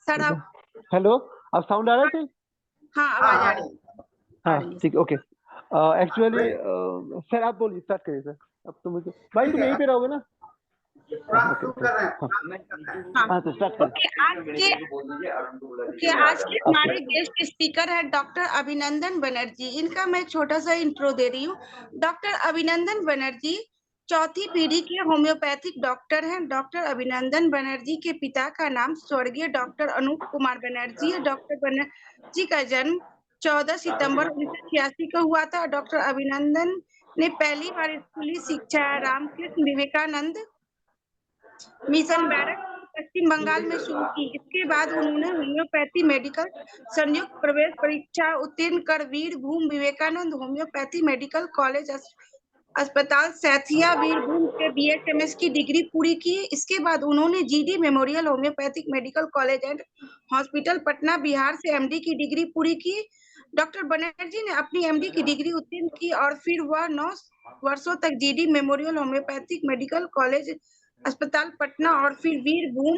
Sir आप hello, अब sound आ रहा है सही? हाँ आवाज आ रही है। हाँ ठीक, ओके। एक्चुअली सर आप बोलिए, स्टार्ट करिए सर। अब तो मुझे भाई तुम यहीं पे रहोगे ना? ओके हाँ तो स्टार्ट ओके आज के हमारे गेस्ट स्पीकर है डॉक्टर अभिनंदन बनर्जी। इनका मैं छोटा सा इंट्रो दे रही हूँ। डॉक्टर अभिनंदन बनर्जी चौथी पीढ़ी के होम्योपैथिक डॉक्टर हैं। डॉक्टर अभिनंदन बनर्जी के पिता का नाम स्वर्गीय डॉक्टर अनूप कुमार बनर्जी है। डॉक्टर बनर्जी का जन्म 14 सितंबर 1986 को हुआ था। डॉक्टर अभिनंदन ने पहली बार स्कूली शिक्षा रामकृष्ण विवेकानंद मिशन बैरक पश्चिम बंगाल में शुरू की। इसके बाद उन्होंने होम्योपैथी मेडिकल संयुक्त प्रवेश परीक्षा उत्तीर्ण कर Birbhum Vivekananda homeopathy medical college अस्पताल सैथिया वीरभूम से BHMS की डिग्री पूरी की। इसके बाद उन्होंने GD memorial homeopathic medical college and hospital Patna Bihar से MD की डिग्री पूरी की। डॉक्टर बनर्जी ने अपनी MD की डिग्री उत्तीर्ण की और फिर वह 9 वर्षों तक GD memorial homeopathic medical college अस्पताल पटना और फिर Birbhum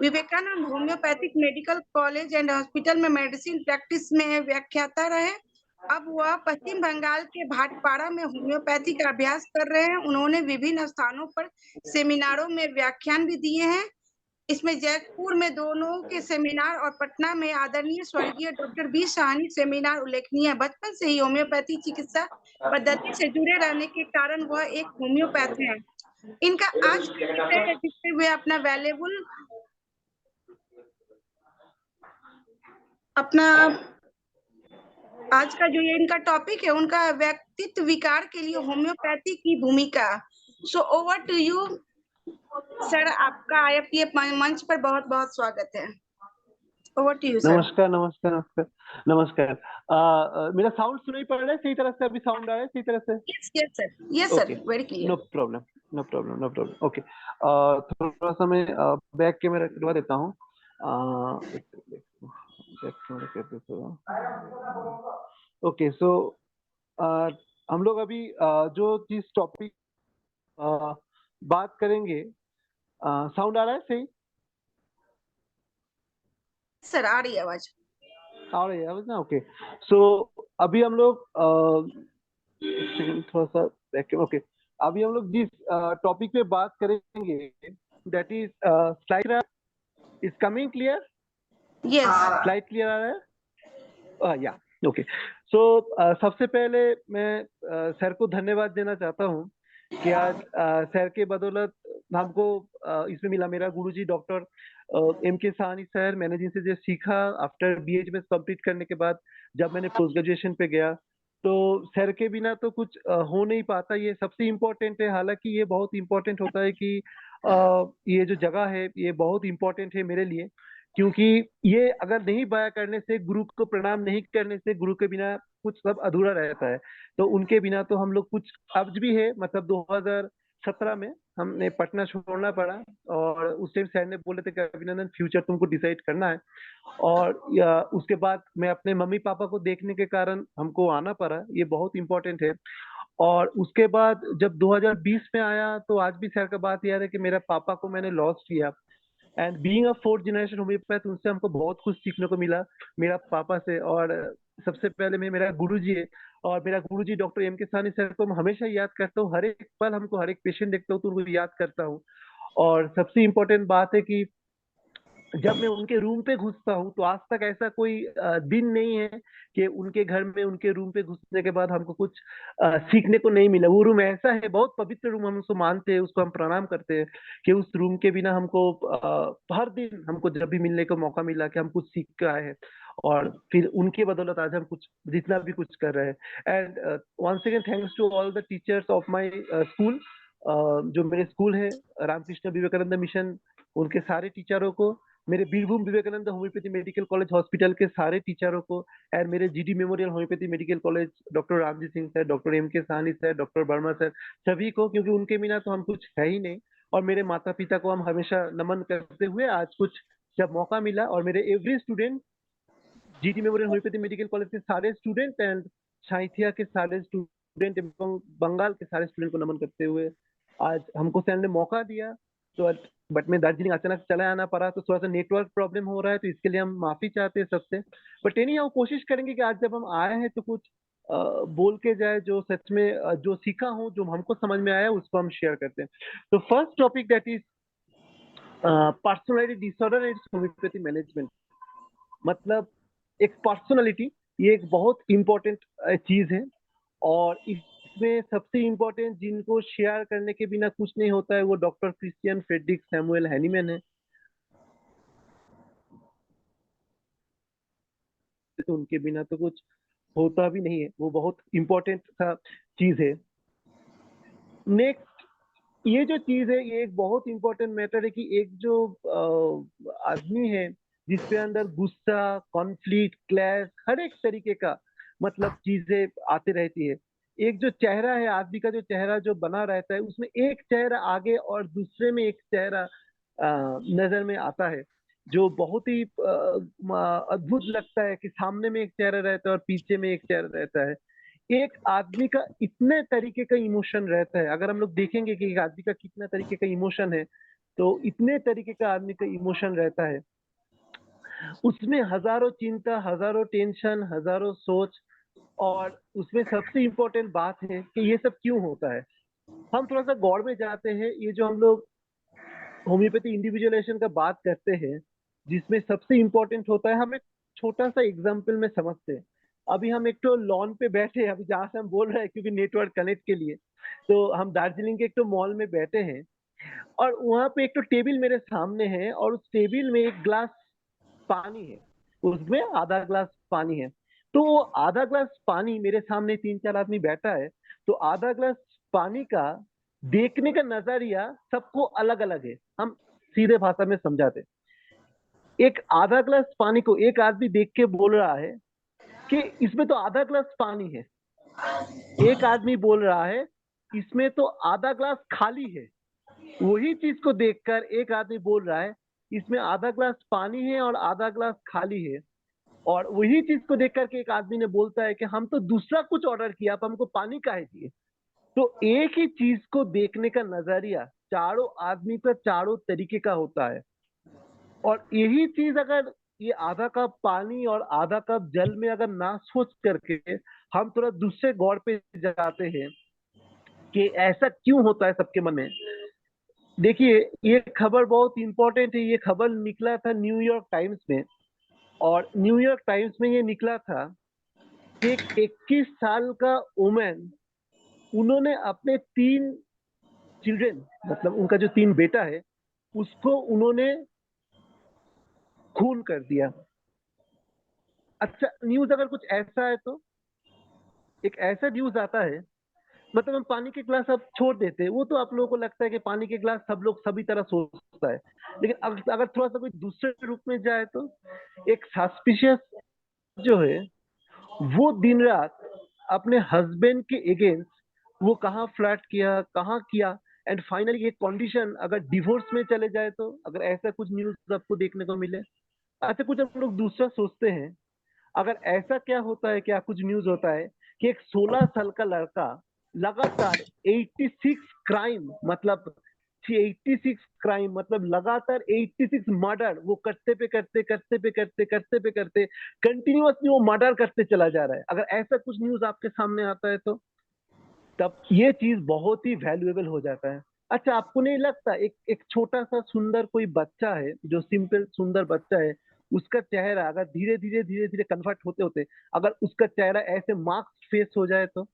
Vivekananda homeopathic medical college and hospital में मेडिसिन प्रैक्टिस में व्याख्याता रहे। अब वह पश्चिम बंगाल के भाटपाड़ा में होम्योपैथी का अभ्यास कर रहे हैं। उन्होंने विभिन्न स्थानों पर सेमिनारों में व्याख्यान भी दिए हैं। इसमें जयपुर में दोनों के सेमिनार और पटना में आदरणीय स्वर्गीय डॉक्टर बी साहनी सेमिनार उल्लेखनीय है। बचपन से ही होम्योपैथी चिकित्सा पद्धति से जुड़े रहने के कारण वह एक होम्योपैथ है। इनका आज का विषय है जिससे वे अपना आज का जो ये इनका टॉपिक है उनका व्यक्तित्व विकार के लिए होम्योपैथी की भूमिका। So over to you sir, आपका IFPH मंच पर बहुत बहुत स्वागत है। Over to you sir. नमस्कार नमस्कार नमस्कार नमस्कार। मेरा साउंड सुनाई पड़ रहा है सही तरह से? अभी साउंड आ रहा है सही तरह से? Yes sir, okay, very clear. No problem no problem no problem. Okay, थोड़ा सा मैं बैक कैमरा करवा देता हूँ। ओके, सो हम लोग अभी जो जिस टॉपिक बात करेंगे, साउंड आ रहा है सही? सर आ रही है आवाज। आ रही है आवाज ना? ओके, सो अभी हम लोग थोड़ा सा बैक, ओके, अभी हम लोग जिस टॉपिक पे बात करेंगे that is slide is coming clear? Yes. Slide clear आ रहा है? या ओके। सो सबसे पहले मैं सर को धन्यवाद देना चाहता हूँ कि आज सर के बदौलत हमको इसमें मिला। मेरा गुरुजी डॉक्टर MK साहनी सर, मैंने जिनसे जो सीखा आफ्टर BHMS कंप्लीट करने के बाद जब मैंने पोस्ट ग्रेजुएशन पे गया, तो सर के बिना तो कुछ हो नहीं पाता। ये सबसे इम्पोर्टेंट है। हालांकि ये बहुत इम्पोर्टेंट होता है कि ये जो जगह है ये बहुत इम्पोर्टेंट है मेरे लिए, क्योंकि ये अगर नहीं बया करने से, गुरु को प्रणाम नहीं करने से, गुरु के बिना कुछ सब अधूरा रहता है। तो उनके बिना तो हम लोग कुछ अब भी है। मतलब 2017 में हमने पटना छोड़ना पड़ा और उस टाइम सर ने बोले थे कि अभिनंदन फ्यूचर तुमको डिसाइड करना है। और उसके बाद मैं अपने मम्मी पापा को देखने के कारण हमको आना पड़ा। ये बहुत इम्पोर्टेंट है। और उसके बाद जब 2020 में आया तो आज भी सर का बात याद है कि मेरा पापा को मैंने लॉस किया। And being a fourth generation homeopath, उनसे हमको बहुत कुछ सीखने को मिला मेरा पापा से। और सबसे पहले में मेरा गुरुजी है, और मेरा गुरुजी डॉक्टर MK साहनी सर को मैं हमेशा याद करता हूँ। हर एक पल हमको, हर एक पेशेंट देखता हूँ तो उनको याद करता हूँ। और सबसे इम्पोर्टेंट बात है कि जब मैं उनके रूम पे घुसता हूँ तो आज तक ऐसा कोई दिन नहीं है कि उनके घर में, उनके रूम पे घुसने के बाद हमको कुछ सीखने को नहीं मिला। वो रूम ऐसा है, बहुत पवित्र रूम, हम उसको मानते हैं, उसको हम प्रणाम करते हैं कि उस रूम के बिना हमको हर दिन, हमको जब भी मिलने का मौका मिला कि हम कुछ सीख के आए हैं। और फिर उनकी बदौलत आज हम कुछ, जितना भी कुछ कर रहे हैं। And once again thanks to all the teachers of my school. जो मेरे स्कूल है रामकृष्ण विवेकानंद मिशन, उनके सारे टीचरों को, मेरे Birbhum Vivekananda homeopathy medical college hospital के सारे टीचरों को, और मेरे GD memorial homoeopathy medical college doctor Ramji Singh sir, doctor MK Sahni sir, doctor Verma sir, सभी को, क्योंकि उनके बिना तो हम कुछ है ही नहीं। और मेरे माता पिता को हम हमेशा नमन करते हुए आज कुछ जब मौका मिला, और मेरे every student, GD memorial homoeopathy medical college के सारे स्टूडेंट एंड साइथिया के सारे स्टूडेंट एवं बंगाल के सारे स्टूडेंट को नमन करते हुए आज हमको सर ने मौका दिया। तो बट मैं दार्जिलिंग अचानक चला आना पड़ा, तो थोड़ा सा नेटवर्क प्रॉब्लम हो रहा है, तो इसके लिए हम माफी चाहते हैं सबसे। बट एनी हाउ कोशिश करेंगे कि आज जब हम आए हैं तो कुछ बोल के जाए जो सच में जो सीखा हूँ, जो हमको समझ में आया, उसको हम शेयर करते हैं। तो first topic that is personality disorder and homeopathy management. मतलब एक पर्सनालिटी, ये एक बहुत इंपॉर्टेंट चीज है, और इसमें सबसे इंपॉर्टेंट जिनको शेयर करने के बिना कुछ नहीं होता है वो doctor Christian Friedrich Samuel Hahnemann है। तो उनके बिना तो कुछ होता भी नहीं है, वो बहुत इंपॉर्टेंट सा चीज है। नेक्स्ट, ये जो चीज है ये एक बहुत इंपॉर्टेंट मैटर है कि एक जो आदमी है जिसके अंदर गुस्सा, कॉन्फ्लिक्ट, क्लैश, हर एक तरीके का मतलब चीजें आते रहती है। एक जो चेहरा है आदमी का, जो चेहरा जो बना रहता है, उसमें एक चेहरा आगे और दूसरे में एक चेहरा नजर में आता है, जो बहुत ही अद्भुत लगता है कि सामने में एक चेहरा रहता है और पीछे में एक चेहरा रहता है। एक आदमी का इतने तरीके का इमोशन रहता है, अगर हम लोग देखेंगे कि एक आदमी का कितना तरीके का इमोशन है, तो इतने तरीके का आदमी का इमोशन रहता है। उसमें हजारों चिंता, हजारों टेंशन, हजारों सोच, और उसमें सबसे इम्पोर्टेंट बात है कि ये सब क्यों होता है। हम थोड़ा सा गौर में जाते हैं, ये जो हम लोग होम्योपैथी इंडिविजुअलाइजेशन का बात करते हैं, जिसमें सबसे इम्पोर्टेंट होता है, हम एक छोटा सा एग्जाम्पल में समझते हैं। अभी हम एक तो लॉन पे बैठे हैं, अभी जहाँ से हम बोल रहे हैं, क्योंकि नेटवर्क कनेक्ट के लिए, तो हम दार्जिलिंग के एक तो मॉल में बैठे हैं, और वहां पे एक तो टेबल मेरे सामने है, और उस टेबल में एक ग्लास पानी है, उसमें आधा ग्लास पानी है। तो वो आधा ग्लास पानी, मेरे सामने तीन चार आदमी बैठा है, तो आधा ग्लास पानी का देखने का नजरिया सबको अलग अलग है। हम सीधे भाषा में समझाते, एक आधा ग्लास पानी को एक आदमी देख के बोल रहा है कि इसमें तो आधा ग्लास पानी है, एक आदमी बोल रहा है इसमें तो आधा ग्लास खाली है। वही चीज को देखकर एक आदमी बोल रहा है इसमें आधा ग्लास पानी है और आधा ग्लास खाली है। और वही चीज को देख करके एक आदमी ने बोलता है कि हम तो दूसरा कुछ ऑर्डर किया, अब हमको पानी काहे चाहिए। तो एक ही चीज को देखने का नजरिया चारों आदमी का चारों तरीके का होता है। और यही चीज अगर ये आधा कप पानी और आधा कप जल में अगर ना सोच करके हम थोड़ा दूसरे गौर पे जाते हैं कि ऐसा क्यों होता है सबके मन में। देखिए, ये खबर बहुत इंपॉर्टेंट है। ये खबर निकला था न्यूयॉर्क टाइम्स में, और न्यूयॉर्क टाइम्स में ये निकला था कि एक 21 साल का वुमेन, उन्होंने अपने तीन चिल्ड्रन, मतलब उनका जो तीन बेटा है, उसको उन्होंने खून कर दिया। अच्छा, न्यूज अगर कुछ ऐसा है तो एक ऐसा न्यूज आता है, मतलब हम पानी के गिलास अब छोड़ देते हैं, वो तो आप लोगों को लगता है कि पानी के गिलास सब लोग सभी तरह सोचता है। लेकिन अगर थोड़ा सा कोई दूसरे रूप में जाए तो एक सस्पिशियस जो है, वो दिन रात अपने हस्बैंड के अगेंस्ट वो कहाँ फ्लर्ट किया, कहाँ किया, एंड फाइनली एक कंडीशन अगर डिवोर्स में चले जाए तो, अगर ऐसा कुछ न्यूज आपको देखने को मिले। अच्छा, कुछ हम लोग दूसरा सोचते हैं, अगर ऐसा क्या होता है, क्या कुछ न्यूज होता है कि एक 16 साल का लड़का लगातार 86 क्राइम, मतलब 86 क्राइम, मतलब लगातार 86 मर्डर वो करते पे करते करते पे करते करते पे करते कंटिन्यूअसली वो मर्डर करते चला जा रहा है। अगर ऐसा कुछ न्यूज आपके सामने आता है तो तब ये चीज बहुत ही वैल्यूएबल हो जाता है। अच्छा, आपको नहीं लगता एक एक छोटा सा सुंदर कोई बच्चा है, जो सिंपल सुंदर बच्चा है, उसका चेहरा अगर धीरे धीरे धीरे धीरे कन्वर्ट होते होते अगर उसका चेहरा ऐसे मार्क्स फेस हो जाए तो,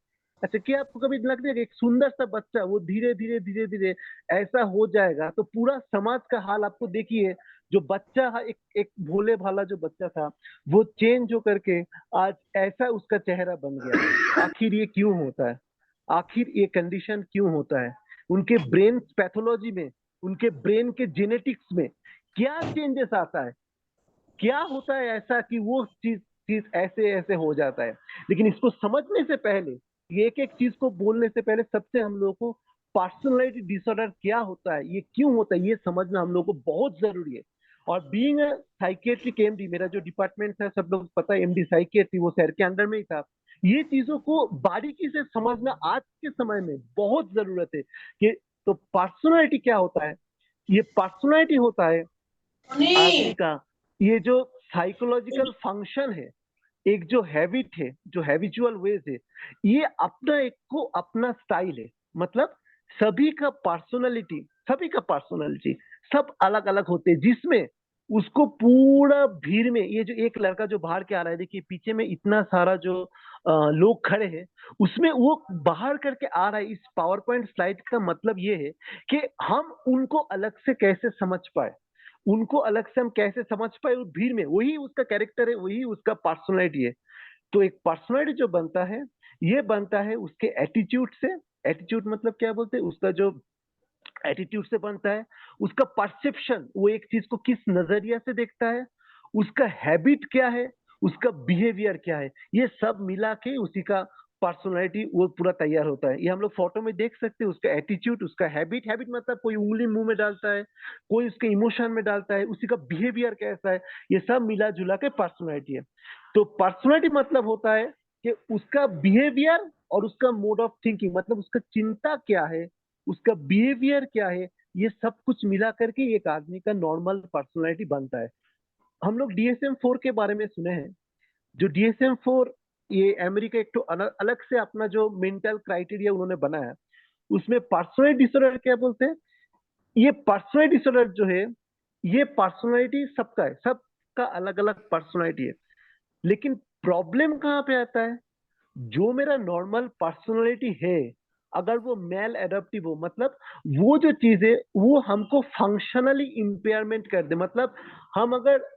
अच्छा क्या आपको कभी लगता है कि एक सुंदर सा बच्चा वो धीरे धीरे धीरे धीरे ऐसा हो जाएगा, तो पूरा समाज का हाल आपको देखिए। जो बच्चा एक एक भोले भाला जो बच्चा था, वो चेंज होकर के आज ऐसा उसका चेहरा बन गया। आखिर ये क्यों होता है? आखिर ये कंडीशन क्यों होता है? उनके ब्रेन पैथोलॉजी में, उनके ब्रेन के जेनेटिक्स में क्या चेंजेस आता है? क्या होता है ऐसा कि वो चीज चीज ऐसे ऐसे हो जाता है? लेकिन इसको समझने से पहले, ये एक एक चीज को बोलने से पहले, सबसे हम लोग को पर्सनैलिटी डिसऑर्डर क्या होता है, ये क्यों होता है, ये समझना हम लोग को बहुत जरूरी है। और बीइंग अ साइकेट्रिक एमडी, मेरा जो डिपार्टमेंट है सब लोग पता है, एमडी साइकेट्री, वो सर के अंडर में ही था। ये चीजों को बारीकी से समझना आज के समय में बहुत जरूरत है कि तो पर्सनैलिटी क्या होता है, ये पर्सनालिटी होता है आदमी का, ये जो साइकोलॉजिकल फंक्शन है, एक जो हैबिट है, जो हैबिचुअल वेज है, ये अपना एक को अपना स्टाइल है। मतलब सभी का पर्सनालिटी, सब अलग अलग होते हैं, जिसमें उसको पूरा भीड़ में, ये जो एक लड़का जो बाहर के आ रहा है, देखिए पीछे में इतना सारा जो लोग खड़े हैं, उसमें वो बाहर करके आ रहा है। इस पावर पॉइंट स्लाइड का मतलब ये है कि हम उनको अलग से कैसे समझ पाए, उनको अलग से हम कैसे समझ पाए उस भीड़ में, वही उसका कैरेक्टर है, वही उसका पर्सनैलिटी है। तो एक पर्सनैलिटी जो बनता है, ये बनता है उसके एटीट्यूड से। एटीट्यूड मतलब क्या बोलते हैं, उसका जो एटीट्यूड से बनता है, उसका परसेप्शन, वो एक चीज को किस नजरिया से देखता है, उसका हैबिट क्या है, उसका बिहेवियर क्या है, ये सब मिला के उसी का पर्सनालिटी वो पूरा तैयार होता है। ये हम लोग फोटो में देख सकते हैं, उसका एटीट्यूड, उसका हैबिट, मतलब कोई उंगली मुंह में डालता है, कोई उसके इमोशन में डालता है, उसी का बिहेवियर कैसा है, ये सब मिला जुला के पर्सनालिटी है। तो पर्सनालिटी मतलब होता है कि उसका बिहेवियर और उसका मोड ऑफ थिंकिंग, मतलब उसका चिंता क्या है, उसका बिहेवियर क्या है, ये सब कुछ मिला करके एक आदमी का नॉर्मल पर्सनालिटी बनता है। हम लोग DSM-4 के बारे में सुने हैं। जो DSM-4, ये अमेरिका एक तो अलग से अपना जो मेंटल क्राइटेरिया उन्होंने बनाया, उसमें पर्सनालिटी डिसऑर्डर क्या बोलते हैं। ये पर्सनालिटी डिसऑर्डर जो है, ये पर्सनालिटी सबका है, सबका अलग अलग पर्सनालिटी है। लेकिन प्रॉब्लम कहाँ पे आता है, जो मेरा नॉर्मल पर्सनालिटी है, अगर वो मेल एडेप्टिव हो, मतलब वो जो चीज है वो हमको फंक्शनली इंपेयरमेंट कर दे, मतलब हम अगर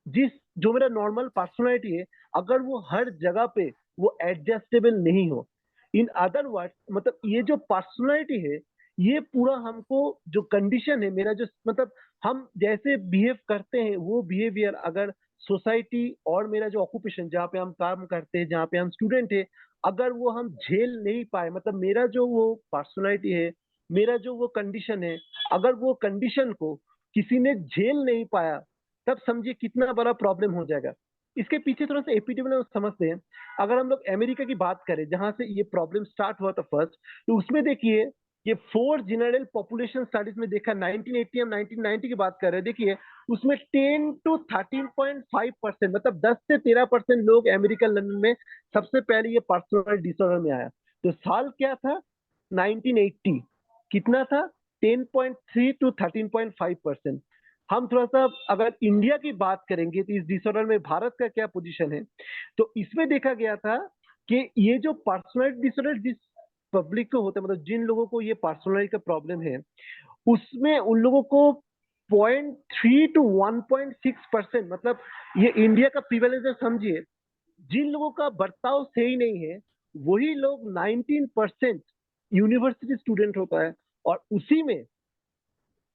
जिस जो मेरा नॉर्मल पर्सनालिटी है, अगर वो हर जगह पे वो एडजस्टेबल नहीं हो, इन अदर वर्ड्स, मतलब ये जो पर्सनालिटी है, ये पूरा हमको जो कंडीशन है मेरा, जो मतलब हम जैसे बिहेव करते हैं, वो बिहेवियर अगर सोसाइटी और मेरा जो ऑक्यूपेशन, जहाँ पे हम काम करते हैं, जहाँ पे हम स्टूडेंट है, अगर वो हम झेल नहीं पाए, मतलब मेरा जो वो पर्सनालिटी है, मेरा जो वो कंडीशन है, अगर वो कंडीशन को किसी ने झेल नहीं पाया, तब समझिए कितना बड़ा प्रॉब्लम हो जाएगा। इसके पीछे थोड़ा सा एपिडेमिक समझते हैं। अगर हम लोग अमेरिका की बात करें, जहां से ये प्रॉब्लम स्टार्ट हुआ था फर्स्ट, तो उसमें देखिए, ये 4 जनरल पॉपुलेशन स्टडीज में देखा, 1980 हम 1990 की बात कर रहे हैं, देखिए उसमें 10 to 13.5%, मतलब 10 से 13% लोग अमेरिकन लंदन में सबसे पहले ये पर्सनल डिसऑर्डर में आया। तो साल क्या था, 1980, कितना था, 10.3 to 13.5%। हम थोड़ा सा अगर इंडिया की बात करेंगे, तो इस डिसऑर्डर में भारत का क्या पोजीशन है, तो इसमें देखा गया था कि ये जो पर्सनल डिसऑर्डर जिस पब्लिक को होता है, मतलब जिन लोगों को ये पर्सनलिटी का प्रॉब्लम है, उसमें उन लोगों को 0.3 to 1.6%, मतलब ये इंडिया का प्रिवेलेंस है, समझिए। जिन लोगों का बर्ताव सही नहीं है, वही लोग 19% यूनिवर्सिटी स्टूडेंट होता है, और उसी में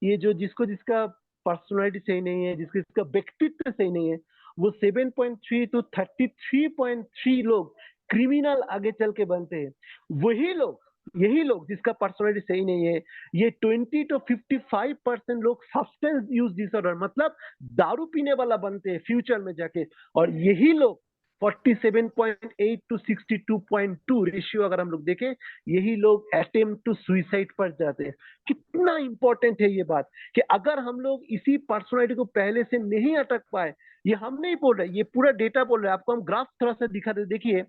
ये जो जिसका पर्सनालिटी सही नहीं है, जिसका व्यक्तित्व सही नहीं है, वो 7.3 to 33.3 लोग क्रिमिनल आगे चल के बनते हैं। वही लोग, यही लोग जिसका पर्सनालिटी सही नहीं है, ये 20 to 55% लोग सब्सटेंस यूज डिसऑर्डर, मतलब दारू पीने वाला बनते हैं फ्यूचर में जाके। और यही लोग 47.8 to 62.2 रेशियो अगर हम लोग देखें, यही लोग अटेम्प्ट टू सुइसाइड पर जाते हैं। कितना इंपॉर्टेंट है ये बात, कि अगर हम लोग इसी पर्सनालिटी को पहले से नहीं अटक पाए, ये हम नहीं बोल रहे, ये पूरा डेटा बोल रहा है। आपको हम ग्राफ थोड़ा सा दिखा दे, देखिए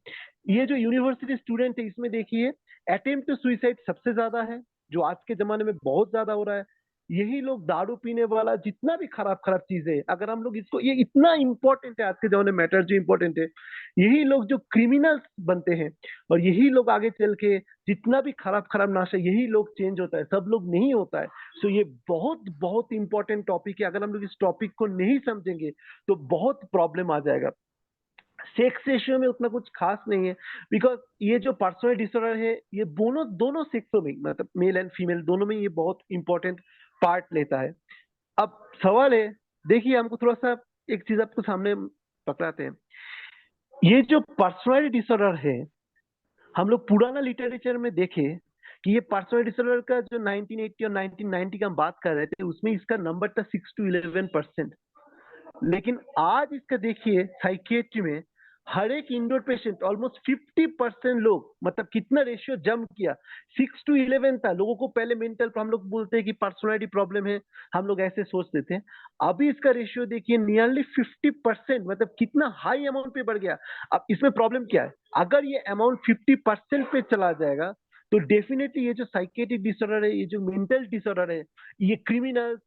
ये जो यूनिवर्सिटी स्टूडेंट है, इसमें देखिए अटेम्प्ट टू सुइसाइड सबसे ज्यादा है, जो आज के जमाने में बहुत ज्यादा हो रहा है। यही लोग दारू पीने वाला, जितना भी खराब खराब चीजें है, अगर हम लोग इसको, ये इतना इंपॉर्टेंट है आज के जमाने में, मैटर जो इंपॉर्टेंट है, यही लोग जो क्रिमिनल्स बनते हैं, और यही लोग आगे चल के जितना भी खराब खराब नाशा, यही लोग चेंज होता है, सब लोग नहीं होता है। सो ये बहुत बहुत इंपॉर्टेंट टॉपिक है। अगर हम लोग इस टॉपिक को नहीं समझेंगे, तो बहुत प्रॉब्लम आ जाएगा। सेक्स रेशियो में उतना कुछ खास नहीं है, बिकॉज ये जो पर्सनल डिसऑर्डर है, ये दोनों दोनों सेक्सों में, मतलब मेल एंड फीमेल दोनों में ये बहुत इंपॉर्टेंट पार्ट लेता है। अब सवाल है, देखिए हमको थोड़ा सा एक चीज आपको सामने पकड़ाते हैं। ये जो पर्सनल डिसऑर्डर है, हम लोग पुराना लिटरेचर में देखें कि ये पर्सनल डिसऑर्डर का जो 1980 और 1990 का हम बात कर रहे थे, उसमें इसका नंबर था 6 to 11%। लेकिन आज इसका देखिए साइकियाट्री में हर एक इंडोर पेशेंट ऑलमोस्ट 50% लोग, मतलब कितना रेशियो जंप किया, 6 to 11 था। लोगों को पहले मेंटल, हम लोग बोलते हैं कि पर्सनालिटी प्रॉब्लम है, हम लोग ऐसे सोचते थे। अभी इसका रेशियो देखिए नियरली 50%, मतलब कितना हाई अमाउंट पे बढ़ गया। अब इसमें प्रॉब्लम क्या है, अगर ये अमाउंट 50% पे चला जाएगा तो डेफिनेटली ये जो साइकेट्रिक डिसऑर्डर है, ये जो मेंटल डिसऑर्डर है, ये क्रिमिनल,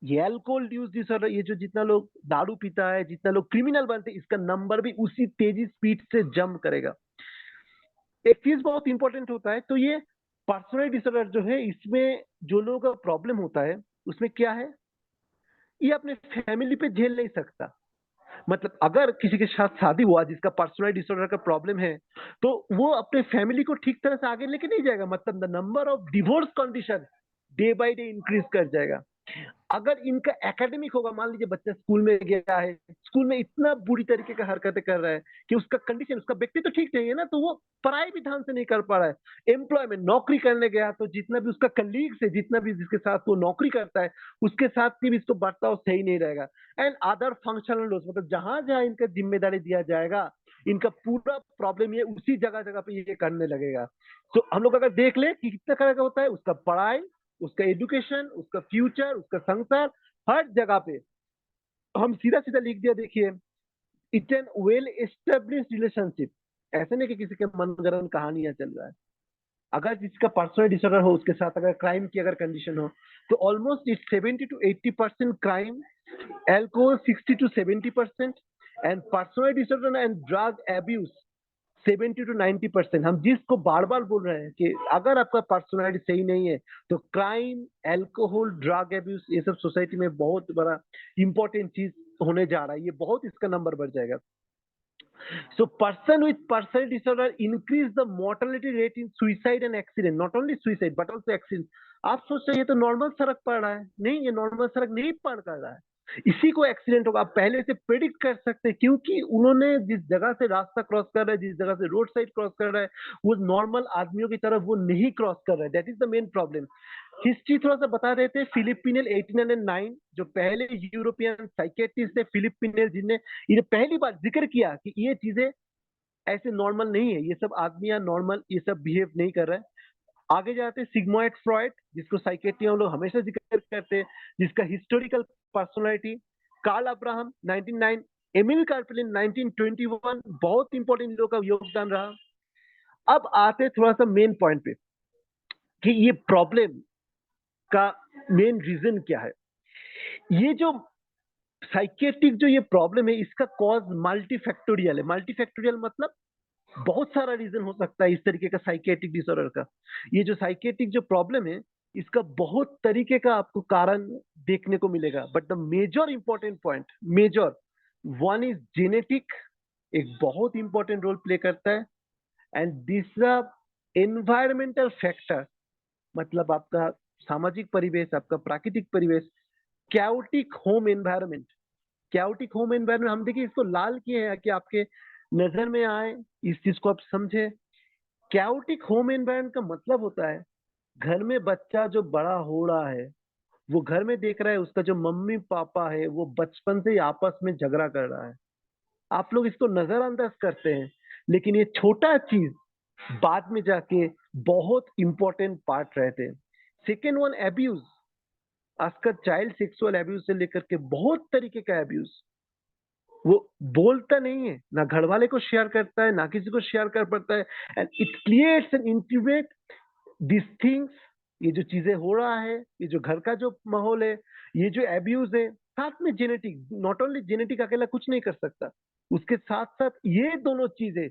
ये अल्कोहल यूज डिसऑर्डर, ये जो जितना लोग दारू पीता है, जितना लोग क्रिमिनल बनते हैं, इसका नंबर भी उसी तेजी स्पीड से जंप करेगा। एक चीज बहुत इंपॉर्टेंट होता है, तो ये पर्सनल डिसऑर्डर जो है, इसमें जो लोगों का प्रॉब्लम होता है उसमें क्या है, ये अपने फैमिली पे झेल नहीं सकता। मतलब अगर किसी के साथ शादी हुआ जिसका पर्सनल डिसऑर्डर का प्रॉब्लम है, तो वो अपने फैमिली को ठीक तरह से आगे लेके नहीं जाएगा। मतलब the number of divorce condition day by day increase कर जाएगा। अगर इनका एकेडमिक होगा, मान लीजिए बच्चा स्कूल में गया है, स्कूल में इतना बुरी तरीके का हरकतें कर रहा है कि उसका कंडीशन, उसका व्यक्ति तो ठीक नहीं है ना, तो वो पढ़ाई भी ढंग से नहीं कर पा रहा है। एम्प्लॉयमेंट, नौकरी करने गया तो जितना भी उसका कलीग्स है, जितना भी जिसके साथ वो नौकरी करता है, उसके साथ भी इसको बर्ताव सही नहीं रहेगा। एंड अदर फंक्शनल लॉस, मतलब जहां जहां इनका जिम्मेदारी दिया जाएगा, इनका पूरा प्रॉब्लम ये उसी जगह जगह पे ये करने लगेगा। तो हम लोग अगर देख ले कि कितना तरह का होता है, उसका पढ़ाई, उसका एजुकेशन, उसका फ्यूचर, उसका संसार, हर जगह पे हम सीधा सीधा लिख दिया। देखिए, it's an well established relationship. ऐसे नहीं कि किसी के मनगढ़ंत कहानियां चल रहा है। अगर जिसका पर्सनल डिसऑर्डर हो, उसके साथ अगर क्राइम की अगर कंडीशन हो, तो almost it's 70 to 80% crime, alcohol 60 to 70%, and personal disorder and drug abuse 70 to 90%। हम जिसको बार बार बोल रहे हैं कि अगर आपका पर्सनैलिटी सही नहीं है, तो क्राइम, एल्कोहल, ड्रग एब्यूज, ये सब सोसाइटी में बहुत बड़ा इंपॉर्टेंट चीज होने जा रहा है। ये बहुत इसका नंबर बढ़ जाएगा। So person with personal disorder increase the mortality rate in suicide and accident, not only suicide but also accident। आप सोच रहे हैं ये तो नॉर्मल सड़क पड़ रहा है, नहीं, ये नॉर्मल सड़क नहीं पड़ कर रहा है, इसी को एक्सीडेंट होगा। आप पहले से प्रेडिक्ट कर सकते हैं, क्योंकि उन्होंने जिस जगह से रास्ता क्रॉस कर रहा है, जिस जगह से रोड साइड क्रॉस कर रहा है, वो नॉर्मल आदमियों की तरफ वो नहीं क्रॉस कर रहा है। That is the main problem. History थोड़ा सा बता रहे थे, फिलिप पिनेल 1809, जो पहले यूरोपियन साइकेट्रिस्ट थे, फिलिप पिनेल, जिनने ये पहली बार जिक्र किया कि ये चीजें ऐसे नॉर्मल नहीं है, ये सब आदमियां नॉर्मल ये सब बिहेव नहीं कर रहे हैं। आगे जाते हैं सिग्मॉइड फ्रॉइड, जिसको साइकेट्री हम लोग हमेशा जिक्र करते हैं, जिसका historical personality. Karl Abraham 1909, Emil Kraepelin 1921, बहुत इंपॉर्टेंट लोगों का योगदान रहा। अब आते थोड़ा सा मेन पॉइंट पे कि ये प्रॉब्लम का मेन रीजन क्या है। ये जो साइकेट्रिक जो ये प्रॉब्लम है, इसका कॉज मल्टीफैक्टोरियल है। मल्टीफैक्टोरियल मतलब बहुत सारा रीजन हो सकता है इस तरीके का साइकेट्रिक डिसऑर्डर का। ये जो साइकेट्रिक जो प्रॉब्लम है, इसका बहुत तरीके का आपको कारण देखने को मिलेगा, but the major important point, major one is genetic, एक बहुत इंपॉर्टेंट रोल प्ले करता है। एंड दूसरा एनवायरमेंटल फैक्टर, मतलब आपका सामाजिक परिवेश, आपका प्राकृतिक परिवेश, chaotic home environment. Chaotic home environment, हम देखिए इसको लाल किए हैं कि आपके नजर में आए, इस चीज को आप समझे। कैओटिक होम एनवायरनमेंट का मतलब होता है, घर में बच्चा जो बड़ा हो रहा है, वो घर में देख रहा है उसका जो मम्मी पापा है वो बचपन से ही आपस में झगड़ा कर रहा है। आप लोग इसको नजरअंदाज करते हैं, लेकिन ये छोटा चीज बाद में जाके बहुत इंपॉर्टेंट पार्ट रहते हैं। Second one, abuse. आजकल चाइल्ड सेक्सुअल एब्यूज से लेकर के बहुत तरीके का एब्यूज, वो बोलता नहीं है, ना घर वाले को शेयर करता है, ना किसी को शेयर कर पाता है। And it creates an intimate this things. ये जो चीजें हो रहा है, ये जो घर का जो माहौल है, ये जो एब्यूज है, साथ में जेनेटिक, नॉट ओनली जेनेटिक अकेला कुछ नहीं कर सकता, उसके साथ साथ ये दोनों चीजें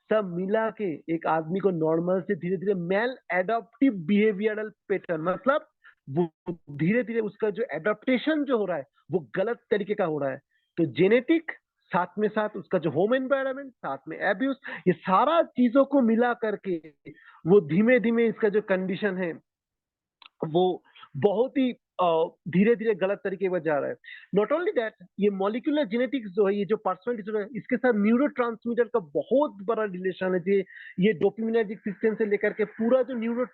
सब मिला के एक आदमी को नॉर्मल से धीरे धीरे मेल एडॉप्टिव बिहेवियरल पैटर्न, मतलब वो धीरे धीरे उसका जो एडॉप्टेशन जो हो रहा है वो गलत तरीके का हो रहा है। तो जेनेटिक, साथ में साथ उसका जो होम एनवायरनमेंट, साथ में एब्यूज, ये सारा चीजों को मिला करके वो धीमे धीमे इसका जो कंडीशन है वो बहुत ही धीरे धीरे गलत तरीके पर जा रहा है। नॉट ओनली दैट, ये मॉलिक्यूलर जेनेटिक्स जो है, ये जो पर्सनल डिसऑर्डर है, इसके साथ न्यूरो का बहुत बड़ा रिलेशन है। ये डोपामिनर्जिक सिस्टम से लेकर के पूरा जो न्यूरो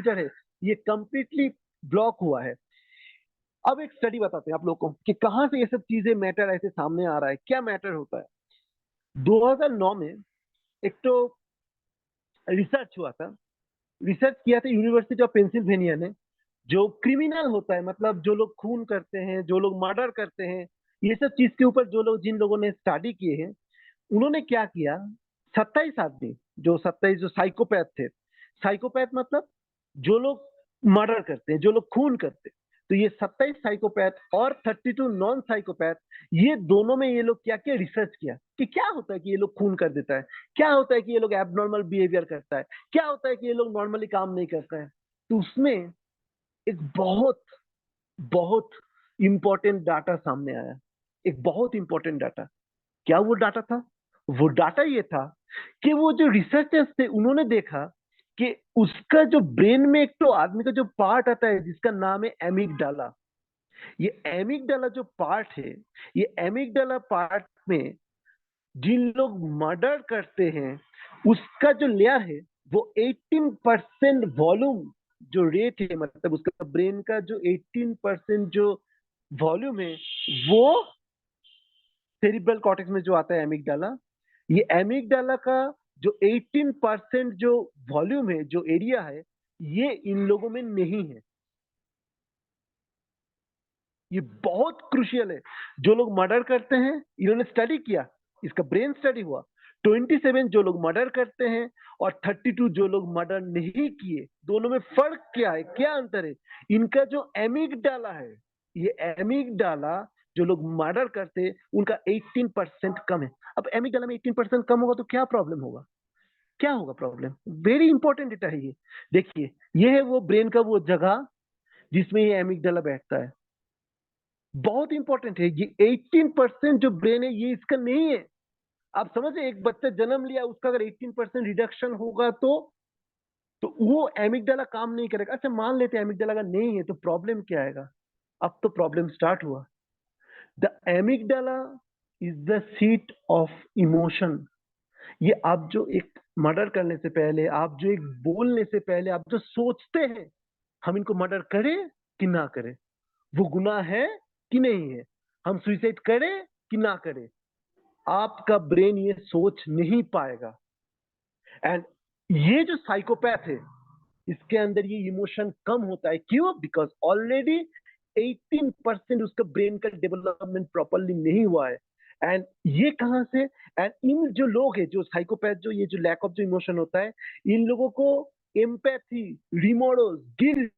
है, ये कंप्लीटली ब्लॉक हुआ है। अब एक स्टडी बताते हैं आप लोग को कि कहाँ से ये सब चीजें मैटर ऐसे सामने आ रहा है, क्या मैटर होता है। 2009 में एक तो रिसर्च हुआ था, रिसर्च किया था यूनिवर्सिटी ऑफ पेंसिल्वेनिया ने। जो क्रिमिनल होता है, मतलब जो लोग खून करते हैं, जो लोग मर्डर करते हैं, ये सब चीज के ऊपर जो लोग, जिन लोगों ने स्टडी किए हैं, उन्होंने क्या किया, 27 आदमी, जो 27 जो साइकोपैथ थे, साइकोपैथ मतलब जो लोग मर्डर करते हैं, जो लोग खून करते हैं, तो ये 27 साइकोपैथ और 32 नॉन साइकोपैथ, ये दोनों में ये लोग क्या किया, रिसर्च किया कि क्या होता है कि ये लोग खून कर देता है, क्या होता है कि ये लोग एबनॉर्मल बिहेवियर करता है, क्या होता है कि ये लोग नॉर्मली काम नहीं करता है। तो उसमें एक बहुत बहुत इंपॉर्टेंट डाटा सामने आया, एक बहुत इंपॉर्टेंट डाटा। क्या वो डाटा था? वो डाटा ये था कि वो जो रिसर्चर्स थे, उन्होंने देखा कि उसका जो ब्रेन में एक तो आदमी का जो पार्ट आता है जिसका नाम है एमिगडाला। ये एमिगडाला जो पार्ट है, ये एमिगडाला पार्ट में जिन लोग मर्डर करते हैं, उसका जो लेयर है वो 18% वॉल्यूम, जो रेट है, मतलब उसका ब्रेन का जो 18% जो वॉल्यूम है, वो सेरिब्रल कॉर्टेक्स में जो आता है एमिगडाला, ये एमिगडाला का जो 18% जो वॉल्यूम है, जो एरिया है, ये इन लोगों में नहीं है। ये बहुत क्रुशियल है। जो लोग मर्डर करते हैं, इन्होंने स्टडी किया, इसका ब्रेन स्टडी हुआ, 27 जो लोग मर्डर करते हैं और 32 जो लोग मर्डर नहीं किए, दोनों में फर्क क्या है, क्या अंतर है? इनका जो एमिगडाला है, ये एमिगडाला जो लोग मर्डर करते हैं उनका 18% कम है। अब एमिगडाला में 18% कम होगा तो क्या प्रॉब्लम होगा, क्या होगा प्रॉब्लम? वेरी इंपॉर्टेंट डेटा है ये। देखिए, ये है वो ब्रेन का वो जगह जिसमें ये एमिगडाला बैठता है, बहुत इंपॉर्टेंट है। ये 18% जो ब्रेन है, ये इसका नहीं है। आप समझे, एक बच्चा जन्म लिया, उसका अगर 18% रिडक्शन होगा तो वो एमिगडाला काम नहीं करेगा। अच्छा, मान लेते हैं एमिगडाला का नहीं है, तो प्रॉब्लम क्या आएगा? अब तो प्रॉब्लम स्टार्ट हुआ। The amygdala is the seat of emotion. ये आप जो एक मर्डर करने से पहले, आप जो एक बोलने से पहले, आप जो सोचते हैं, हम इनको मर्डर करें कि ना करें, वो गुनाह है कि नहीं है, हम सुइसाइड करें कि ना करें, आपका ब्रेन ये सोच नहीं पाएगा। एंड ये जो साइकोपैथ है, इसके अंदर ये इमोशन कम होता है। क्यों? बिकॉज ऑलरेडी 18% उसका ब्रेन का डेवलपमेंट प्रॉपरली नहीं हुआ है। एंड ये कहां से? एंड इन जो लोग हैं, जो साइकोपैथ, जो ये जो लैक ऑफ जो इमोशन होता है, इन लोगों को एम्पैथी, रिमोर्स, गिल्ट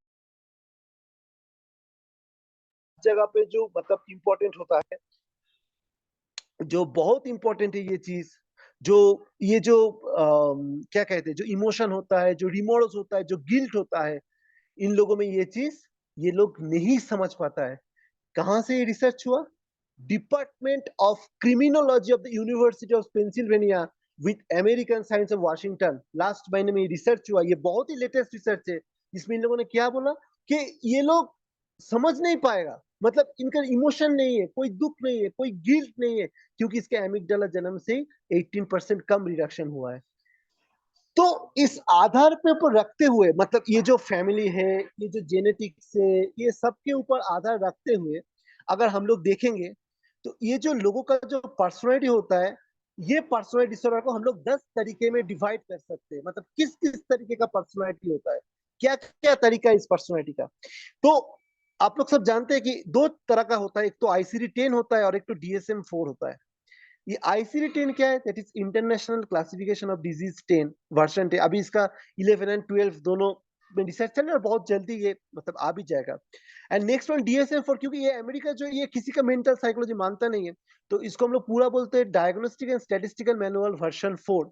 जगह पे जो मतलब इंपॉर्टेंट होता है, जो बहुत इंपॉर्टेंट है ये चीज, जो ये जो क्या कहते हैं, जो इमोशन होता है, जो रिमोर्स होता है, जो गिल्ट होता है, इन लोगों में ये चीज ये लोग नहीं समझ पाता है। कहां से ये रिसर्च हुआ? Department of criminology of the university of Pennsylvania with American science of Washington, last महीने में ये रिसर्च हुआ। ये बहुत ही लेटेस्ट रिसर्च है, जिसमें इन लोगों ने क्या बोला कि ये लोग समझ नहीं पाएगा, मतलब इनका इमोशन नहीं है, कोई दुख नहीं है, कोई गिल्ट नहीं है, क्योंकि इसके एमिगडाला जन्म से 18% कम रिडक्शन हुआ है। तो इस आधार पे ऊपर रखते हुए, मतलब ये जो फैमिली है, ये जो जेनेटिक्स है, ये सब के ऊपर आधार रखते हुए अगर हम लोग देखेंगे, तो ये जो लोगों का जो पर्सनैलिटी होता है, ये पर्सनैलिटी डिसऑर्डर को हम लोग 10 तरीके में डिवाइड कर सकते हैं। मतलब किस किस तरीके का पर्सनैलिटी होता है, क्या क्या तरीका है इस पर्सनैलिटी का। तो आप लोग सब जानते हैं कि दो तरह का होता है, एक तो आईसीडी-10 होता है और एक तो डीएसएम-4 होता है। ये आईसीडी-10 क्या है? That is international classification of disease 10 version 10। अभी इसका 11 एंड 12 दोनों में रिसर्च चल रहा है और बहुत जल्दी ये मतलब आ भी जाएगा। एंड नेक्स्ट वन डीएसएम-4, क्योंकि ये अमेरिका जो ये किसी का मेंटल साइकोलॉजी मानता नहीं है, तो इसको हम लोग पूरा बोलते हैं diagnostic and statistical manual version 4।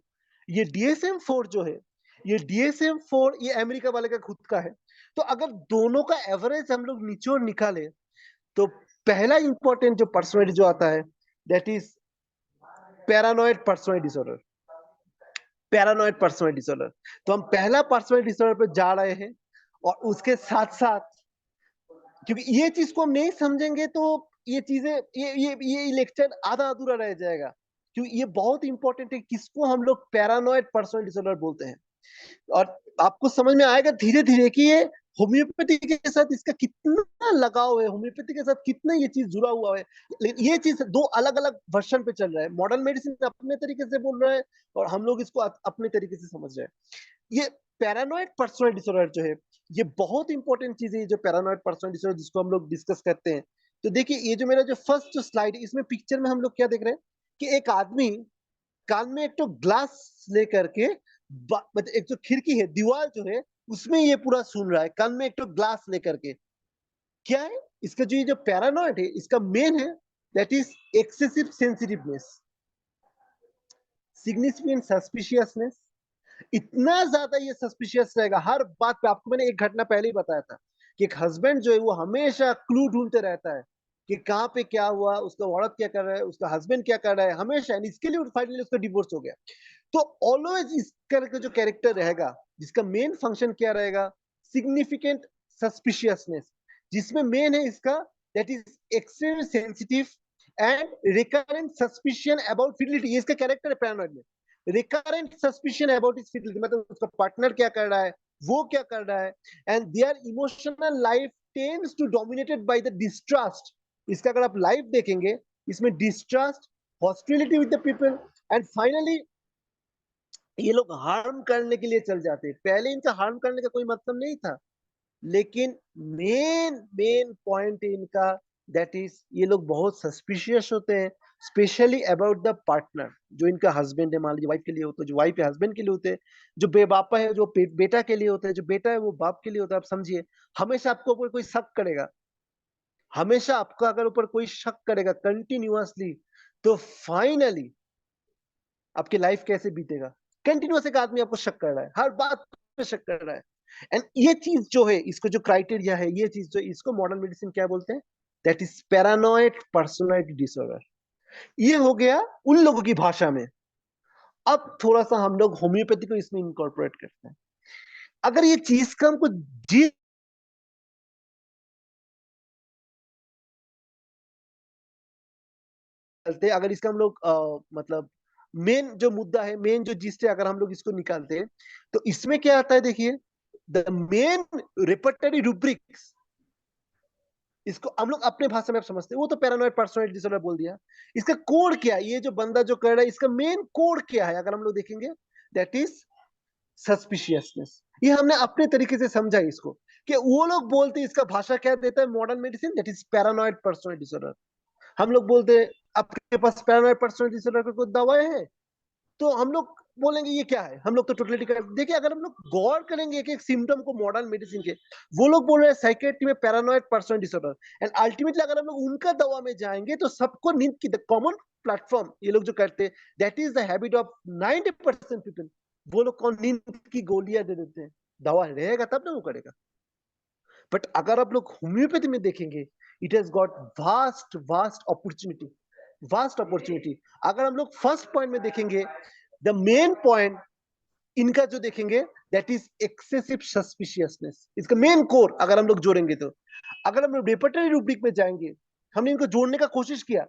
ये डीएसएम-4 जो है, ये डीएसएम-4 ये अमेरिका वाले का खुद का है। तो अगर दोनों का एवरेज हम लोग निचोड़ निकाले, तो पहला इंपॉर्टेंट जो पर्सनैलिटी जो आता है, that is paranoid personality disorder. Paranoid personality disorder, तो हम पहला पर्सनैलिटी डिसऑर्डर पे जा रहे हैं। और उसके साथ साथ, क्योंकि ये चीज को हम नहीं समझेंगे तो ये चीजें, ये लेक्चर आधा अधूरा रह जाएगा, क्योंकि ये बहुत इंपॉर्टेंट है, किसको हम लोग पैरानॉइड पर्सनैलिटी डिसऑर्डर बोलते हैं। और आपको समझ में आएगा धीरे धीरे कि ये होम्योपैथी के साथ इसका कितना लगाव है, होम्योपैथी के साथ कितना ये चीज जुड़ा हुआ है। लेकिन ये चीज दो अलग अलग वर्जन पे चल रहा है। मॉडर्न मेडिसिन अपने तरीके से बोल रहा है और हम लोग इसको अपने तरीके से समझ रहे हैं। ये पैरानॉइड पर्सनल डिसऑर्डर जो है, ये बहुत इंपॉर्टेंट चीज है। जो पैरानॉइड पर्सनल डिसऑर्डर जिसको हम लोग डिस्कस करते हैं, तो देखिए ये जो मेरा जो फर्स्ट स्लाइड है, इसमें पिक्चर में हम लोग क्या देख रहे हैं कि एक आदमी कान में एक तो ग्लास लेकर के, मतलब एक जो खिड़की है, दीवार जो है, उसमें ये पूरा सुन रहा है, कान में एक तो ग्लास लेकर के। क्या है इसका जो ये जो पैरानॉइड है, इसका मेन है that is excessive sensitiveness, significant suspiciousness. इतना ज्यादा ये सस्पिशियस रहेगा हर बात पे। आपको मैंने एक घटना पहले ही बताया था कि एक हस्बैंड जो है वो हमेशा क्लू ढूंढते रहता है कि कहाँ पे क्या हुआ, उसका औरत क्या कर रहा है, उसका हस्बैंड क्या कर रहा है, हमेशा। इसके लिए फाइनली उसका डिवोर्स हो गया। तो ऑलवेज इस तरह का जो कैरेक्टर रहेगा, जिसका मेन फंक्शन क्या रहेगा, सिग्निफिकेंट सस्पिशियसनेस, जिसमें मेन है इसका that is extremely sensitive and recurrent suspicion about fidelity. ये इसका कैरेक्टर है पैरानॉइड में। Recurrent suspicion about is fidelity, मतलब उसका पार्टनर क्या कर रहा है, वो क्या कर रहा है, and their emotional life tends to dominated by the distrust. इसका अगर आप लाइफ देखेंगे, इसमें distrust, hostility with the people, and finally ये लोग हार्म करने के लिए चल जाते हैं। पहले इनका हार्म करने का कोई मतलब नहीं था, लेकिन मेन मेन पॉइंट इनका दैट इज ये लोग बहुत सस्पिशियस होते हैं, स्पेशली अबाउट द पार्टनर। जो इनका हस्बैंड है, मान लीजिए वाइफ के लिए होता है, जो वाइफ है हस्बैंड के लिए होते हैं, जो बेबापा है जो बेटा के लिए होता है, जो बेटा है वो बाप के लिए होता है। आप समझिए, हमेशा आपको ऊपर कोई शक करेगा, हमेशा आपका अगर ऊपर कोई शक करेगा कंटिन्यूअसली, तो फाइनली आपकी लाइफ कैसे बीतेगा। कंटिन्यूअस एक आदमी आपको शक कर रहा है, हर बात पे शक कर रहा है। एंड ये चीज जो है, इसको जो क्राइटेरिया है, ये चीज जो, इसको मॉडर्न मेडिसिन क्या बोलते हैं, that is paranoid personality disorder. ये हो गया उन लोगों की भाषा में। अब थोड़ा सा हम लोग होम्योपैथी को इसमें इनकॉर्पोरेट करते हैं। अगर ये चीज का हमको अगर इसका हम लोग मतलब मेन जो मुद्दा है, मेन जो जिस्ट है, अगर हम लोग इसको निकालते हैं, तो इसमें क्या आता है, देखिए द मेन रेपर्टरी रूब्रिक्स। इसको हम लोग अपने भाषा में आप समझते हैं, वो तो पैरानॉइड पर्सनालिटी डिसऑर्डर बोल दिया। इसका कोड क्या है, ये जो बंदा जो कर रहा है, इसका मेन कोड क्या है, अगर हम लोग देखेंगे, दैट इज सस्पिशियसनेस। ये हमने अपने तरीके से समझा इसको, कि वो लोग बोलते हैं, इसका भाषा क्या देता है modern medicine, that is paranoid personality disorder. हम लोग बोलते हैं आपके पास पैरानॉइड पर्सनालिटी डिसऑर्डर का कोई दवा है, तो हम लोग बोलेंगे ये क्या है। हम लोग तो टोटलिटी कर, देखिए अगर हम लोग गौर करेंगे एक एक सिम्टम को मॉडर्न मेडिसिन के, वो लोग बोल रहे हैं साइकेट्री में paranoid personal disorder, and ultimately अगर हम लोग उनका दवा में जाएंगे, तो सबको नींद की कॉमन प्लेटफॉर्म ये लोग जो करते हैं, that is the habit of 90% people. वो लोग कौन नींद की गोलियां दे देते हैं, दवा रहेगा तब ना वो करेगा। बट अगर आप लोग होम्योपैथी में देखेंगे, it has got vast vast opportunity, vast opportunity. अगर हम लोग फर्स्ट पॉइंट में देखेंगे, द मेन पॉइंट इनका जो देखेंगे, दैट इज एक्सेसिव सस्पिशियसनेस। इसका मेन कोर अगर हम लोग जोड़ेंगे, तो अगर हम लोग रेपर्टरी रूब्रिक में जाएंगे, हमने इनको जोड़ने का कोशिश किया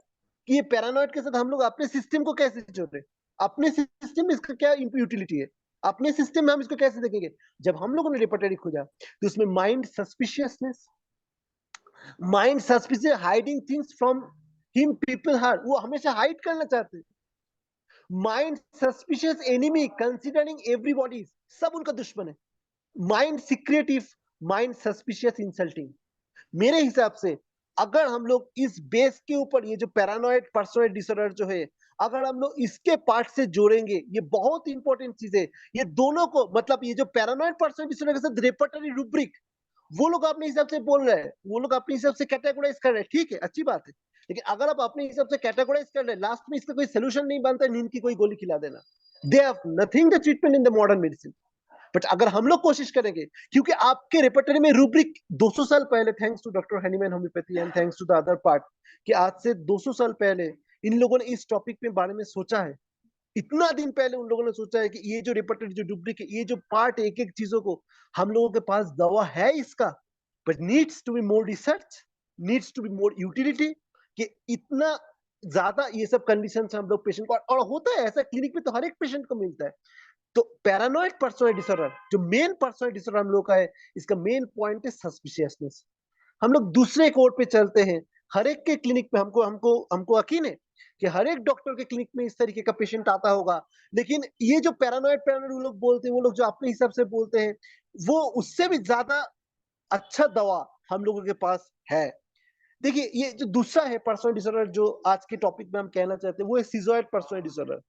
कि ये पैरानॉइड के साथ हम लोग अपने सिस्टम को कैसे जोड़े, अपने सिस्टम में इसका क्या यूटिलिटी है, अपने सिस्टम में हम इसको कैसे देखेंगे। जब हम लोगों ने रेपर्टरी खोजा, तो उसमें mind suspiciousness, mind suspicious, hiding things from him people heart, वो हमेशा हाइड करना चाहते हैं। Mind suspicious enemy considering everybody, सब उनका दुश्मन है। Mind secretive, mind suspicious insulting. मेरे हिसाब से अगर हम लोग इस बेस के ऊपर ये जो पैरानॉइड पर्सनालिटी डिसऑर्डर जो है, अगर हम लोग इसके पार्ट से जोड़ेंगे, ये बहुत इंपॉर्टेंट चीज है। ये दोनों को, मतलब ये जो पैरानॉइड पर्सनालिटी डिसऑर्डर के साथ रेपर्टरी रूब्रिक, वो लोग अपने हिसाब से बोल रहे हैं, वो लोग अपने हिसाब से कैटेगराइज कर रहे हैं, ठीक है, अच्छी बात है। लेकिन अगर आप अपने हिसाब से कैटेगराइज कर रहे हैं, लास्ट में इसका कोई सोल्यूशन नहीं बनता, नींद की कोई गोली खिला देना, they have nothing the treatment in the modern medicine. But अगर हम लोग कोशिश करेंगे, क्योंकि आपके रेपर्टरी में रूब्रिक 200 साल पहले, thanks to doctor Hahnemann homoeopathy and thanks to the other part, कि आज से 200 साल पहले इन लोगों ने इस टॉपिक के बारे में सोचा है। इतना दिन पहले उन लोगों ने सोचा है कि ये जो रेपर्टरी जो रूब्रिक है, ये जो पार्ट है, एक एक चीजों को, हम लोगों के पास दवा है इसका, but needs to be more research, needs to be more utility, कि इतना ज्यादा ये सब कंडीशन हम लोग पेशेंट को, और होता है ऐसा, क्लिनिक में तो हर एक पेशेंट को मिलता है। तो पैरानॉइड पर्सनालिटी डिसऑर्डर, जो मेन पर्सनालिटी डिसऑर्डर हम लोग का है, इसका मेन पॉइंट है सस्पिशियसनेस। हम लोग दूसरे कोड पे चलते हैं। हर एक के क्लिनिक में हमको हमको हमको यकीन है कि हर एक डॉक्टर के क्लिनिक में इस तरीके का पेशेंट आता होगा, लेकिन ये जो पैरानॉइड पैरानॉइड वो लोग बोलते हैं, वो लोग जो अपने हिसाब से बोलते हैं, वो उससे भी ज्यादा अच्छा दवा हम लोगों के पास है। देखिए, ये जो दूसरा है पर्सनल डिसऑर्डर जो आज के टॉपिक में हम कहना चाहते हैं, वो है सिजोइड पर्सनल डिसऑर्डर।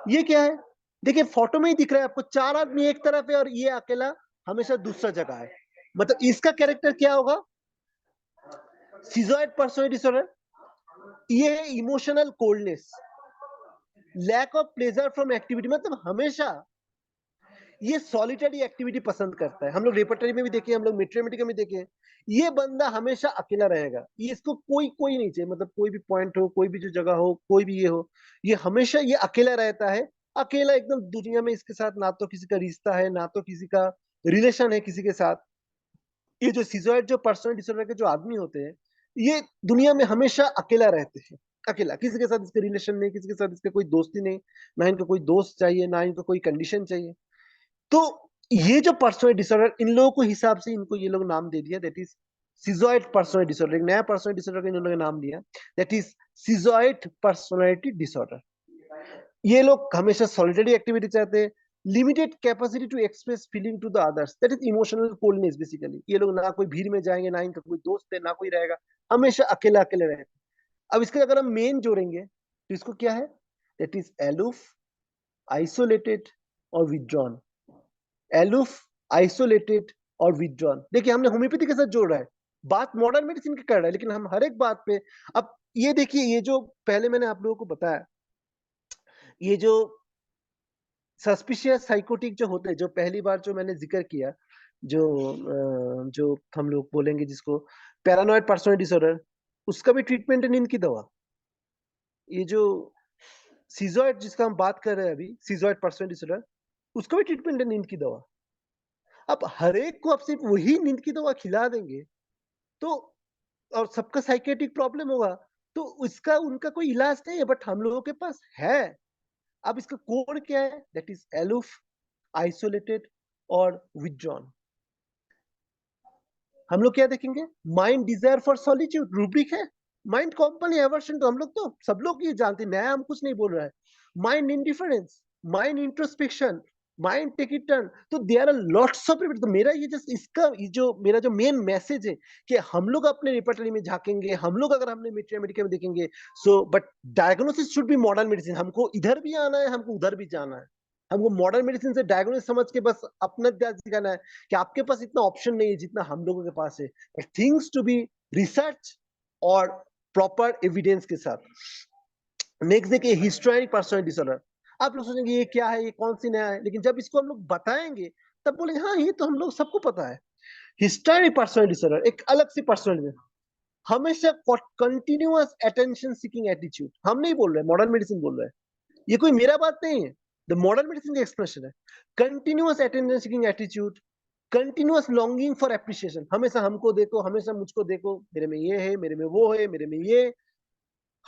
ये क्या है? देखिए, फोटो में ही दिख रहा है आपको, 4 आदमी एक तरफ है और ये अकेला हमेशा दूसरा जगह है। मतलब इसका कैरेक्टर क्या होगा? सिजोइड पर्सनल डिसऑर्डर, ये है emotional coldness, lack of pleasure from activity. मतलब हमेशा ये सॉलिटरी एक्टिविटी पसंद करता है। हम लोग रेपर्टरी में भी देखे, हम लोग मैथमेटिक्स में देखे, ये बंदा हमेशा अकेला रहेगा। ये इसको कोई कोई नहीं चाहिए, मतलब कोई भी पॉइंट हो, कोई भी जो जगह हो, कोई भी ये हो, ये हमेशा ये अकेला रहता है। अकेला एकदम दुनिया में, इसके साथ ना तो किसी का रिश्ता है, ना तो किसी का रिलेशन है किसी के साथ। ये जो सिजोइड जो पर्सनल डिसऑर्डर के जो आदमी होते हैं, ये दुनिया में हमेशा अकेला रहते हैं। अकेला, किसी के साथ इसके रिलेशन नहीं, किसी के साथ इसका कोई दोस्ती नहीं, ना इनको कोई दोस्त चाहिए, ना इनको कोई कंडीशन चाहिए। तो ये जो पर्सनल डिसऑर्डर, इन लोगों को हिसाब से इनको ये लोग नाम दे दिया, दैट इज सिजोइड पर्सनल डिसऑर्डर। एक नया पर्सनल डिसऑर्डर का इन लोगों ने नाम दिया, that is schizoid personality disorder. ये लोग हमेशा सॉलिटरी एक्टिविटी चाहते हैं, limited capacity to express feeling to the others, that is emotional coldness basically. ये लोग ना कोई भीड़ में जाएंगे, ना इनका कोई दोस्त है, ना कोई रहेगा, हमेशा अकेला अकेले रहते। अब इसके अगर हम मेन जोड़ेंगे तो इसको क्या है? दैट इज एलूफ, आइसोलेटेड और विथड्रॉन। एलूफ, आइसोलेटेड और विथड्रॉन। देखिए, हमने होम्योपैथी के साथ जोड़ रहा है, बात मॉडर्न मेडिसिन की कर रहा है, लेकिन हम हर एक बात पे अब ये देखिए, ये जो पहले मैंने आप लोगों को बताया, ये जो सस्पिशियस साइकोटिक जो होते हैं, जो पहली बार जो मैंने जिक्र किया, जो हम लोग बोलेंगे जिसको पैरानॉइड पर्सनालिटी डिसऑर्डर, उसका भी ट्रीटमेंट है नींद की दवा। ये जो सिजोइड जिसका हम बात कर रहे हैं अभी, सिजोइड पर्सनालिटी डिसऑर्डर, उसका भी ट्रीटमेंट है नींद की दवा। अब हर एक को आप सिर्फ वही नींद की दवा खिला देंगे तो, और सबका साइकेट्रिक प्रॉब्लम होगा, तो उसका उनका कोई इलाज नहीं है, बट हम लोगों के पास है। अब इसका कोड क्या है? दैट इज एलूफ, आइसोलेटेड और विथड्रॉन। हम लोग क्या देखेंगे? Mind desire for solitude rubric है। माइंड कंपनी एवर्शन तो हम लोग तो सब लोग ये जानते हैं, नया हम कुछ नहीं बोल रहा है। Mind indifference, mind introspection, mind take it turn, तो there are lots of report. तो मेरा ये जस्ट इसका ये जो मेरा जो मेन मैसेज है कि हम लोग अपने रिपर्टरी में झांकेंगे, हम लोग अगर हमने मेडिकल में देखेंगे, so but diagnosis should be modern medicine. हमको इधर भी आना है, हमको उधर भी जाना है। हमको मॉडर्न मेडिसिन से डायग्नोसिस समझ के बस अपना ध्यान दिखाना है कि आपके पास इतना ऑप्शन नहीं है जितना हम लोगों के पास है, but things to be research और प्रॉपर एविडेंस के साथ। नेक्स्ट देखिए, हिस्टोरिक पर्सनल डिसऑर्डर। आप लोग सोचेंगे ये क्या है, ये कौन सी नया है, लेकिन जब इसको हम लोग बताएंगे तब बोलेंगे हाँ, ये तो हम लोग सबको पता है। हिस्टोरिक पर्सनल डिसऑर्डर एक अलग सी पर्सनल में, हमेशा कंटिन्यूअस अटेंशन सीकिंग एटीट्यूड। हम नहीं बोल रहे, मॉडर्न मेडिसिन बोल रहे हैं, ये कोई मेरा बात नहीं है, द मॉडर्न मेडिसिन का एक्सप्रेशन है। Continuous attention seeking attitude, continuous longing for appreciation, हमेशा हमको देखो, हमेशा मुझको देखो, मेरे में ये है, मेरे में वो है, मेरे में ये।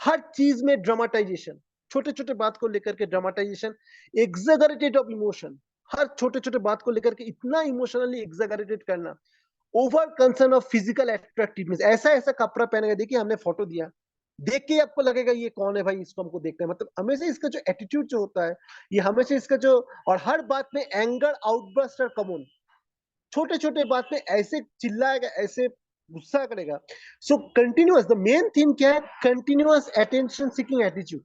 हर चीज में ड्रामाटाइजेशन, छोटे छोटे बात को लेकर के ड्रामाटाइजेशन, एग्जैगरेटेड ऑफ इमोशन, हर छोटे छोटे बात को लेकर के इतना इमोशनली एग्जैगरेटेड करना। Over concern of physical attractiveness, ऐसा ऐसा कपड़ा पहनेगा, देखिए हमने फोटो दिया, देख के आपको लगेगा ये कौन है भाई, इसको हमको देखना है। मतलब हमेशा इसका जो एटीट्यूड जो होता है, ये हमेशा इसका जो, और हर बात में एंगर आउटबर्स्ट और कमोन, छोटे छोटे बात में ऐसे चिल्लाएगा, ऐसे गुस्सा करेगा। सो कंटिन्यूअस, द मेन थिंग क्या है? Continuous attention seeking attitude.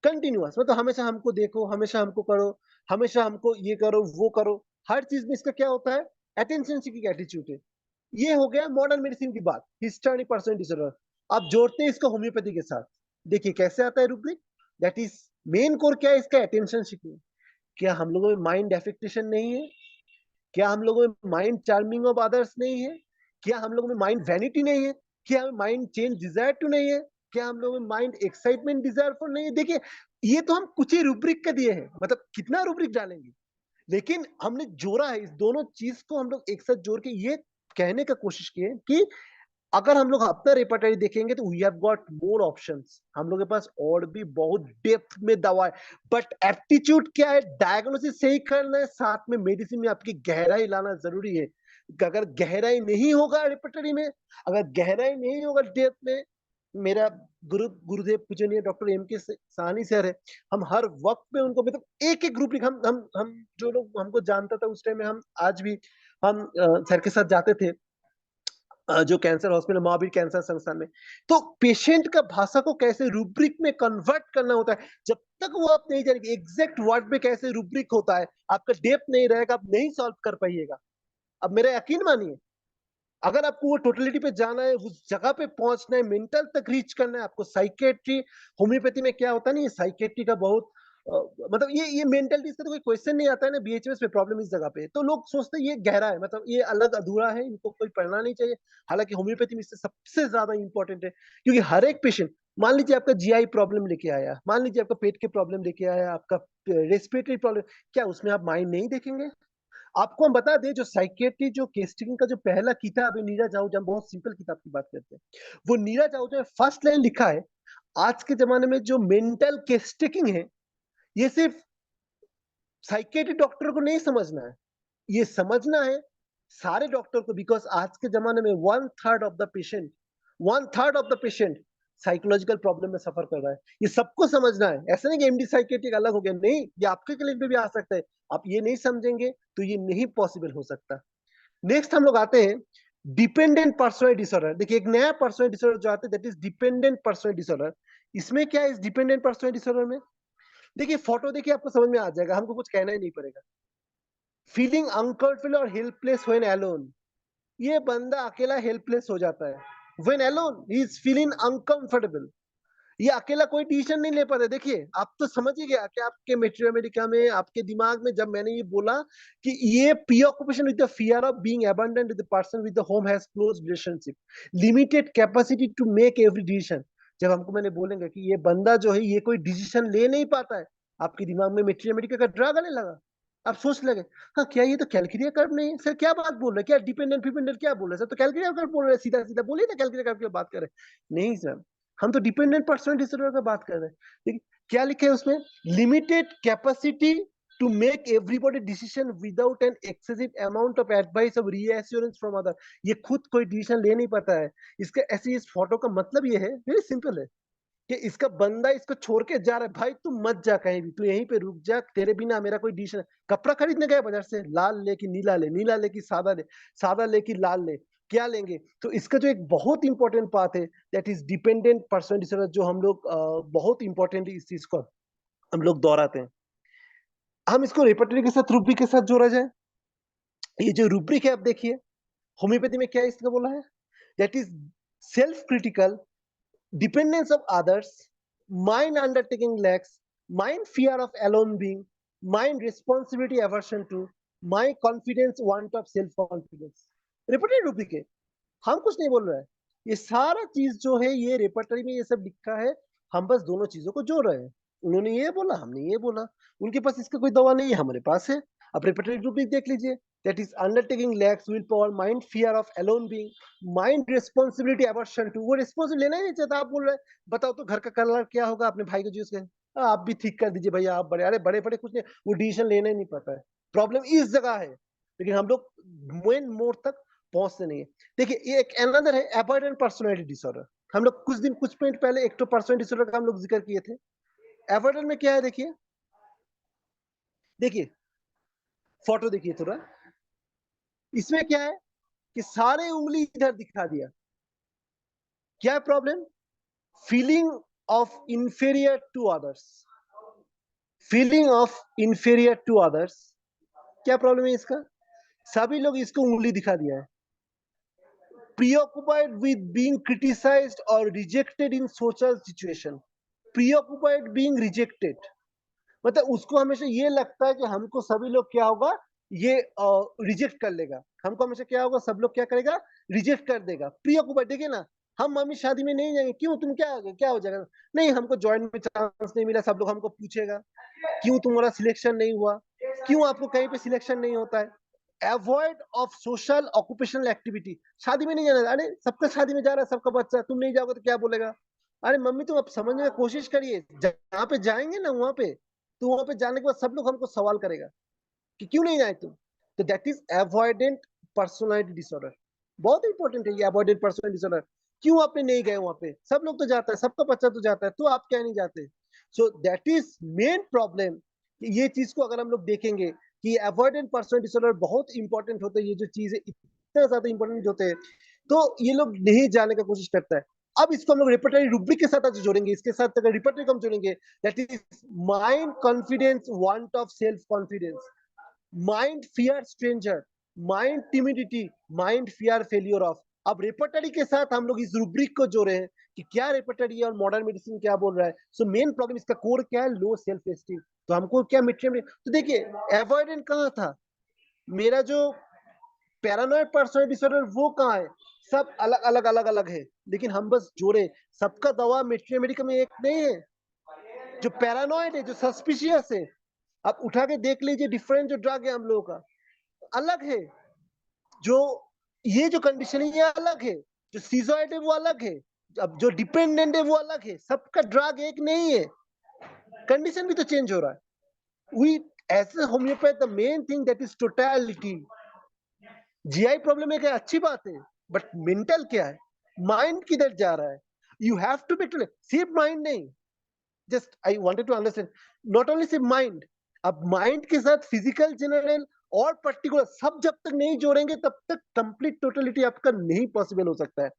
Continuous मतलब हमेशा हमको देखो, हमेशा हमको करो, हमेशा हमको ये करो वो करो, हर चीज में इसका क्या होता है? अटेंशन सीकिंग एटीट्यूड है। ये हो गया मॉडर्न मेडिसिन की बात, हिस्टोरिक पर्सनल डिसऑर्डर। आप जोड़ते हैं इसको होम्योपैथी के साथ, देखिए कैसे आता है rubric. That is main core क्या है इसका? Attention seeking. क्या हम लोगों में माइंड एफेक्टेशन नहीं है? क्या हम लोगों में माइंड चार्मिंग ऑफ अदर्स नहीं है? क्या हम लोगों में माइंड वैनिटी नहीं है? क्या हमें माइंड चेंज डिजायर टू नहीं है? क्या हम लोगों में माइंड एक्साइटमेंट डिजायर फॉर नहीं है? देखिए, ये तो हम कुछ ही रूब्रिक का दिए हैं, मतलब कितना रूब्रिक डालेंगे, लेकिन हमने जोड़ा है इस दोनों चीज को, हम लोग एक साथ जोड़ के ये कहने का कोशिश किए कि अगर हम लोग अपना रेपर्टरी देखेंगे तो we have got more options, हम लोग के पास और भी बहुत डेप्थ में दवा है। बट एप्टीट्यूड क्या है, डायग्नोसिस सही करना है, साथ में मेडिसिन में आपकी गहराई लाना जरूरी है। अगर गहराई नहीं होगा रेपर्टरी में, अगर गहराई नहीं होगा डेप्थ में, मेरा गुरुदेव पूजनीय डॉक्टर एम के साहनी सर है, हम हर वक्त पे उनको मतलब एक एक ग्रुप हम जो लोग हमको जानता था उस टाइम में, हम आज भी हम सर के साथ जाते थे जो कैंसर हॉस्पिटल, महावीर कैंसर संस्थान में। तो पेशेंट का भाषा को कैसे रूब्रिक में कन्वर्ट करना होता है, जब तक वो आप नहीं जानेंगे एग्जैक्ट वर्ड में कैसे रूब्रिक होता है, आपका डेप्थ नहीं रहेगा, आप नहीं सॉल्व कर पाइएगा। अब मेरा यकीन मानिए, अगर आपको वो टोटलिटी पे जाना है, उस जगह पे पहुंचना है, मेंटल तक रीच करना है, आपको साइकेट्री, होम्योपैथी में क्या होता है ना, ये साइकेट्री का बहुत मतलब ये मेंटल इसका तो कोई क्वेश्चन नहीं आता है ना, बीएचएमएस में प्रॉब्लम इस जगह पे, तो लोग सोचते हैं ये गहरा है, मतलब ये अलग अधूरा है, इनको कोई पढ़ना नहीं चाहिए। हालांकि होम्योपैथी में इससे सबसे ज्यादा इंपॉर्टेंट है, क्योंकि हर एक पेशेंट, मान लीजिए आपका जीआई प्रॉब्लम लेके आया, मान लीजिए आपका पेट के प्रॉब्लम लेके आया, आपका रेस्पिरेटरी प्रॉब्लम, क्या उसमें आप माइंड नहीं देखेंगे? आपको हम बता दें, जो साइकेट्री, जो केस्टिंग का जो पहला किताब है नीरज आहूजा, हम बहुत सिंपल किताब की बात करते हैं, वो नीरज आहूजा ने फर्स्ट लाइन लिखा है, आज के जमाने में जो मेंटल केस्टिंग है, ये सिर्फ साइकेट्री डॉक्टर को नहीं समझना है, ये समझना है सारे डॉक्टर को, बिकॉज आज के जमाने में 1/3 of the patient, 1/3 of the patient psychological problem में सफर कर रहा है। ये सबको समझना है, ऐसा नहीं कि एमडी साइकेट्रिक अलग हो गया, नहीं, ये आपके क्लिनिक में भी आ सकता है। आप ये नहीं समझेंगे तो ये नहीं पॉसिबल हो सकता। नेक्स्ट हम लोग आते हैं डिपेंडेंट पर्सनल डिसऑर्डर। देखिए एक नया पर्सनल डिसऑर्डर जो आता है, that is dependent personal disorder. इसमें क्या है इस डिपेंडेंट पर्सनल डिसऑर्डर में, देखिए फोटो देखिए आपको समझ में आ जाएगा, हमको कुछ कहना ही नहीं पड़ेगा। फीलिंग अनकंफर्टेबल और हेल्पलेस व्हेन अलोन, ये बंदा अकेला हेल्पलेस हो जाता है। When alone he is feeling uncomfortable, ये अकेला कोई डिसीजन नहीं ले पाता। देखिए आप तो समझ ही गया कि आपके मेट्रो अमेरिका में आपके दिमाग में जब मैंने ये बोला कि ये preoccupation with the fear of being abandoned with the person with the home has close relationship, limited capacity to make every decision, जब हमको मैंने बोलेंगे कि ये बंदा जो है ये कोई डिसीजन ले नहीं पाता है, आपके दिमाग में मेट्रो अमेरिका का ड्रग आने लगा। आप सोच लगे, हाँ क्या ये तो कैलकुलिया कर्व नहीं है सर, क्या बात बोल रहे हैं, क्या डिपेंडेंट डिपेंडेंट क्या बोल रहे हैं सर, तो कैलकुलिया कर्व बोल रहे हैं, सीधा सीधा बोलिए ना कैलकुलिया कर्व की बात कर रहे हैं। नहीं सर, हम तो डिपेंडेंट पर्सनल डिसऑर्डर का बात कर रहे हैं। देखिए क्या लिखे है उसमें, limited capacity to make everybody decision without an excessive amount of advice of reassurance from other, ये खुद कोई डिसीजन ले नहीं पाता है। इसका ऐसे इस फोटो का मतलब ये है, वेरी सिंपल है, कि इसका बंदा इसको छोड़ के जा रहा है, भाई तू मत जा कहीं भी, तू यहीं पे रुक जा, तेरे बिना मेरा कोई डिसीजन। कपड़ा खरीदने गए बाजार से, लाल ले कि नीला ले, नीला ले कि सादा ले, सादा ले कि लाल ले, क्या लेंगे? तो इसका जो एक बहुत इंपॉर्टेंट पार्ट है, that is dependent personal disorder, जो हम लोग बहुत इंपॉर्टेंट इस चीज को हम लोग दोहराते हैं। हम इसको रेपर्टरी के साथ, रूब्रिक के साथ जोड़ा जाए। ये जो रूब्रिक है आप देखिए, होम्योपैथी में क्या इसका बोला है, that is self critical, dependence of others, mind undertaking lacks, mind fear of alone being, mind responsibility aversion to, mind confidence want of self confidence। Repertory rubric है, हम कुछ नहीं बोल रहे हैं, ये सारा चीज जो है ये रेपर्टरी में ये सब लिखा है, हम बस दोनों चीजों को जोड़ रहे हैं। उन्होंने ये बोला, हमने ये बोला, उनके पास इसका कोई दवा नहीं है, हमारे पास है। अब रेपर्टरी रूब्रिक देख लीजिए, that is undertaking lacks will power, mind fear of alone being, mind responsibility aversion to, वो रिस्पांसिबिलिटी लेना ही नहीं चाहता। आप बोल रहे हैं बताओ तो घर का कलर क्या होगा, अपने भाई को जूस आप भी ठीक कर दीजिए भैया, आप बड़े, अरे बड़े बड़े कुछ नहीं, वो डिसीजन लेना ही नहीं पता है। प्रॉब्लम इस जगह है, लेकिन हम लोग मेन मोड तक पहुंचते नहीं है। देखिए एक अनदर है एवॉइडेंट पर्सनालिटी डिसऑर्डर। हम लोग कुछ मिनट पहले एक तो पर्सनालिटी डिसऑर्डर का हम लोग जिक्र किए थे। एवॉइडेंट में क्या है, देखिए देखिए फोटो देखिए थोड़ा, इसमें क्या है कि सारे उंगली इधर दिखा दिया। क्या है problem, feeling of inferior to others, feeling of inferior to others. क्या प्रॉब्लम है इसका, सभी लोग इसको उंगली दिखा दिया है। preoccupied with being criticized or rejected in social situation, preoccupied being rejected, मतलब उसको हमेशा ये लगता है कि हमको सभी लोग क्या होगा, ये रिजेक्ट कर लेगा, हमको हमेशा क्या होगा, सब लोग क्या करेगा, रिजेक्ट कर देगा। प्रीऑक्युपाइड, देखिए ना, हम मम्मी शादी में नहीं जाएंगे, क्यों, तुम क्या हो जाएगा, नहीं हमको ज्वाइंट में चांस नहीं मिला, सब लोग हमको पूछेगा क्यों तुम्हारा सिलेक्शन नहीं हुआ, क्यों आपको कहीं पे सिलेक्शन नहीं होता है। Avoid of social occupational activity. शादी में नहीं जाना, अरे सबका शादी में जा रहा है, सबका बच्चा, तुम नहीं जाओगे तो क्या बोलेगा? अरे मम्मी तुम अब समझने की कोशिश करिए, जहाँ पे जाएंगे ना वहां पे, तो वहां पे जाने के बाद सब लोग हमको सवाल करेगा कि क्यों नहीं आए तुम। तो that is avoidant personality disorder. बहुत इंपॉर्टेंट है ये अवॉइडेंट पर्सनालिटी डिसऑर्डर। क्यों आपने नहीं गए वहां पे? सब लोग तो जाता है, सबका बच्चा तो जाता है, तो आप क्या नहीं जाते? So that is main problem. ये चीज को अगर हम लोग देखेंगे कि अवॉइडेंट पर्सनालिटी डिसऑर्डर बहुत इंपॉर्टेंट होते हैं, ये जो चीज है इतना ज्यादा इंपॉर्टेंट होते हैं, तो ये लोग नहीं जाने का कोशिश करता है। अब इसको हम लोग रेपर्टरी रूब्रिक के साथ जोड़ेंगे, इसके साथ अगर रेपर्टरी को हम जोड़ेंगे, that is mind confidence, want of self confidence, mind fear stranger, mind timidity, mind fear failure of. अब रेपर्टरी के साथ हम लोग इस रूब्रिक को जोड़े हैं कि क्या रेपर्टरी और मॉडर्न मेडिसिन क्या बोल रहा है। सो मेन प्रॉब्लम इसका कोर क्या है? Low self esteem. तो हमको क्या मेटेरियल, तो देखिए अवॉइडेंट कहाँ था, मेरा जो पैरानॉइड पर्सनालिटी डिसऑर्डर वो कहाँ है? सब अलग अलग अलग अलग है, लेकिन हम बस जोड़े, सबका दवा मेटेरियल मेडिकल में एक नहीं है। जो पैरानॉइड है, जो सस्पिशियस है, आप उठा के देख लीजिए, डिफरेंट जो ड्रग है हम लोगों का अलग है। जो ये जो कंडीशन है ये अलग है, जो सीजोइड है वो अलग है, अब जो डिपेंडेंट है वो अलग है, सबका ड्रग एक नहीं है, कंडीशन भी तो चेंज हो रहा है। We as a homoeopath the main thing that is totality. GI problem एक अच्छी बात है, बट मेंटल क्या है, माइंड किधर जा रहा है? यू हैव टू बी, सिर्फ माइंड नहीं, just I wanted to understand, not only सिर्फ माइंड, अब माइंड के साथ फिजिकल, जनरल और पर्टिकुलर सब जब तक नहीं जोड़ेंगे तब तक कंप्लीट टोटलिटी आपका नहीं पॉसिबल हो सकता है।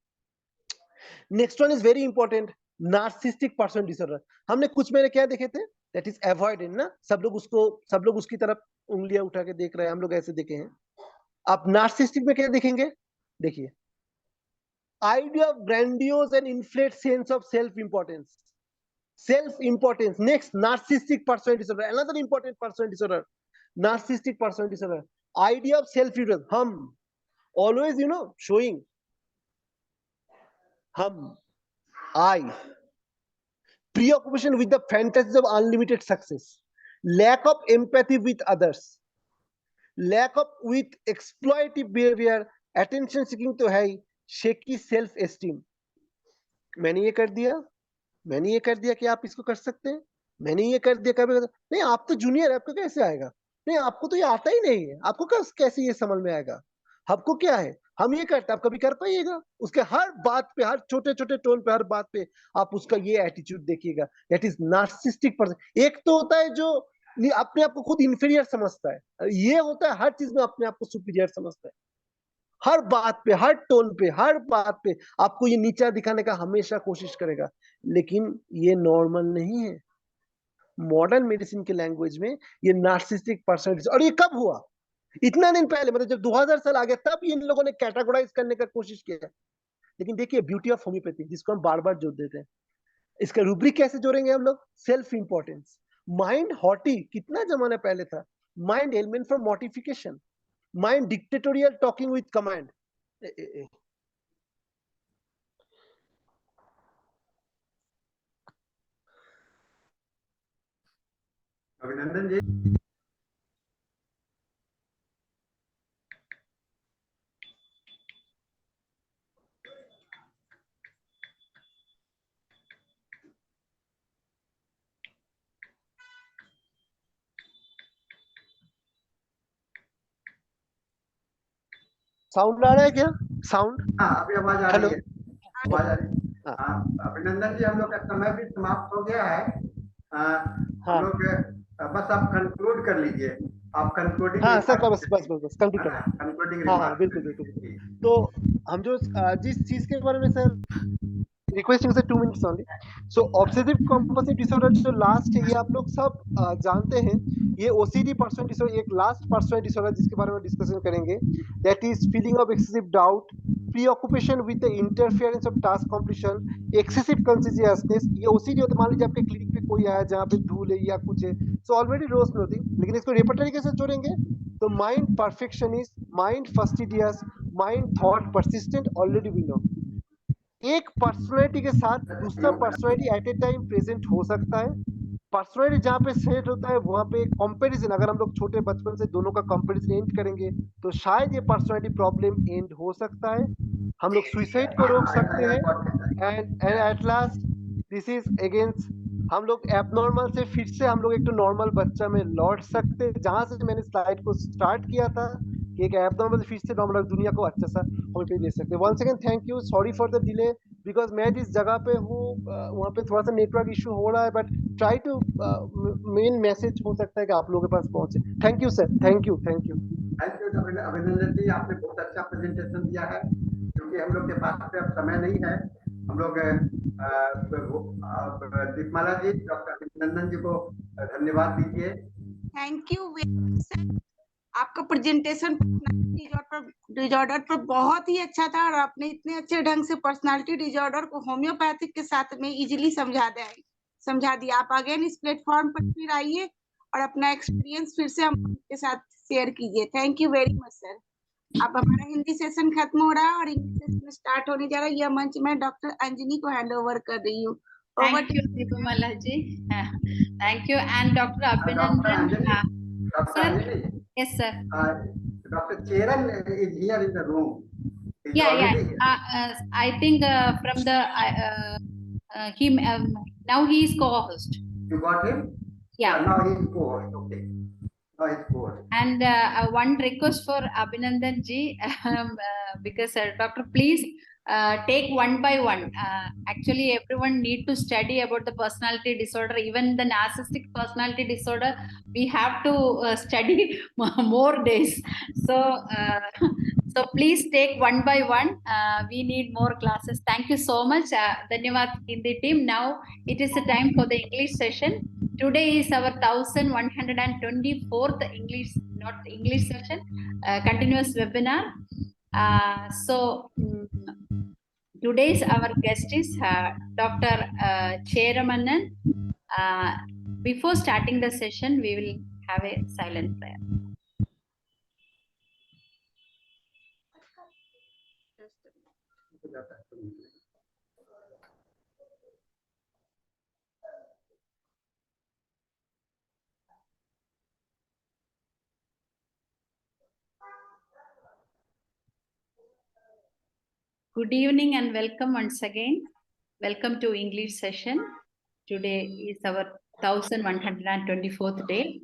Next one is very important, narcissistic person disorder. हमने कुछ मेरे क्या देखे थे, दैट इज अवॉइडेंट ना, सब लोग उसकी तरफ उंगलियां उठा के देख रहे हैं, हम लोग ऐसे देखे हैं। आप नार्सिस्टिक में क्या देखेंगे? देखिए, idea of grandiose and inflate sense of self importance, self importance. Next, narcissistic personality disorder, another important personality disorder, narcissistic personality disorder. Idea of self importance, hum, always showing hum, I, preoccupation with the fantasies of unlimited success, lack of empathy with others, lack of with exploitative behavior, attention seeking तो है, shaky self esteem। मैंने ये कर दिया, मैंने ये कर दिया कि आप इसको कर सकते हैं, मैंने ये कर दिया, कभी नहीं आप तो जूनियर है, आपको कैसे आएगा? नहीं आपको तो ये आता ही नहीं है, आपको कैसे ये समझ में आएगा? आपको क्या है, हम ये करते, आप कभी कर पाइएगा? उसके हर बात पे, हर छोटे छोटे टोन पे, हर बात पे आप उसका ये एटीट्यूड देखिएगा, दैट इज नार्सिसिस्टिक पर्सन। एक तो होता है जो अपने आप को खुद इंफीरियर समझता है, ये होता है हर चीज में अपने आप को सुपीरियर समझता है, हर बात पे, हर टोन पे, हर बात पे आपको ये नीचा दिखाने का हमेशा कोशिश करेगा, लेकिन ये नॉर्मल नहीं है। मॉडर्न मेडिसिन के लैंग्वेज में ये नार्सिसिस्टिक पर्सनालिटी, और ये कब हुआ? इतना दिन पहले, मतलब जब 2000 साल आ गया तब इन लोगों ने कैटेगराइज करने का कोशिश किया। लेकिन देखिए ब्यूटी ऑफ होम्योपैथी, जिसको हम बार बार जोड़ देते हैं, इसका रूब्रिक कैसे जोड़ेंगे हम लोग? Self importance. माइंड हॉटी कितना जमाना पहले था, mind element from modification, mind dictatorial talking with command. अभिनंदन जी, साउंड आ रहा है क्या? साउंड? हाँ अभी आवाज आ हेलो? रही है, आवाज आ रही है। हाँ। अभिनंदन जी, हम लोग का समय भी समाप्त हो गया है। हम लोग बस आप कंक्लूड कर लीजिए, आप कंक्लूडिंग। हाँ सर, बस बस बस बस कंप्लीट कर। कंक्लूडिंग हाँ हाँ बिल्कुल बिल्कुल। तो हम जो जिस चीज के बारे में सर रिक्वेस्टिंग से 2 मिनट्स ओनली। सो ऑब्सेसिव कंपल्सिव डिसऑर्डर जो लास्ट है, ये आप लोग सब जानते हैं, ये ओसीडी पर्सन डिसऑर्डर, एक लास्ट पर्सन डिसऑर्डर जिसके बारे में डिस्कशन करेंगे, that is feeling of excessive doubt, प्रीऑक्यूपेशन with the interference of task completion, excessive consciousness. ये ओसीडी होता है, मान लीजिए आपके क्लिनिक पे कोई आया जहाँ पे धूल है या कुछ है, सो ऑलरेडी रोज नोथिंग, लेकिन इसको रेपर्टरी कैसे जोड़ेंगे? तो mind perfectionist, mind fastidious, mind thought persistent, already we know. एक पर्सनैलिटी के साथ दूसरा personality at a time present हो सकता है, पर्सनैलिटी जहाँ पे सेट होता है वहाँ पे कंपैरिजन, अगर हम लोग छोटे बचपन से दोनों का कंपैरिजन एंड करेंगे तो शायद ये पर्सनैलिटी प्रॉब्लम एंड हो सकता है, हम लोग सुसाइड को रोक सकते हैं। And at last this is against, हम लोग एबनॉर्मल से फिर से हम लोग एक तो नॉर्मल बच्चा में लौट सकते हैं, जहां से मैंने स्लाइड को स्टार्ट किया था कि एक एबनॉर्मल फिर से नॉर्मल दुनिया को अच्छा सा हम पे दे सकते हैं। Once again thank you, sorry for the delay, because मैं जिस जगह पे हूँ वहाँ पे थोड़ा सा नेटवर्क इशू हो रहा है, but try to main message हो सकता है कि आप लोगों के पास पहुंचे। Thank you sir, thank you, thank you. Thank you Abhinandan ji, आपने बहुत अच्छा प्रेजेंटेशन दिया है। क्योंकि हम लोग के पास पे अब समय नहीं है, हम लोग दीपमाला जी, डॉक्टर अभिनंदन जी को धन्यवाद दीजिए। थैंक यू सर, आपका प्रेजेंटेशन डिजॉर्डर पर बहुत ही अच्छा था और आपने इतने अच्छे ढंग से पर्सनालिटी डिजॉर्डर को होम्योपैथिक के साथ में इजीली समझा दिया। आप अगेन इस प्लेटफॉर्म पर फिर आइए और अपना एक्सपीरियंस फिर से हमके साथ शेयर कीजिए। Thank you very much sir. अब हमारा हिंदी सेशन खत्म हो रहा है और इंग्लिश सेशन स्टार्ट होने जा रहा है। यह मंच मैं डॉक्टर अंजनी को हैंड ओवर कर रही हूँ। Thank you, Deepamala ji. Thank you. And Dr. Abhinandan. Dr. Anjali. Yes, sir. Dr. Cheran is here in the room. He's Yeah. already here. I think from the him now he is co-host. You got him? Yeah. Now he is co-host. Okay. Now he is co-host. And one request for Abhinandan ji, because Doctor, please take one by one. Actually, everyone need to study about the personality disorder, even the narcissistic personality disorder. We have to study more days. So, so please take one by one. We need more classes. Thank you so much. Dhanyavad Hindi team. Now it is the time for the English session. Today is our 1124th English session, continuous webinar. Today's our guest is Dr. Cheramannan. Before starting the session, we will have a silent prayer. Good evening and welcome once again. Welcome to English session. Today is our 1124th day.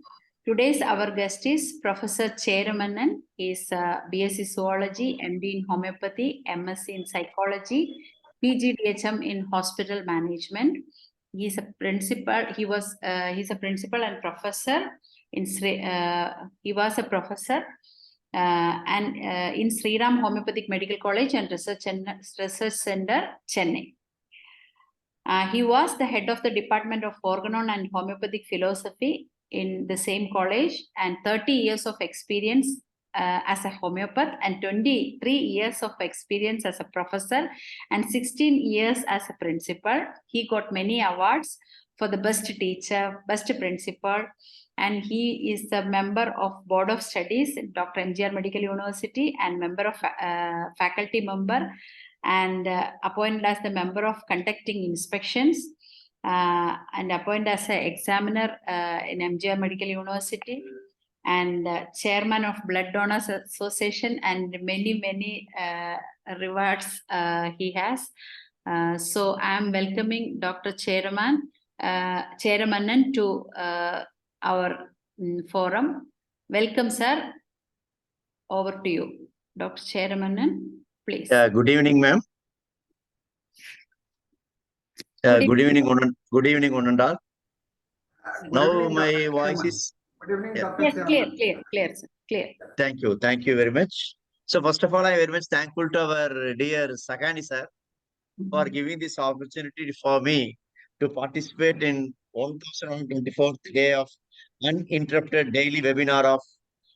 Today's our guest is Professor Cheramannan. He is BSc Zoology, MD in Homeopathy, MSc in Psychology, PGDHM in Hospital Management. He is a principal. He's a principal and professor in he was a professor in Sri Ram Homeopathic Medical College and Research Center, Chennai. He was the head of the Department of Organon and Homeopathic Philosophy in the same college, and 30 years of experience as a homeopath, and 23 years of experience as a professor, and 16 years as a principal. He got many awards for the best teacher, best principal, and he is a member of Board of Studies at Dr. MGR Medical University and member of faculty member, and appointed as the member of conducting inspections, and appointed as an examiner in MGR Medical University, and chairman of Blood Donors Association, and many rewards he has. So I am welcoming Dr. Cheramannan to our forum. Welcome, sir. Over to you, Dr. Cheramannan, please. Good evening, ma'am. Good evening, one and all. Now my voice is. Good evening, Dr. Yes, Cheramannan. clear, sir. Clear. Thank you very much. So first of all, I am very much thankful to our dear Sakani sir for giving this opportunity for me to participate in 1024th day of uninterrupted daily webinar of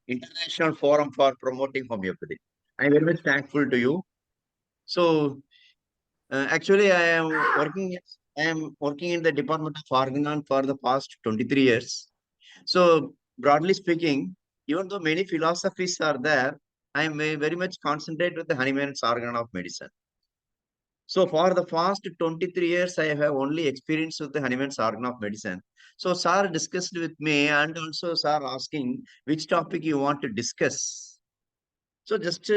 International Forum for Promoting Homeopathy. I am very much thankful to you. So actually, I am working in the Department of Organon for the past 23 years. So broadly speaking, even though many philosophies are there, I am very much concentrated with the Honeyman's organ of medicine. So for the past 23 years, I have only experience with the Honeyman's organ of medicine. So sir discussed with me, and also sir asking which topic you want to discuss. So just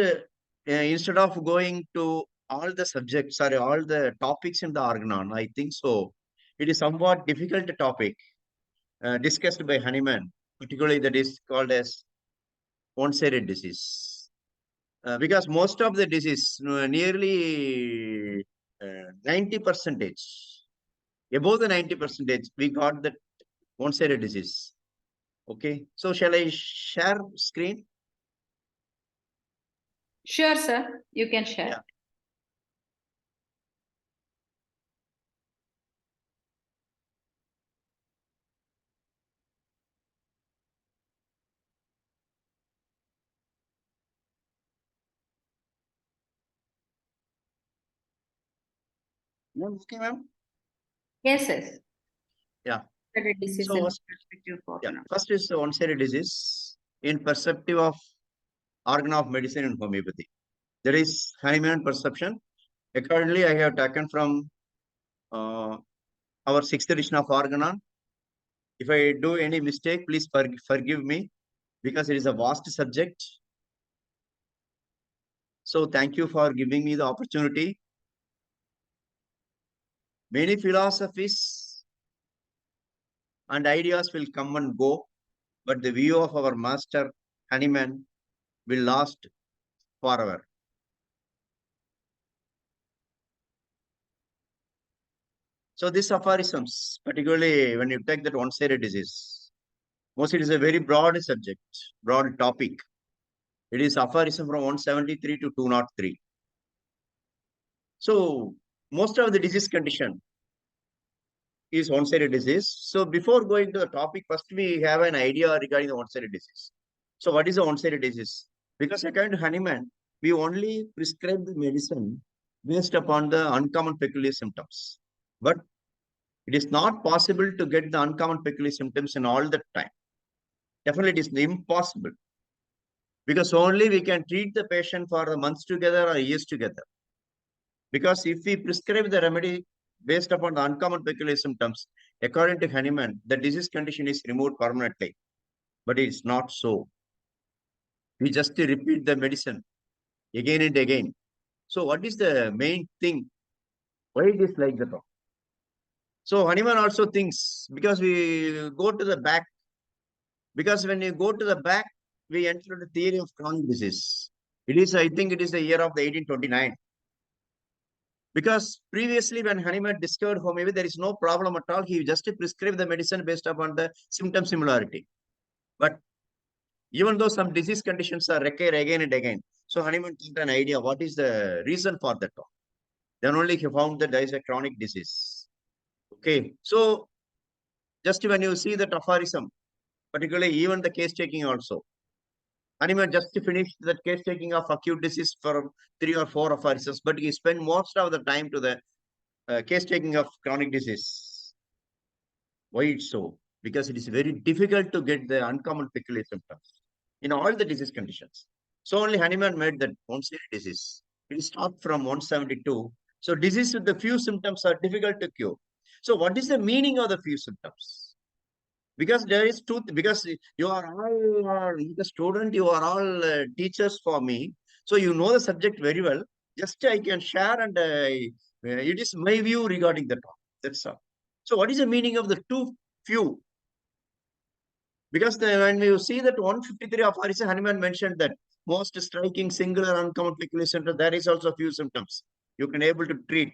instead of going to all the subjects, sorry, all the topics in the organon, I think so. It is somewhat difficult topic discussed by Hahnemann, particularly that is called as one-sided disease. Because most of the disease, nearly 90%, above the 90%, we got that one-sided disease. Okay, so shall I share screen? Sure, sir. You can share. Yeah. Okay, ma'am. Yes, yes. Yeah. Disease So, first is the one-sided disease in perceptive of organ of medicine and homeopathy. There is Hahnemann perception. Accordingly, I have taken from our 6th edition of Organon. If I do any mistake, please forgive me, because it is a vast subject. So thank you for giving me the opportunity. Many philosophies and ideas will come and go, but the view of our master Hahnemann will last forever. So these aphorisms, particularly when you take that one-sided disease, mostly it is a very broad subject, broad topic. It is aphorism from 173 to 203. So most of the disease condition is one-sided disease. So before going to the topic, first we have an idea regarding the one-sided disease. So what is a one-sided disease? Because according to Hahnemann, we only prescribe the medicine based upon the uncommon peculiar symptoms. But it is not possible to get the uncommon peculiar symptoms in all the time. Definitely it is impossible. Because only we can treat the patient for the months together or years together. Because if we prescribe the remedy based upon the uncommon peculiar symptoms, according to Hahnemann, the disease condition is removed permanently. But it is not so. We just repeat the medicine again and again. So what is the main thing? Why it is like that? So Hahnemann also thinks, because we go to the back, because when you go to the back, we enter the theory of chronic disease. It is, I think it is the year of the 1829. Because previously when Hahnemann discovered homeopathy, there is no problem at all. He just prescribed the medicine based upon the symptom similarity. But even though some disease conditions are recur again and again, so Hahnemann took an idea, what is the reason for that? Then only he found that there is a chronic disease. Okay, so just when you see the aphorism, particularly even the case taking also, Hahnemann just finished that case taking of acute disease for 3 or 4 aphorisms, but he spent most of the time to the case taking of chronic disease. Why it's so? Because it is very difficult to get the uncommon peculiar symptoms in all the disease conditions. So only Hahnemann made that one-sided disease. It is stopped from 172. So disease with the few symptoms are difficult to cure. So what is the meaning of the few symptoms? Because there is truth, because you are all the student, you are all teachers for me. So you know the subject very well. Just I can share, and it is my view regarding the topic. That's all. So what is the meaning of the too few? Because when you see that 153 of Harisa Hahnemann mentioned that most striking singular uncommon peculiar symptom, there is also few symptoms you can able to treat.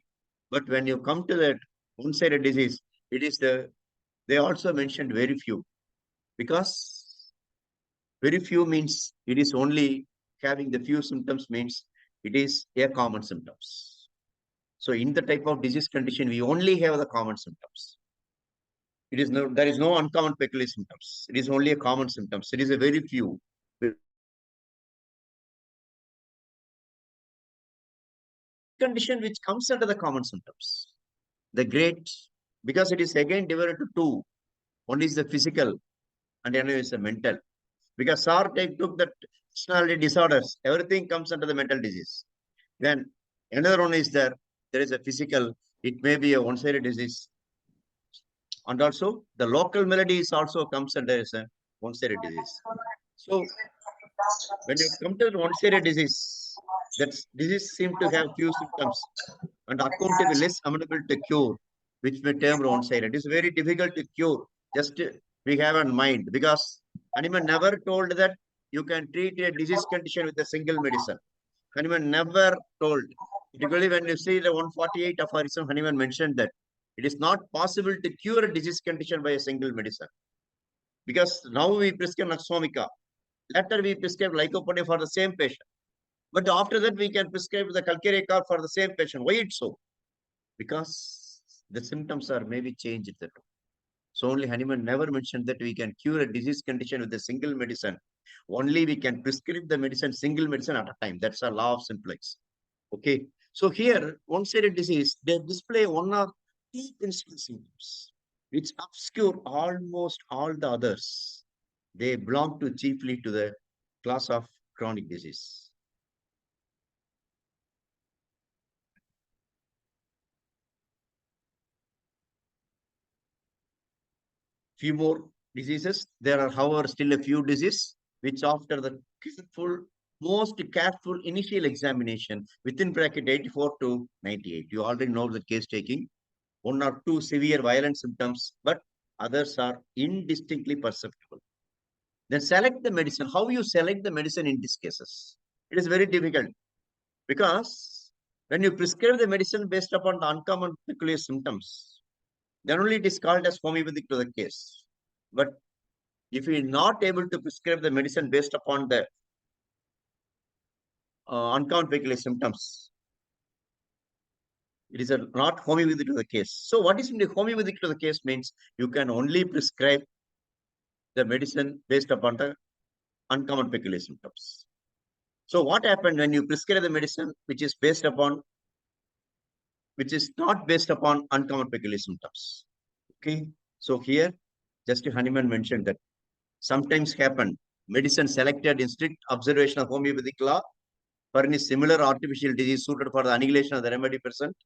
But when you come to that one-sided disease, it is they also mentioned very few. Because very few means it is only having the few symptoms means it is a common symptoms. So in the type of disease condition, we only have the common symptoms. There is no uncommon peculiar symptoms. It is only a common symptoms. It is a very few. Condition which comes under the common symptoms. The great, because it is again divided to two. One is the physical and another is the mental. Because SAR took the personality disorders. Everything comes under the mental disease. Then another one is there. there is a physical, it may be a one-sided disease. And also the local malady is also comes under as a one-sided disease. So when you come to the one-sided disease, that disease seems to have few symptoms and accountable less amenable to cure, which may term one-sided. It is very difficult to cure. Just we have in mind, because Hahnemann never told that you can treat a disease condition with a single medicine. Hahnemann never told. Particularly when you see the 148 aphorism, Hahnemann mentioned that it is not possible to cure a disease condition by a single medicine. Because now we prescribe Naxomica. Later we prescribe lycopodium for the same patient. But after that we can prescribe the calcareous for the same patient. Why it's so? Because the symptoms are maybe changed. So only Hahnemann never mentioned that we can cure a disease condition with a single medicine. Only we can prescribe the medicine, single medicine at a time. That's a law of simplex. Okay. So here, one-sided disease, they display one or two principal symptoms, which obscure almost all the others. They belong to chiefly to the class of chronic disease. Few more diseases. There are, however, still a few diseases which after the most careful initial examination within bracket 84 to 98. You already know the case taking. One or two severe violent symptoms, but others are indistinctly perceptible. Then select the medicine. How you select the medicine in these cases? It is very difficult, because when you prescribe the medicine based upon the uncommon peculiar symptoms, then only it is called as homeopathic to the case. But if you are not able to prescribe the medicine based upon the uncommon peculiar symptoms, it is not homeopathic to the case. So what is homeopathic to the case means you can only prescribe the medicine based upon the uncommon peculiar symptoms. So what happened when you prescribe the medicine which is not based upon uncommon peculiar symptoms? Okay. So here, just Hahnemann mentioned that sometimes happen medicine selected in strict observation of homeopathic law for any similar artificial disease suited for the annihilation of the remedy present,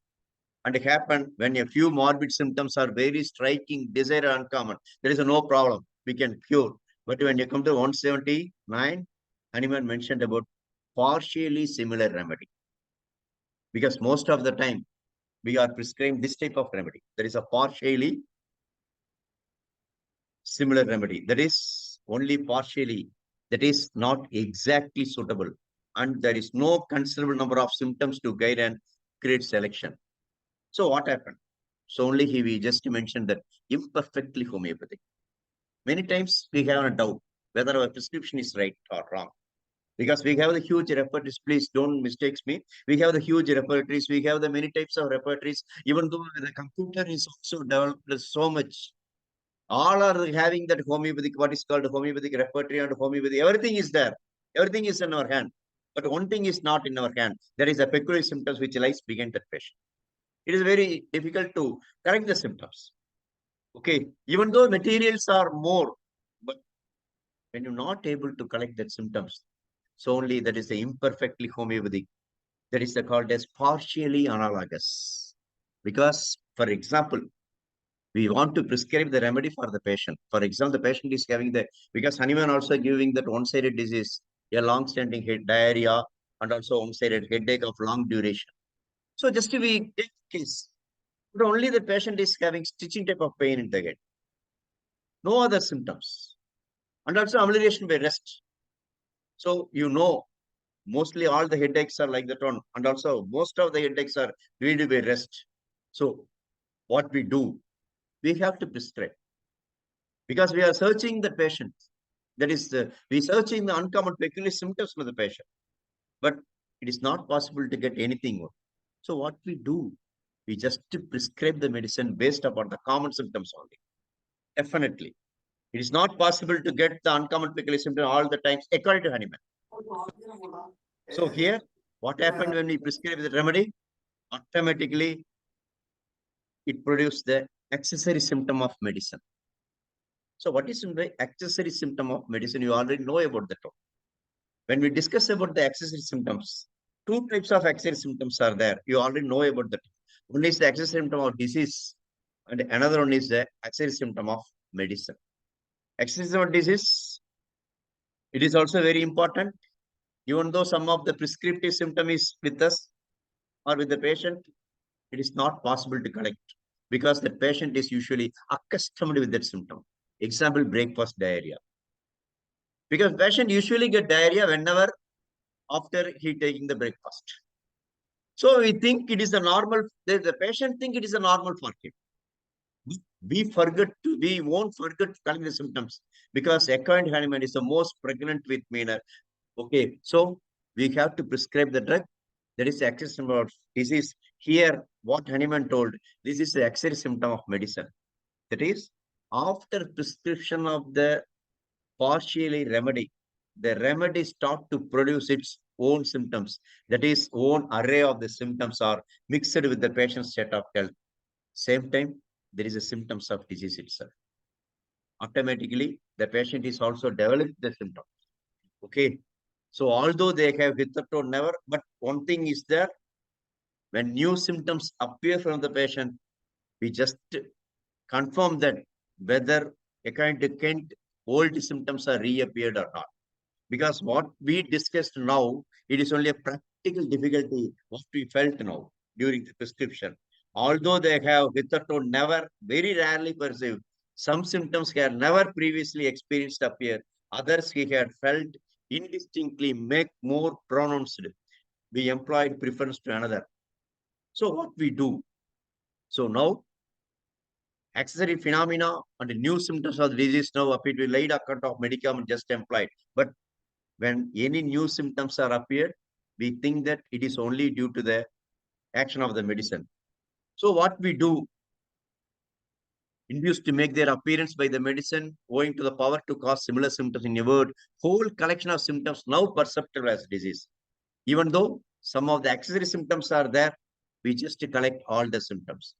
and it happened when a few morbid symptoms are very striking, desire uncommon. There is no problem. We can cure. But when you come to 179, Hahnemann mentioned about partially similar remedy. Because most of the time, we are prescribing this type of remedy. There is a partially similar remedy. That is only partially. That is not exactly suitable. And there is no considerable number of symptoms to guide and create selection. So what happened? So only we just mentioned that imperfectly homeopathic. Many times we have a doubt whether our prescription is right or wrong. Because we have the huge repertories, please don't mistake me. We have the huge repertories, we have the many types of repertories, even though the computer is also developed so much. All are having that homeopathic, what is called homeopathic repertory and homeopathy, everything is there. Everything is in our hand. But one thing is not in our hand. There is a peculiar symptoms which lies behind that patient. It is very difficult to correct the symptoms. Okay, even though materials are more, but when you're not able to collect that symptoms, so only that is the imperfectly homeopathic. That is called as partially analogous. Because, for example, we want to prescribe the remedy for the patient. For example, the patient is having because Hahnemann also giving that one-sided disease, a long-standing diarrhea, and also one-sided headache of long duration. So just to be take case, but only the patient is having stitching type of pain in the head. No other symptoms. And also amelioration by rest. So mostly all the headaches are like that one. And also most of the headaches are relieved by rest. So what we do, we have to prescribe. Because we are searching the patient. That is, we searching the uncommon peculiar symptoms for the patient. But it is not possible to get anything more. So what we do, we just prescribe the medicine based upon the common symptoms only. Definitely. It is not possible to get the uncommon peculiar symptom all the times according to Hahnemann. So here, what happened when we prescribe the remedy? Automatically, it produces the accessory symptom of medicine. So what is the accessory symptom of medicine? You already know about that. When we discuss about the accessory symptoms, two types of accessory symptoms are there. You already know about that. One is the accessory symptom of disease, and another one is the accessory symptom of medicine. Accessory symptom of disease, it is also very important. Even though some of the prescriptive symptom is with us or with the patient, it is not possible to collect because the patient is usually accustomed with that symptom. Example, breakfast diarrhea. Because patient usually get diarrhea whenever after he taking the breakfast. So we think it is a normal, the patient think it is a normal for him. We won't forget to collect the symptoms because equine Hahnemann is the most pregnant with manner. Okay, so we have to prescribe the drug. That is the accessory symptom of disease. Here, what Hahnemann told, this is the accessory symptom of medicine. That is, after prescription of the partially remedy, the remedy start to produce its own symptoms. That is, own array of the symptoms are mixed with the patient's state of health. Same time, there is a symptoms of disease itself. Automatically, the patient is also developing the symptoms. Okay. So although they have hitherto never, but one thing is there, when new symptoms appear from the patient, we just confirm that whether a kind of old symptoms are reappeared or not. Because what we discussed now, it is only a practical difficulty what we felt now during the prescription. Although they have hitherto never, very rarely perceived, some symptoms he had never previously experienced appear, others he had felt indistinctly make more pronounced. We employed preference to another. So what we do? So now, accessory phenomena and new symptoms of the disease now appear to be laid account of medicament just employed. But when any new symptoms are appeared, we think that it is only due to the action of the medicine. So what we do, induced to make their appearance by the medicine, owing to the power to cause similar symptoms in a word, whole collection of symptoms now perceptible as disease. Even though some of the accessory symptoms are there, we just collect all the symptoms.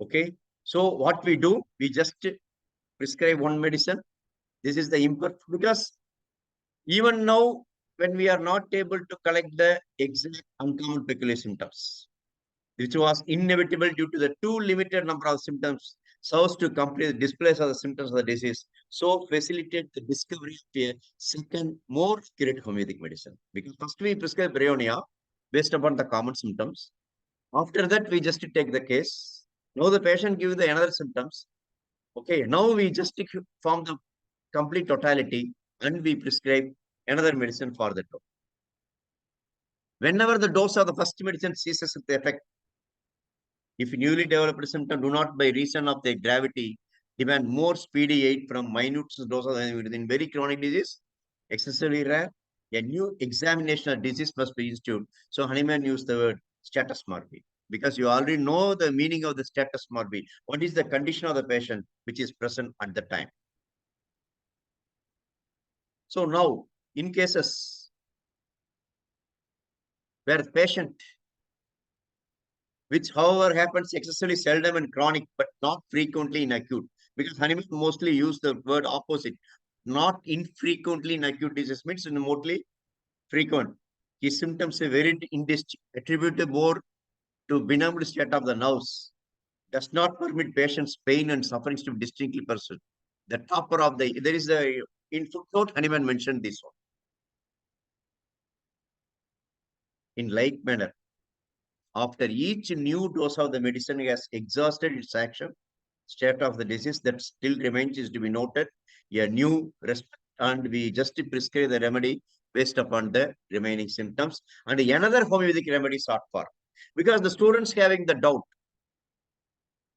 Okay. So what we do, we just prescribe one medicine. This is the imperfect, because even now, when we are not able to collect the exact uncommon peculiar symptoms, which was inevitable due to the too limited number of symptoms, serves to complete the displays of the symptoms of the disease, so facilitate the discovery of a second, more accurate homeopathic medicine. Because first we prescribe bryonia based upon the common symptoms. After that, we just take the case. Now the patient gives the another symptoms. Okay, now we just form the complete totality and we prescribe another medicine for the dose. Whenever the dose of the first medicine ceases its effect, if newly developed symptom do not by reason of their gravity demand more speedy aid from minute doses in very chronic disease, excessively rare, a new examination of disease must be instituted. So Hahnemann used the word status morbid, because you already know the meaning of the status morbid. What is the condition of the patient which is present at the time? So now, in cases where the patient, which however happens excessively seldom and chronic, but not frequently in acute, because Hahnemann mostly used the word opposite, not infrequently in acute disease, means mostly frequent. His symptoms are very indistinct, attributed more to benumbed state of the nerves, does not permit patients' pain and sufferings to be distinctly perceived. The topper of the, there is a, in footnote, Hahnemann mentioned this one. In like manner, after each new dose of the medicine has exhausted its action, state of the disease that still remains is to be noted, a new respect, and we just prescribe the remedy based upon the remaining symptoms, and another homeopathic remedy sought for. Because the students having the doubt,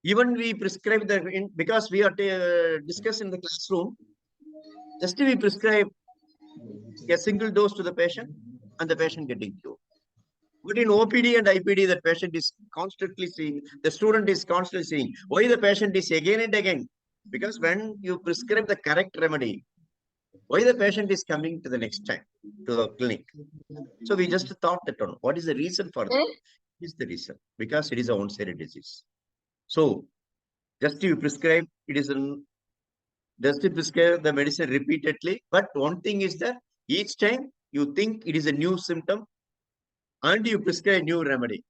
even we prescribe the, because we are discussed in the classroom, just we prescribe a single dose to the patient and the patient getting cured. But in OPD and IPD, the patient is constantly seeing, the student is constantly seeing. Why the patient is again and again? Because when you prescribe the correct remedy, why the patient is coming to the next time to the clinic? So we just thought that on what is the reason for that? Is the reason because it is a one-sided disease. So just you prescribe, it is an just to prescribe the medicine repeatedly. But one thing is that each time you think it is a new symptom and you prescribe a new remedy.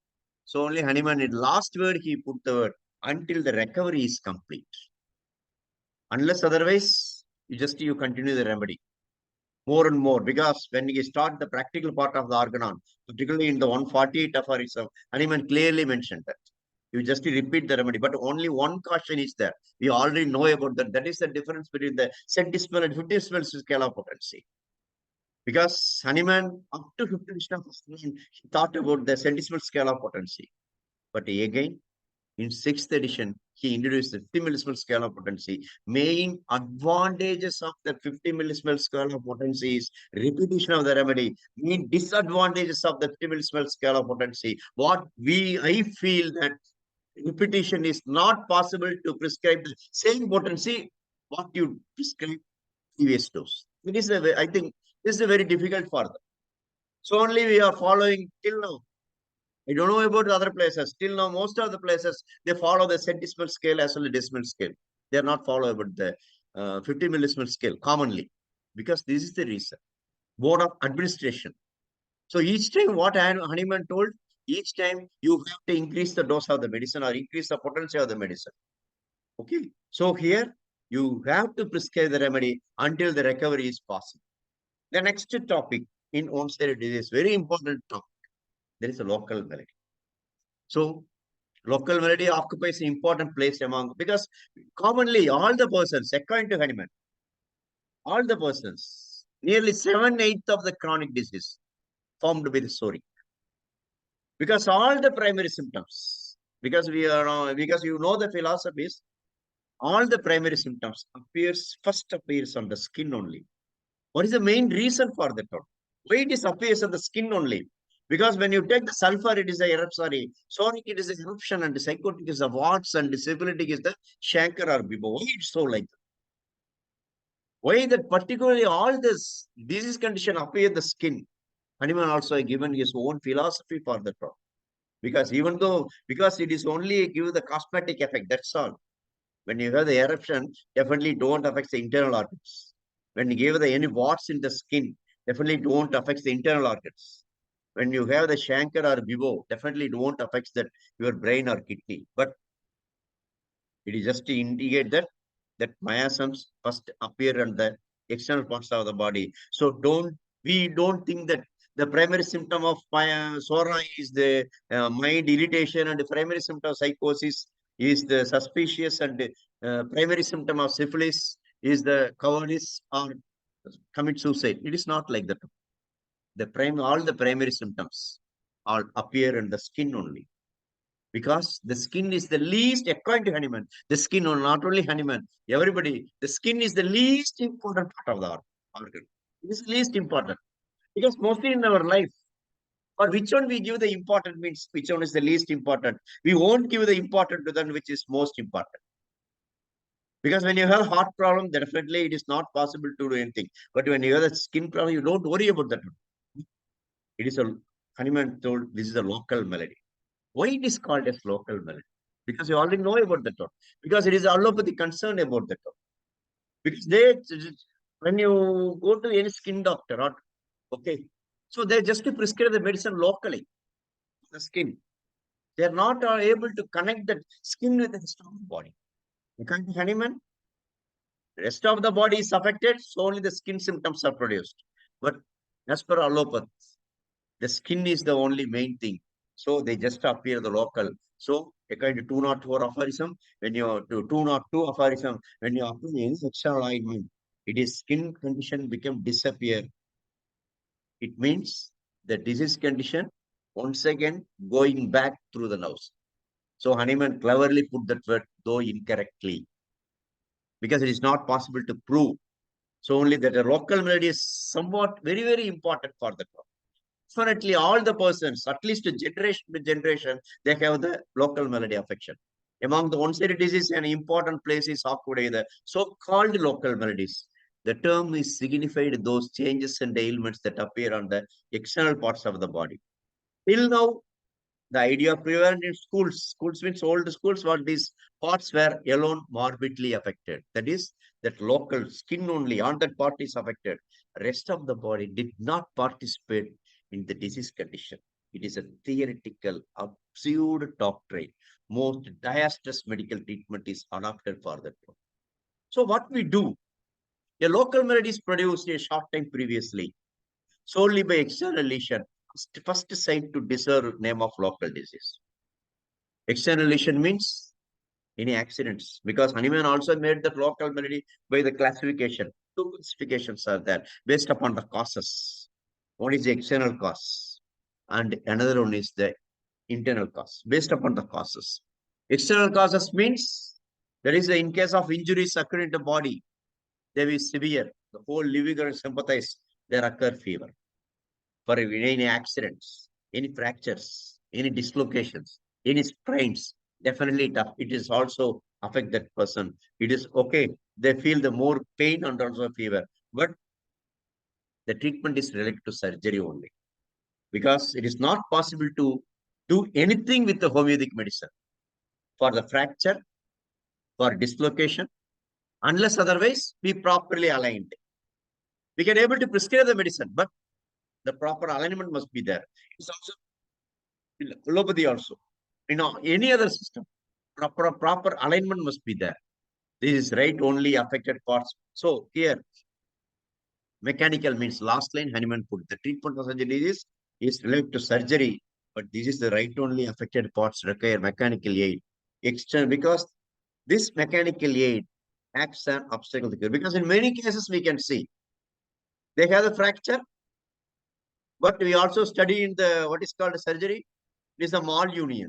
So only Hanuman, in last word, he put the word, until the recovery is complete. Unless otherwise, you continue the remedy. More and more, because when you start the practical part of the organon, particularly in the 148 aphorism, Hanuman clearly mentioned that. You just repeat the remedy, but only one caution is there. We already know about that. That is the difference between the centesimal and 50-decimal scale of potency. Because Hanuman, up to 50th he thought about the centesimal scale of potency. But again, in 6th edition, he introduced the 50 millisimal scale of potency. Main advantages of the 50 millisimal scale of potency is repetition of the remedy. Main disadvantages of the 50 millisimal scale of potency. I feel that repetition is not possible to prescribe the same potency what you prescribe previous dose. I think this is very difficult for them. So only we are following till now. I don't know about other places. Till now, most of the places, they follow the centesimal scale as well as decimal scale. They are not follow about the 50 millisimal scale commonly. Because this is the reason. Mode of administration. So each time what Hanuman told, each time you have to increase the dose of the medicine or increase the potency of the medicine. Okay. So here you have to prescribe the remedy until the recovery is possible. The next topic in onset disease, very important topic. There is a local malady. So local malady occupies an important place among, because commonly all the persons, according to Hanuman, all the persons, nearly 7/8 of the chronic disease formed by the psoric. Because all the primary symptoms, because you know the philosophies, all the primary symptoms first appears on the skin only. What is the main reason for that? Why it appears on the skin only? Because when you take the sulfur, it is a sonic, it is a eruption, and the psychotic is the warts, and disability is the chancre or bibo. Why it's so like that? Why that particularly all this disease condition appear in the skin? Hanuman also given his own philosophy for the problem. Because because it is only give the cosmetic effect, that's all. When you have the eruption, definitely don't affect the internal organs. When you give any warts in the skin, definitely don't affect the internal organs. When you have the chancre or bibo, definitely don't affect your brain or kidney. But it is just to indicate that miasms first appear on the external parts of the body. So we don't think that the primary symptom of psora is the mind irritation, and the primary symptom of psychosis is the suspicious, and primary symptom of syphilis is the cowardice or commit suicide. It is not like that. All the primary symptoms all appear in the skin only. Because the skin is the least, according to Hanuman, the skin, not only Hanuman, everybody, the skin is the least important part of the organ. It is the least important. Because mostly in our life, or which one we give the important means which one is the least important. We won't give the important to them which is most important. Because when you have heart problem, definitely it is not possible to do anything. But when you have the skin problem, you don't worry about that. It is Hanuman told this is a local malady. Why it is called as local malady? Because you already know about the term. Because it is allopathy concerned about the term. Because when you go to any skin doctor, okay, so they just to prescribe the medicine locally, the skin. They are not able to connect the skin with the rest of the body. According to Hanuman, the rest of the body is affected, so only the skin symptoms are produced. But as per allopathy, the skin is the only main thing. So they just appear the local. So according to 204 aphorism, when you do 202 aphorism, when you apply any external ointment, it is skin condition become disappear. It means the disease condition once again going back through the nose. So Hanuman cleverly put that word, though incorrectly, because it is not possible to prove. So only that a local malady is somewhat very, very important for the crop. Definitely all the persons, at least generation to generation, they have the local malady affection. Among the onset disease, an important place is occupied the so-called local maladies. The term is signified those changes and ailments that appear on the external parts of the body. Till now, the idea of prevalent in schools means old schools, what these parts were alone morbidly affected. That is, that local skin only on that part is affected. Rest of the body did not participate in the disease condition. It is a theoretical, absurd doctrine. Most disastrous medical treatment is adopted for that. So what we do, a local melody is produced a short time previously, solely by external lesion, first sight to deserve name of local disease. External lesion means any accidents, because Hahnemann also made the local melody by the classification. Two classifications are there based upon the causes. One is the external cause, and another one is the internal cause, based upon the causes. External causes means that is in case of injuries occur in the body, they will be severe. The whole living and sympathize, there occur fever. For any accidents, any fractures, any dislocations, any sprains, definitely it is also affect that person. It is okay. They feel the more pain and also fever, but the treatment is related to surgery only, because it is not possible to do anything with the homeopathic medicine for the fracture, for dislocation, unless otherwise we properly aligned. We can able to prescribe the medicine, but the proper alignment must be there. It's also Homeopathy also. Any other system, proper alignment must be there. This is right only affected parts. So here, mechanical means last line Hahnemann put. The treatment of such disease is related to surgery, but this is the right only affected parts require mechanical aid. External, because this mechanical aid acts an obstacle to cure. Because in many cases we can see they have a fracture, but we also study in the what is called a surgery. It is a malunion.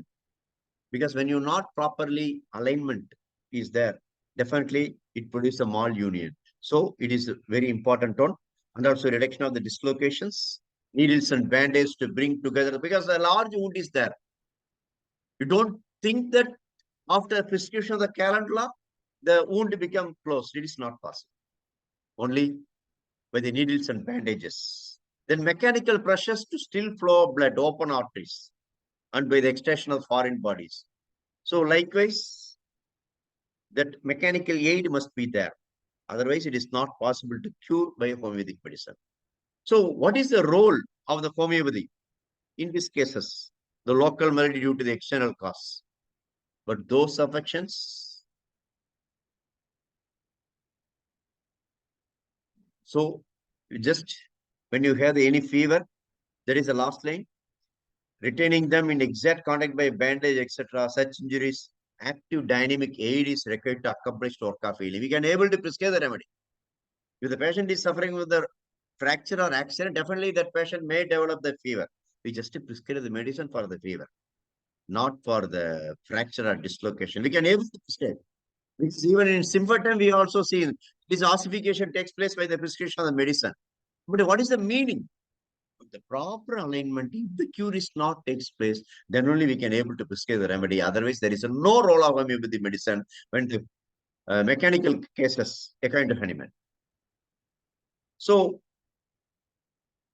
Because when you're not properly alignment is there, definitely it produces a malunion. So it is a very important one. And also reduction of the dislocations, needles and bandages to bring together, because a large wound is there. You don't think that after prescription of the calendula, the wound become closed. It is not possible. Only by the needles and bandages. Then mechanical pressures to still flow of blood, open arteries, and by the extraction of foreign bodies. So likewise, that mechanical aid must be there. Otherwise, it is not possible to cure by homeopathic medicine. So what is the role of the homeopathy? In these cases, the local malady due to the external cause. But those affections, so just when you have any fever, there is a last line, retaining them in exact contact by bandage, etc. Such injuries, active dynamic aid is required to accomplish Torca healing. We can able to prescribe the remedy. If the patient is suffering with the fracture or accident, definitely that patient may develop the fever. We just prescribe the medicine for the fever, not for the fracture or dislocation. We can able to prescribe. Because even in symptom, we also see this ossification takes place by the prescription of the medicine. But what is the meaning? The proper alignment, if the cure is not takes place, then only we can able to prescribe the remedy. Otherwise, there is no role of homeopathy medicine when the mechanical cases, a kind of Hahnemann. So,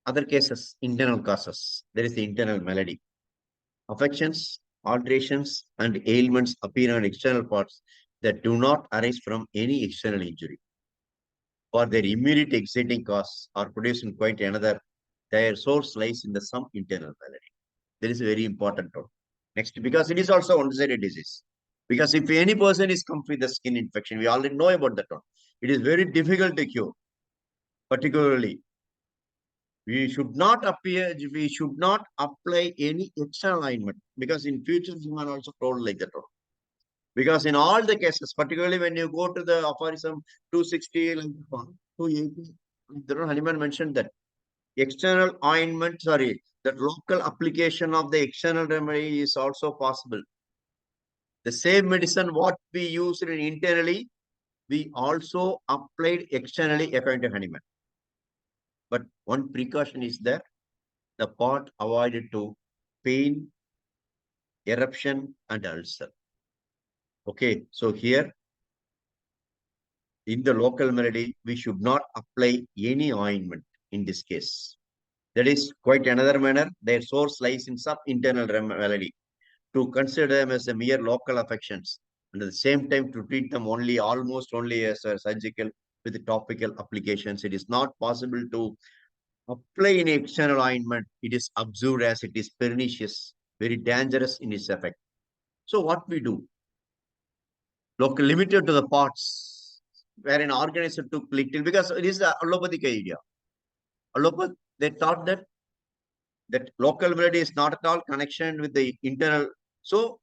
other cases, internal causes. There is the internal malady. Affections, alterations, and ailments appear on external parts that do not arise from any external injury. For their immediate exciting cause are produced in quite another, their source lies in some internal malady. That is a very important one. Next, because it is also one-sided disease. Because if any person is come with the skin infection, we already know about that one. It is very difficult to cure. Particularly, we should not apply any external alignment, because in future someone also told like that one. Because in all the cases, particularly when you go to the aphorism 260, like 280, Hahnemann mentioned that external ointment, that local application of the external remedy is also possible. The same medicine what we used internally, we also applied externally according to Hahnemann. But one precaution is that the part avoided to pain, eruption, and ulcer. Okay, so here in the local malady, we should not apply any ointment in this case. That is quite another manner. Their source lies in some internal malady. To consider them as a mere local affections, and at the same time to treat them almost only as a surgical with the topical applications. It is not possible to apply in external ointment, it is observed as it is pernicious, very dangerous in its effect. So what we do? Local limited to the parts where an organism took little, because it is the allopathic idea. Allopath, they thought that local melody is not at all connection with the internal. So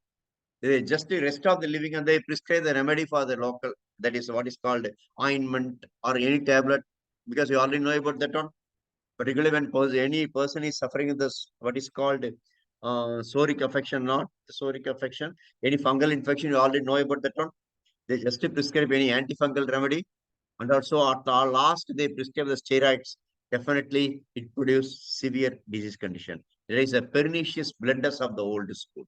they just the rest of the living and they prescribe the remedy for the local. That is what is called ointment or any tablet, because you already know about that one. Particularly when any person is suffering with this, what is called psoriatic affection, not the psoriatic affection, any fungal infection, you already know about that one. They just prescribe any antifungal remedy. And also at the last, they prescribe the steroids. Definitely, it produces severe disease condition. There is a pernicious blunders of the old school.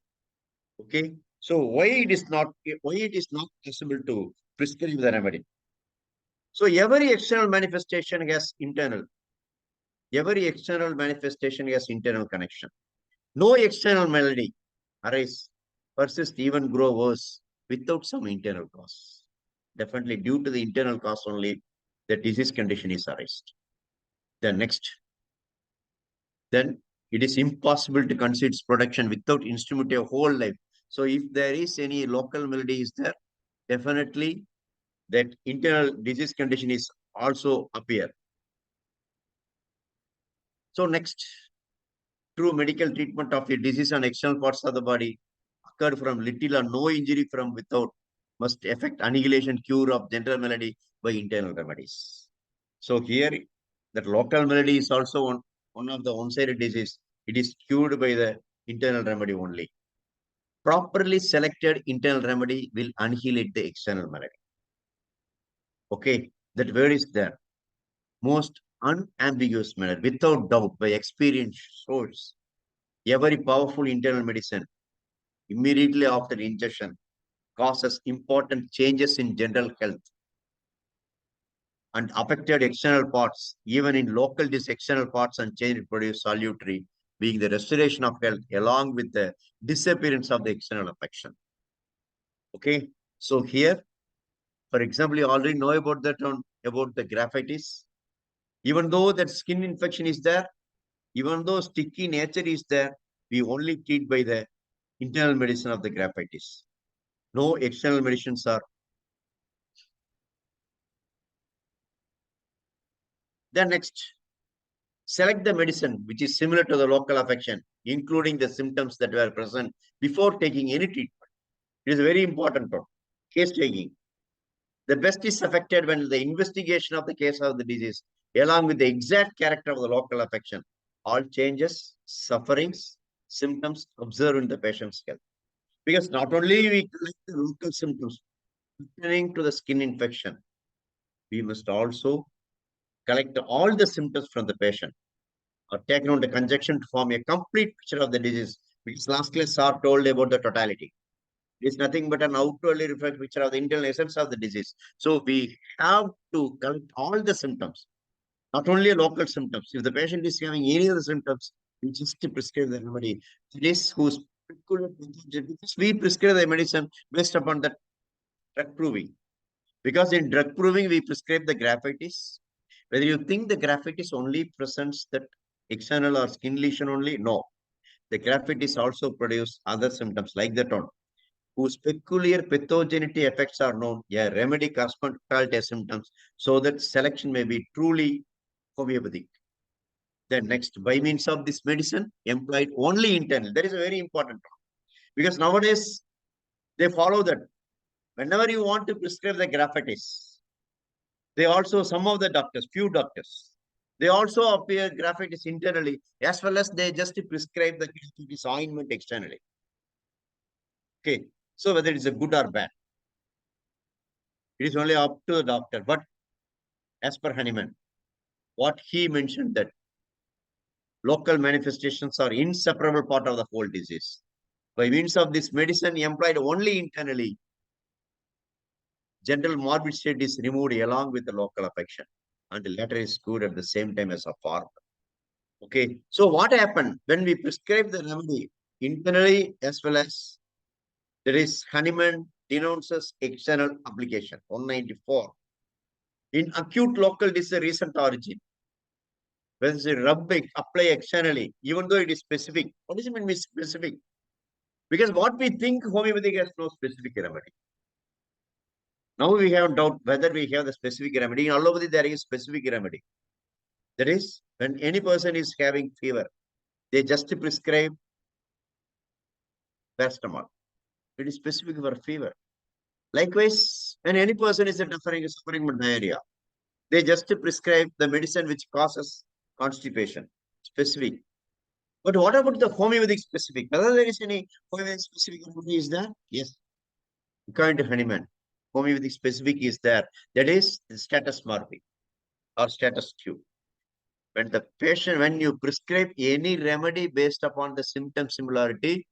Okay. So why it is not possible to prescribe the remedy? So every external manifestation has internal. Every external manifestation has internal connection. No external melody arise, persist, even grow worse without some internal cause. Definitely due to the internal cause only, the disease condition is arised. Then next, then it is impossible to consider its production without instrument your whole life. So if there is any local melody is there, definitely that internal disease condition is also appear. So next, true medical treatment of a disease on external parts of the body occurred from little or no injury from without must affect annihilation cure of general malady by internal remedies. So here, that local malady is also one of the one-sided disease. It is cured by the internal remedy only. Properly selected internal remedy will annihilate the external malady. Okay, that word is there. Most unambiguous manner, without doubt, by experience source. Every powerful internal medicine, immediately after ingestion, causes important changes in general health and affected external parts, even in local external parts and change produce salutary, being the restoration of health along with the disappearance of the external affection. Okay, so here, for example, you already know about that one, about the graphitis. Even though that skin infection is there, even though sticky nature is there, we only treat by the internal medicine of the graphitis. No external medicines are. Then next, select the medicine which is similar to the local affection, including the symptoms that were present before taking any treatment. It is very important for case taking. The best is affected when the investigation of the case of the disease, along with the exact character of the local affection, all changes, sufferings, symptoms observed in the patient's health. Because not only we collect the local symptoms pertaining to the skin infection, we must also collect all the symptoms from the patient or taken on the conjunction to form a complete picture of the disease. Because last class are told about the totality. It is nothing but an outwardly reflected picture of the internal essence of the disease. So we have to collect all the symptoms, not only local symptoms. If the patient is having any other symptoms, we just prescribe the remedy. This who's we prescribe the medicine based upon that drug proving. Because in drug proving, we prescribe the graphitis. Whether you think the graphitis only presents that external or skin lesion only, no. The graphitis also produce other symptoms like that one, whose peculiar pathogenity effects are known. A remedy corresponds to symptoms so that selection may be truly homeopathic. Then next, by means of this medicine, employed only internally. That is a very important one. Because nowadays, they follow that. Whenever you want to prescribe the graphitis, they also, some of the doctors, few doctors, they also appear graphitis internally, as well as they just prescribe the graphitis ointment externally. Okay, so whether it is a good or bad, it is only up to the doctor. But as per Hahnemann, what he mentioned that local manifestations are inseparable part of the whole disease. By means of this medicine employed only internally, general morbid state is removed along with the local affection, and the latter is cured at the same time as a form. Okay, so what happened when we prescribe the remedy internally as well as there is Hahnemann denounces external application 194. In acute local disease recent origin, When it's rubbing, apply externally, even though it is specific. What does it mean by specific? Because what we think homeopathic has no specific remedy. Now we have doubt whether we have the specific remedy. In allopathy, there is specific remedy. That is, when any person is having fever, they just prescribe paracetamol. It is specific for fever. Likewise, when any person is suffering from diarrhea, they just prescribe the medicine which causes constipation. Specific. But what about the homeopathic specific? Whether there is any homeopathic specific remedy is there? Yes. According to Honeyman, homeopathic specific is there. That is the status marking or status cue. When the patient, when you prescribe any remedy based upon the symptom similarity,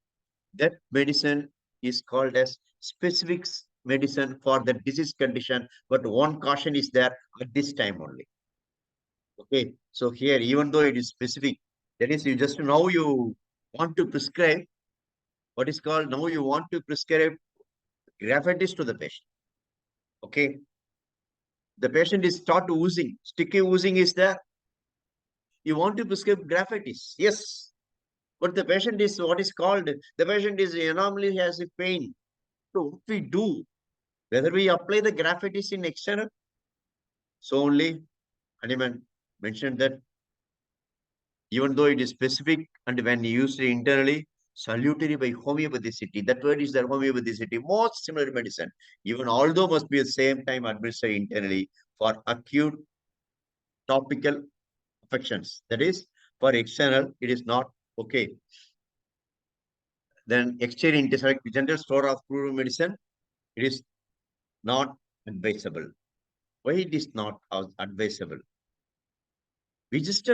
that medicine is called as specific medicine for the disease condition. But one caution is there at this time only. Okay, so here, even though it is specific, that is, you just now you want to prescribe what is called, now you want to prescribe graphitis to the patient. Okay, the patient is start oozing, sticky oozing is there. You want to prescribe graphitis, yes, but the patient is what is called, the patient is anomaly, has a pain. So what we do, whether we apply the graphitis in external, so only Honeyman mentioned that even though it is specific and when used internally, salutary by homeopathicity. That word is the homeopathicity, most similar medicine. Even although must be at the same time administered internally for acute topical affections. That is, for external, it is not okay. Then exterior intestinal general store of proven medicine, it is not advisable. Why it is not advisable? We just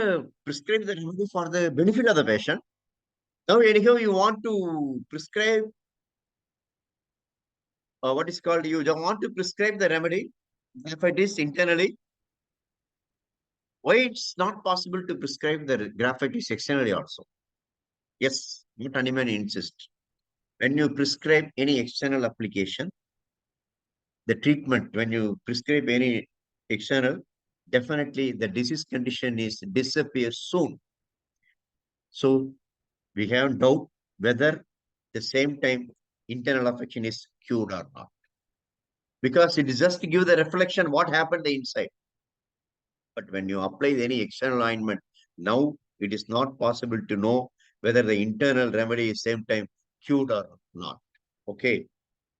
prescribe the remedy for the benefit of the patient. Now, anyhow, you want to prescribe what is called, you don't want to prescribe the remedy if it is internally. Why it's not possible to prescribe the graphitis externally also? Yes, what Honeyman insists. When you prescribe any external application, the treatment, when you prescribe any external, definitely the disease condition is disappear soon. So we have doubt whether the same time internal affection is cured or not. Because it is just to give the reflection what happened the inside. But when you apply any external ointment, now it is not possible to know whether the internal remedy is same time cured or not. Okay.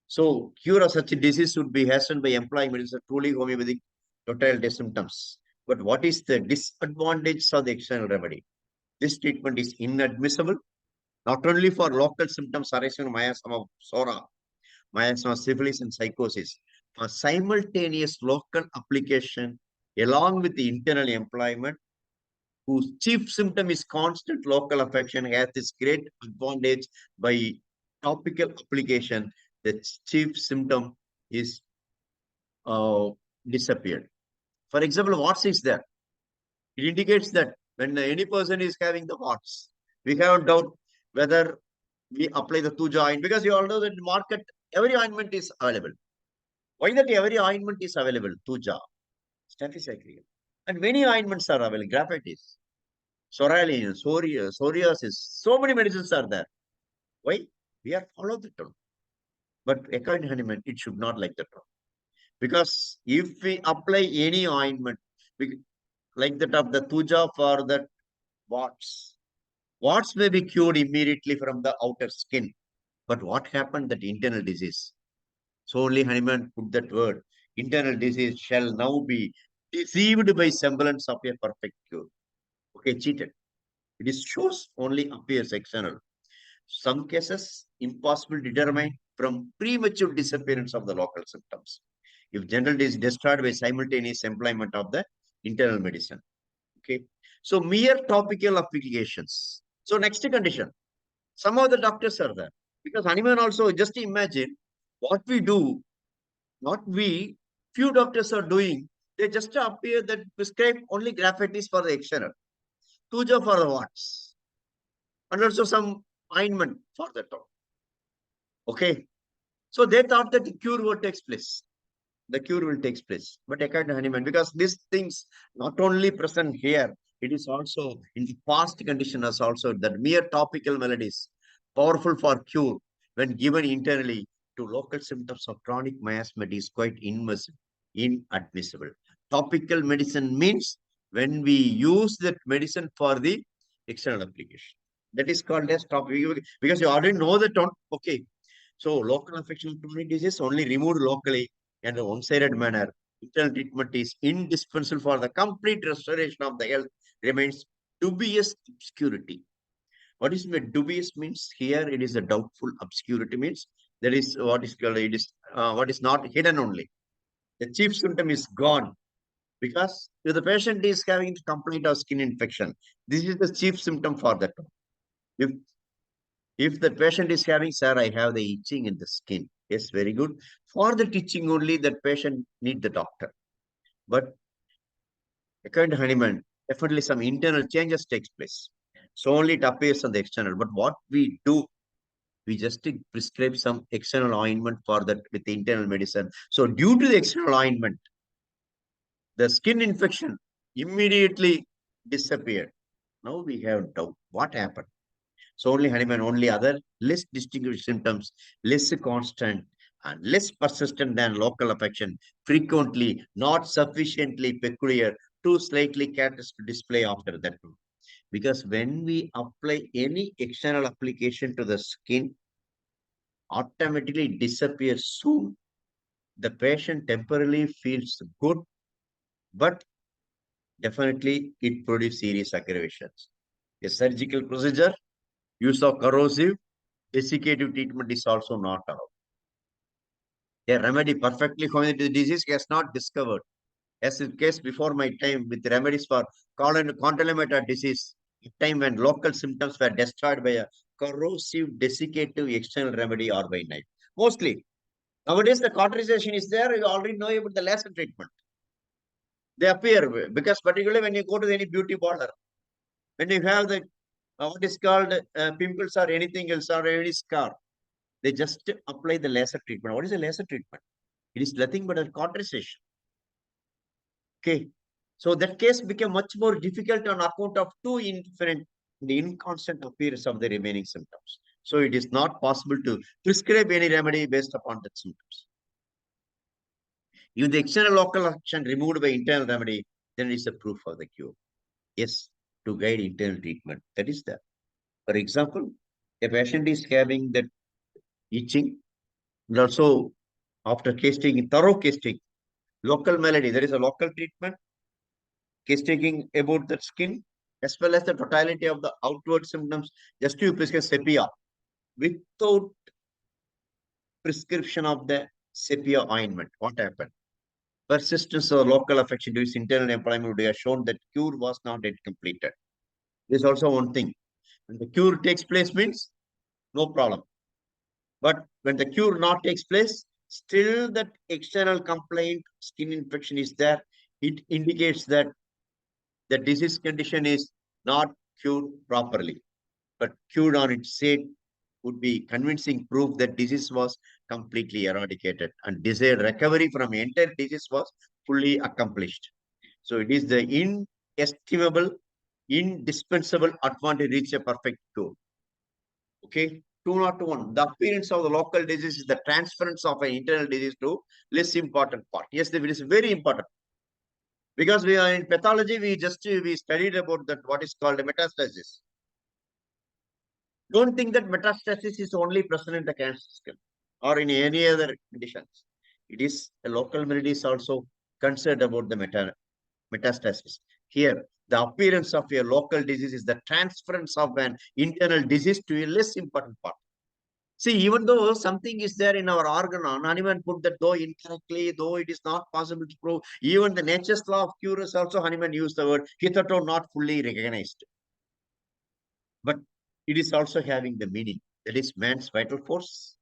So cure of such a disease should be hastened by employing medicine truly homeopathic totality symptoms. But what is the disadvantage of the external remedy? This treatment is inadmissible, not only for local symptoms arising from miasma, psora, miasma, syphilis, and psychosis, for simultaneous local application along with the internal employment, whose chief symptom is constant local affection, has this great advantage by topical application. The chief symptom is disappeared. For example, warts is there. It indicates that when any person is having the warts, we have doubt whether we apply the Tuja ointment, because you all know that in market, every ointment is available. Why that every ointment is available? Tuja, staphylococcus, and many ointments are available. Graphitis, psoriasis, psoriasis, so many medicines are there. Why? We are follow the term. But according to Honeyman, it should not like the term. Because if we apply any ointment, like that of the Tuja for the warts, warts may be cured immediately from the outer skin. But what happened that internal disease? So only Honeyman put that word. Internal disease shall now be deceived by semblance of a perfect cure. Okay, cheated. It is shows only appears external. Some cases impossible to determine from premature disappearance of the local symptoms. If general is destroyed by simultaneous employment of the internal medicine. Okay. So mere topical applications. So next condition. Some of the doctors are there. Because Honeyman also, just imagine what we do, what we, few doctors are doing, they just appear that prescribe only graphitis for the external, Tuja for the warts, and also some ointment for the top. Okay. So they thought that the cure will take place. The cure will take place. But according to Honeyman, because these things not only present here, It is also in the past condition as also that mere topical melodies, powerful for cure when given internally to local symptoms of chronic miasma is quite inadmissible. Topical medicine means when we use that medicine for the external application. That is called as topical because you already know the tone. Okay. So local affection of chronic disease only removed locally and in a one-sided manner. Internal treatment is indispensable for the complete restoration of the health remains dubious obscurity. What is dubious means here it is a doubtful obscurity means that is what is called it is what is not hidden only. The chief symptom is gone because if the patient is having complaint of skin infection, this is the chief symptom for that. If if the patient is having, sir, I have the itching in the skin. Yes, very good. For the itching only, that patient need the doctor. But according to Honeyman, definitely some internal changes takes place. So only it appears on the external. But what we do, we just prescribe some external ointment for that with the internal medicine. So due to the external ointment, the skin infection immediately disappeared. Now we have doubt. What happened? So only Honeyman, only other less distinguished symptoms, less constant and less persistent than local affection, frequently not sufficiently peculiar, too slightly characteristic display after that. Because when we apply any external application to the skin, automatically disappears soon. The patient temporarily feels good, but definitely it produces serious aggravations. A surgical procedure, use of corrosive, desiccative treatment is also not allowed. A remedy perfectly common to the disease is not discovered. As in case before my time with remedies for contaminated disease, a time when local symptoms were destroyed by a corrosive desiccative external remedy or by knife. Mostly. Nowadays, the cauterization is there. You already know about the laser treatment. They appear because particularly when you go to any beauty parlor, when you have the what is called pimples or anything else or any scar, they just apply the laser treatment. What is a laser treatment? It is nothing but a cauterization. Okay. So that case became much more difficult on account of the inconstant appearance of the remaining symptoms. So it is not possible to prescribe any remedy based upon the symptoms. If the external local action removed by internal remedy, then it is a proof of the cure. Yes, to guide internal treatment. That is that. For example, a patient is having that itching, and also after casting, thorough casting, local malady, there is a local treatment, case taking about the skin, as well as the totality of the outward symptoms, just to prescribe sepia without prescription of the sepia ointment. What happened? Persistence of local affection due to internal employment would have shown that cure was not yet completed. This is also one thing. When the cure takes place means no problem. But when the cure not takes place, still that external complaint, skin infection is there. It indicates that the disease condition is not cured properly, but cured on its own would be convincing proof that disease was completely eradicated and desired recovery from entire disease was fully accomplished. So it is the inestimable, indispensable advantage to reach a perfect cure. Okay, 201. The appearance of the local disease is the transference of an internal disease to less important part. Yes, it is very important. Because we are in pathology, we studied about that what is called a metastasis. Don't think that metastasis is only present in the cancer skin or in any other conditions. It is a local malady is also concerned about the metastasis. Here, the appearance of a local disease is the transference of an internal disease to a less important part. See, even though something is there in our organ, Hahnemann put that though incorrectly, though it is not possible to prove, even the nature's law of cures also Hahnemann used the word hitherto not fully recognized. But it is also having the meaning. That is man's vital force.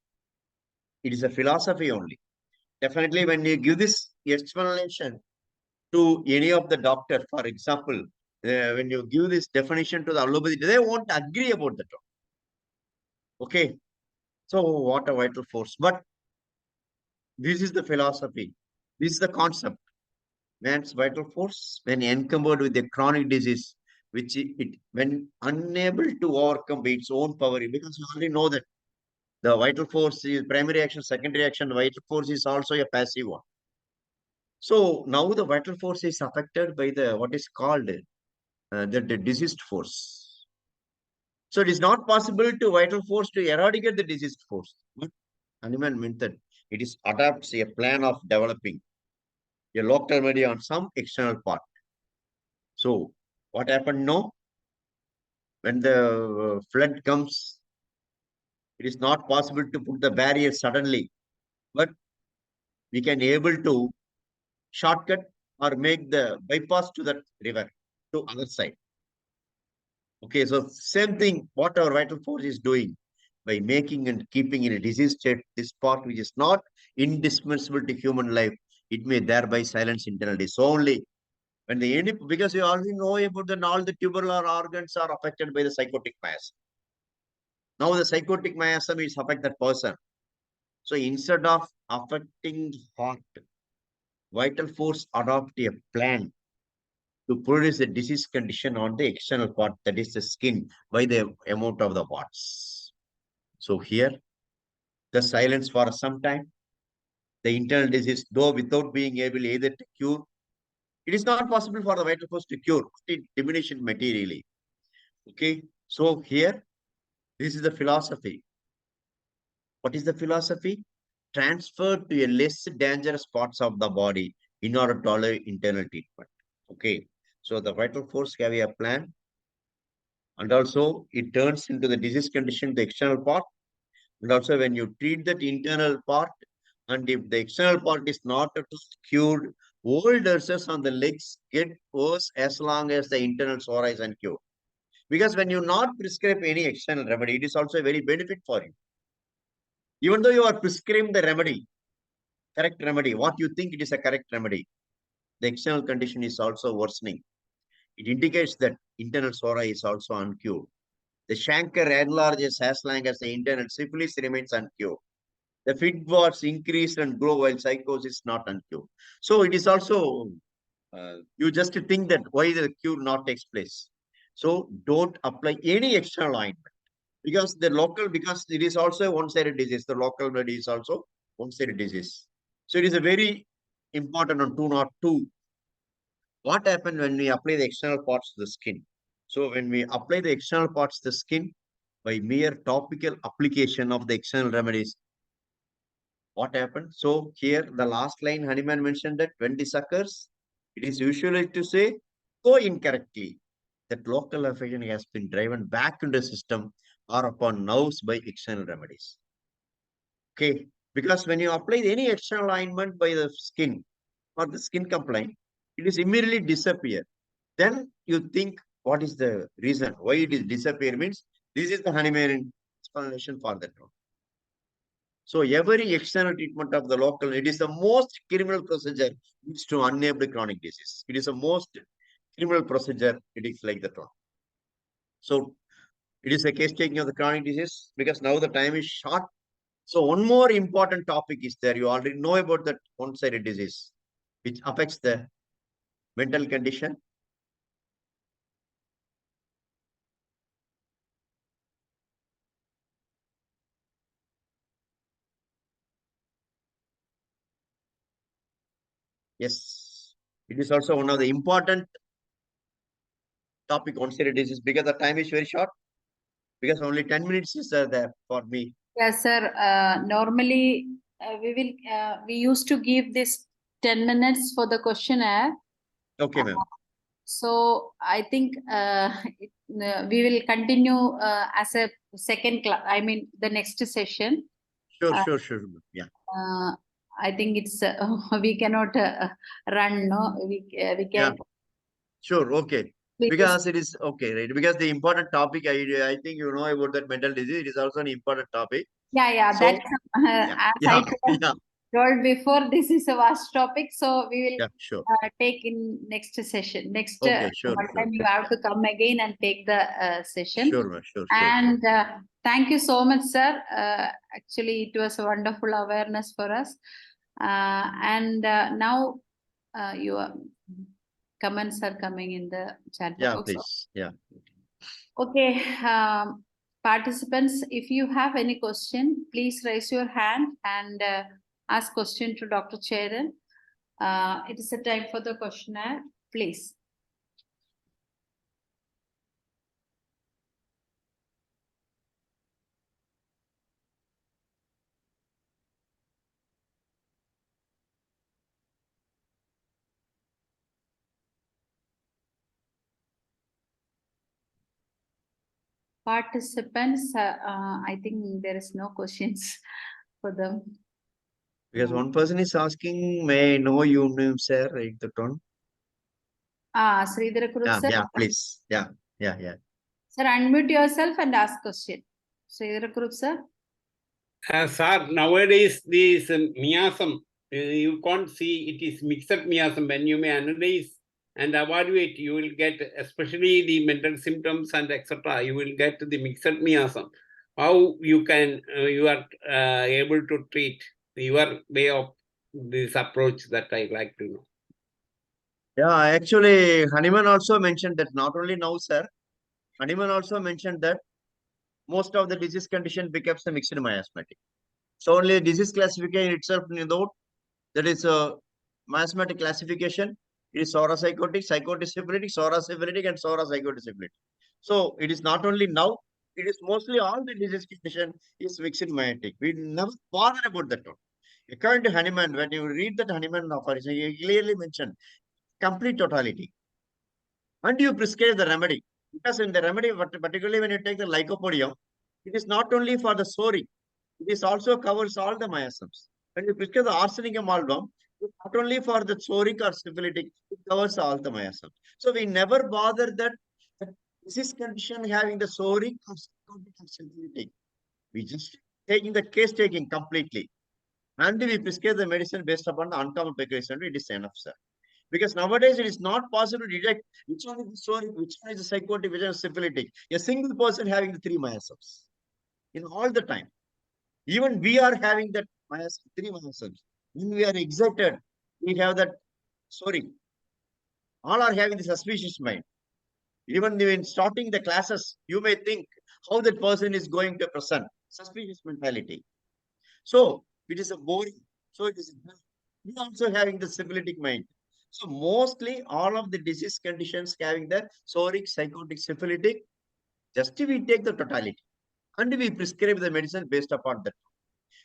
It is a philosophy only. Definitely when you give this explanation to any of the doctor, for example, when you give this definition to the allopathy, they won't agree about that. Okay. So what a vital force. But this is the philosophy. This is the concept. Man's vital force, when encumbered with a chronic disease, which when unable to overcome by its own power, because you already know that the vital force is primary action, secondary action, vital force is also a passive one. So now the vital force is affected by the what is called the diseased force. So it is not possible to vital force to eradicate the diseased force. But Hahnemann meant that it is adapts a plan of developing a local remedy on some external part. So what happened now? When the flood comes, it is not possible to put the barrier suddenly, but we can able to shortcut or make the bypass to that river to other side. Okay, so same thing what our vital force is doing by making and keeping in a disease state this part which is not indispensable to human life, it may thereby silence internal disease. So only when the because you already know about that all the tubular organs are affected by the psychotic miasm. Now the psychotic miasm is affect that person. So instead of affecting the heart, vital force adopt a plan to produce a disease condition on the external part, that is the skin, by the amount of the watts. So here, the silence for some time, the internal disease, though without being able either to cure, it is not possible for the vital force to cure, it diminishes materially. Okay, so here, this is the philosophy. What is the philosophy? Transferred to a less dangerous parts of the body in order to allow internal treatment. Okay, so the vital force have a plan, and also it turns into the disease condition, the external part, and also when you treat that internal part, and if the external part is not cured, old ulcers on the legs get worse as long as the internal sore is uncured. Because when you not prescribe any external remedy, it is also a very benefit for you. Even though you are prescribing the remedy, correct remedy, what you think it is a correct remedy, the external condition is also worsening. It indicates that internal sore is also uncured. The chancre enlarges as long as the internal syphilis remains uncured. The fit warts increase and grow while psychosis is not uncured. So it is also, you just think that why the cure not takes place. So don't apply any external ointment because because it is also a one-sided disease. The local remedy is also one-sided disease. So it is a very important on 202. What happens when we apply the external parts to the skin? So when we apply the external parts to the skin by mere topical application of the external remedies, what happened? So here the last line Hahnemann mentioned that when this occurs, it is usually to say so incorrectly that local affection has been driven back into the system or upon nerves by external remedies. Okay, because when you apply any external ointment by the skin or the skin complaint, it is immediately disappear. Then you think what is the reason why it is disappear means this is the Hahnemann explanation for that one. So every external treatment of the local, it is the most criminal procedure leads to unnamed chronic disease. It is the most criminal procedure. It is like that one. So it is a case taking of the chronic disease because now the time is short. So one more important topic is there. You already know about that one-sided disease, which affects the mental condition. Yes, it is also one of the important topic one-sided disease because the time is very short. Because only 10 minutes is there for me. Yes, sir. Normally, we used to give this 10 minutes for the questionnaire. Okay, ma'am. So I think we will continue as a second class. I mean, the next session. Sure. Yeah. I think it's we cannot run. No, we can. Yeah. Sure. Okay. Because it is okay, right? Because the important topic, I think you know about that mental disease. It is also an important topic. Yeah. So, That's as I told before. This is a vast topic, so we will take in next session. Next time you have to come again and take the session. Sure. And thank you so much, sir. Actually, it was a wonderful awareness for us. And now you are. comments are coming in the chat Yeah, box. please. Yeah. Okay, participants, if you have any question, please raise your hand and ask question to Dr. Cheran. It is a time for the questionnaire, please. Participants, I think there is no questions for them. Because one person is asking, may I know your name, sir? Right, the tone. Sridhara Kurup, Yeah, sir. yeah, please. Yeah. Sir, unmute yourself and ask question. Sridhara Kurup, sir. Sir, nowadays this miasm, you can't see it is mixed miasm. When you may analyze and evaluate, you will get, especially the mental symptoms and etc. You will get the mixed miasm. How you can, you are able to treat your way of this approach that I like to know. Yeah, actually, Hanuman also mentioned that not only now, sir. Hanuman also mentioned that most of the disease condition becomes a mixed miasmatic. So only disease classification itself, that is a miasmatic classification. It is sauropsychotic, psychotic-syphilitic, saurosyphilitic, and sauropsychotic-syphilitic. So it is not only now, it is mostly all the disease condition is mixed miasmatic. We never bother about that one. According to Hanuman, when you read that Hanuman, he clearly mentioned complete totality. And you prescribe the remedy. Because in the remedy, particularly when you take the lycopodium, it is not only for the soring, it is also covers all the miasms. When you prescribe the arsenicum album, it's not only for the psoric or syphilitic, it covers all the miasms. So we never bother that disease condition having the psoric or syphilitic. We just taking the case taking completely. And we prescribe the medicine based upon the uncommon peculiarity. It is enough, sir. Because nowadays it is not possible to detect which one is the psoric, which one is the psychotic, which one is syphilitic. A single person having the three miasms in all the time. Even we are having that three miasms. When we are excited, we have that sorry. All are having the suspicious mind. Even when starting the classes, you may think how that person is going to present. Suspicious mentality. So it is a boring. So it is we also having the syphilitic mind. So mostly all of the disease conditions having the psoric, psychotic, syphilitic, just we take the totality and we prescribe the medicine based upon that.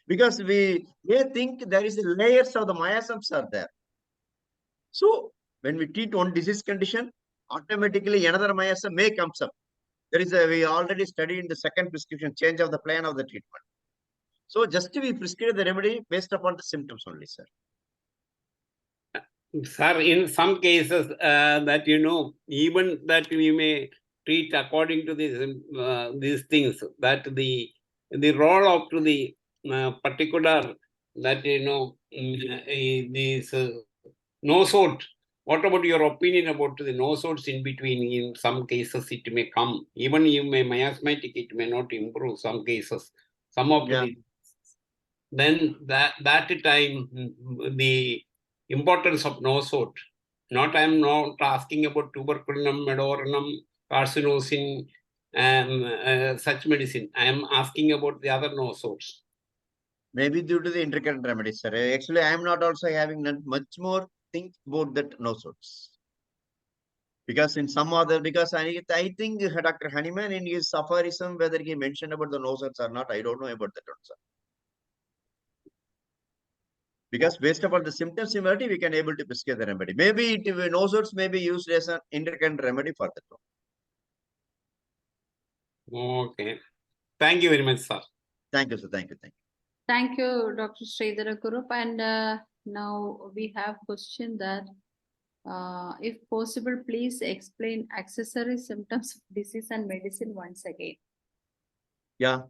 Because we think there is layers of the miasms are there. So when we treat one disease condition, automatically another miasm may comes up. There is we already studied in the second prescription, change of the plan of the treatment. So just we prescribe the remedy based upon the symptoms only, sir. Sir, in some cases that even that we may treat according to these things, that the role of the particular that these nosodes. What about your opinion about the nosodes in between? In some cases, it may come. Even you may miasmatic, it may not improve. Some cases, some of the then that time the importance of nosode. I am not asking about tuberculum, medorinum, carcinosin, such medicine. I am asking about the other nosodes. Maybe due to the intricate remedies, sir. Actually, I am not also having much more think about that nosodes. Because in some other, because I think Dr. Hanuman in his aphorism, whether he mentioned about the nosodes or not, I don't know about that also. Because based upon the symptom similarity, we can able to prescribe the remedy. Maybe nosodes may be used as an intricate remedy for that. Okay. Thank you very much, sir. Thank you, sir. Thank you. Thank you, Dr. Sridhara Kurup. And now we have question that if possible, please explain accessory symptoms of disease and medicine once again. Yeah.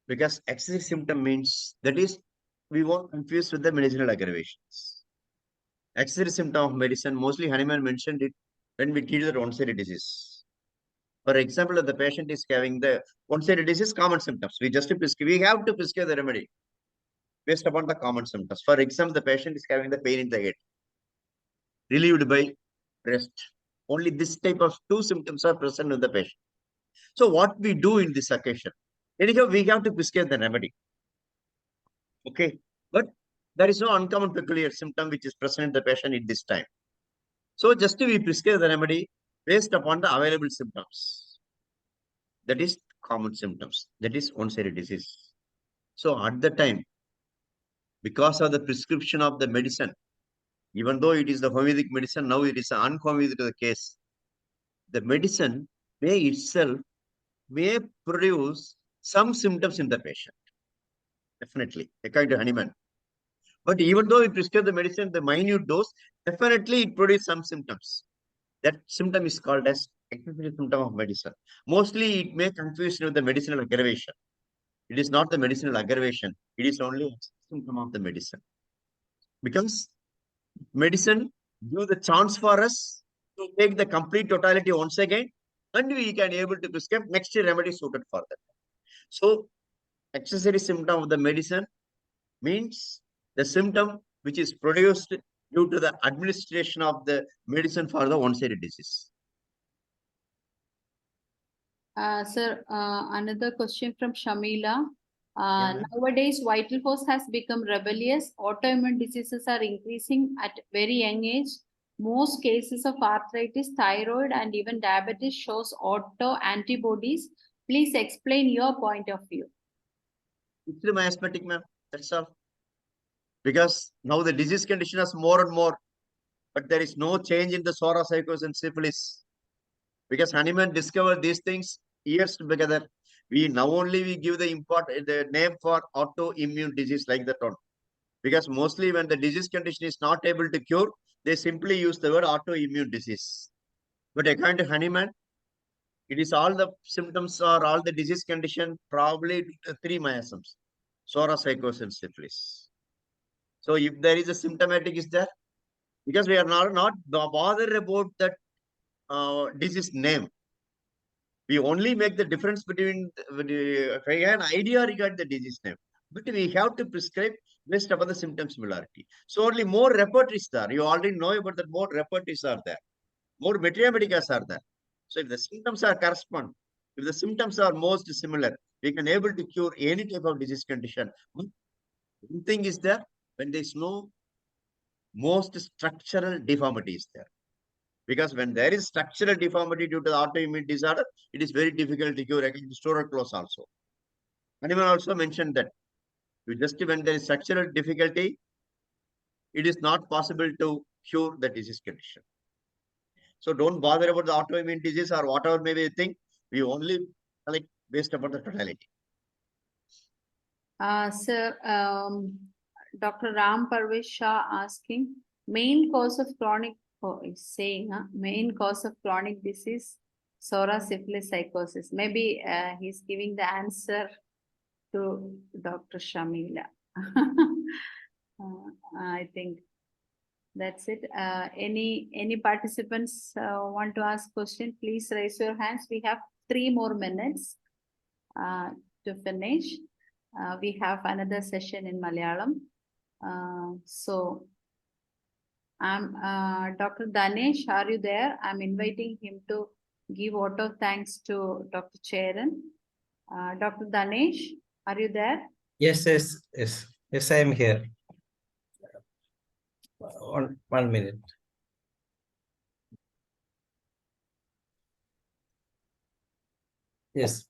Because accessory symptom means that is we won't confuse with the medicinal aggravations. Accessory symptom of medicine, mostly Hanuman mentioned it when we treat the one-sided disease. For example, if the patient is having the one-sided disease, common symptoms. We have to prescribe the remedy based upon the common symptoms. For example, the patient is having the pain in the head, relieved by rest. Only this type of two symptoms are present in the patient. So what we do in this occasion? Anyhow, we have to prescribe the remedy. Okay. But there is no uncommon peculiar symptom which is present in the patient at this time. So just we prescribe the remedy based upon the available symptoms. That is common symptoms. That is one-sided disease. So at the time, because of the prescription of the medicine, even though it is the homeopathic medicine, now it is an unhomeopathic case. The medicine may itself may produce some symptoms in the patient. Definitely, according to Hahnemann. But even though we prescribe the medicine, the minute dose, definitely it produces some symptoms. That symptom is called as excessive symptom of medicine. Mostly it may confuse with the medicinal aggravation. It is not the medicinal aggravation. It is only a symptom of the medicine. Because medicine gives the chance for us to take the complete totality once again, and we can able to prescribe next remedy suited for that. So, accessory symptom of the medicine means the symptom which is produced due to the administration of the medicine for the one-sided disease. Sir, another question from Shamila. Nowadays, vital force has become rebellious. Autoimmune diseases are increasing at very young age. Most cases of arthritis, thyroid, and even diabetes shows auto antibodies. Please explain your point of view. It's the miasmatic, ma'am. That's all. Because now the disease condition is more and more, but there is no change in the psoriasis, psychosis, and syphilis. Because Hahnemann discovered these things years together. We now only we give the name for autoimmune disease like that one. Because mostly when the disease condition is not able to cure, they simply use the word autoimmune disease. But according to Hahnemann, it is all the symptoms or all the disease condition, probably three miasms: psoriasis, psychosis, and syphilis. So if there is a symptomatic is there, because we are not bothered about that disease name. We only make the difference between an idea regarding the disease name, but we have to prescribe based upon the symptom similarity. So only more repertories there. You already know about that. More repertories are there. More mathematicas are there. So if the symptoms are correspond, if the symptoms are most similar, we can able to cure any type of disease condition. One thing is there, when there is no most structural deformity is there. Because when there is structural deformity due to the autoimmune disorder, it is very difficult to cure against tuberculosis also. Hahnemann also mentioned that just when there is structural difficulty, it is not possible to cure the disease condition. So don't bother about the autoimmune disease or whatever may be the thing. We only collect based upon the totality. Sir, Dr. Ram Parvesh Shah asking, main cause of chronic, main cause of chronic disease, psoriasis, syphilis, psychosis. Maybe he's giving the answer to Dr. Shamila. I think that's it. Any participants want to ask question? Please raise your hands. We have 3 more minutes to finish. We have another session in Malayalam. So I'm Dr. Danesh, are you there? I'm inviting him to give vote of thanks to Dr. Charan. Dr. Danesh, are you there? Yes, I am here. One minute. Yes.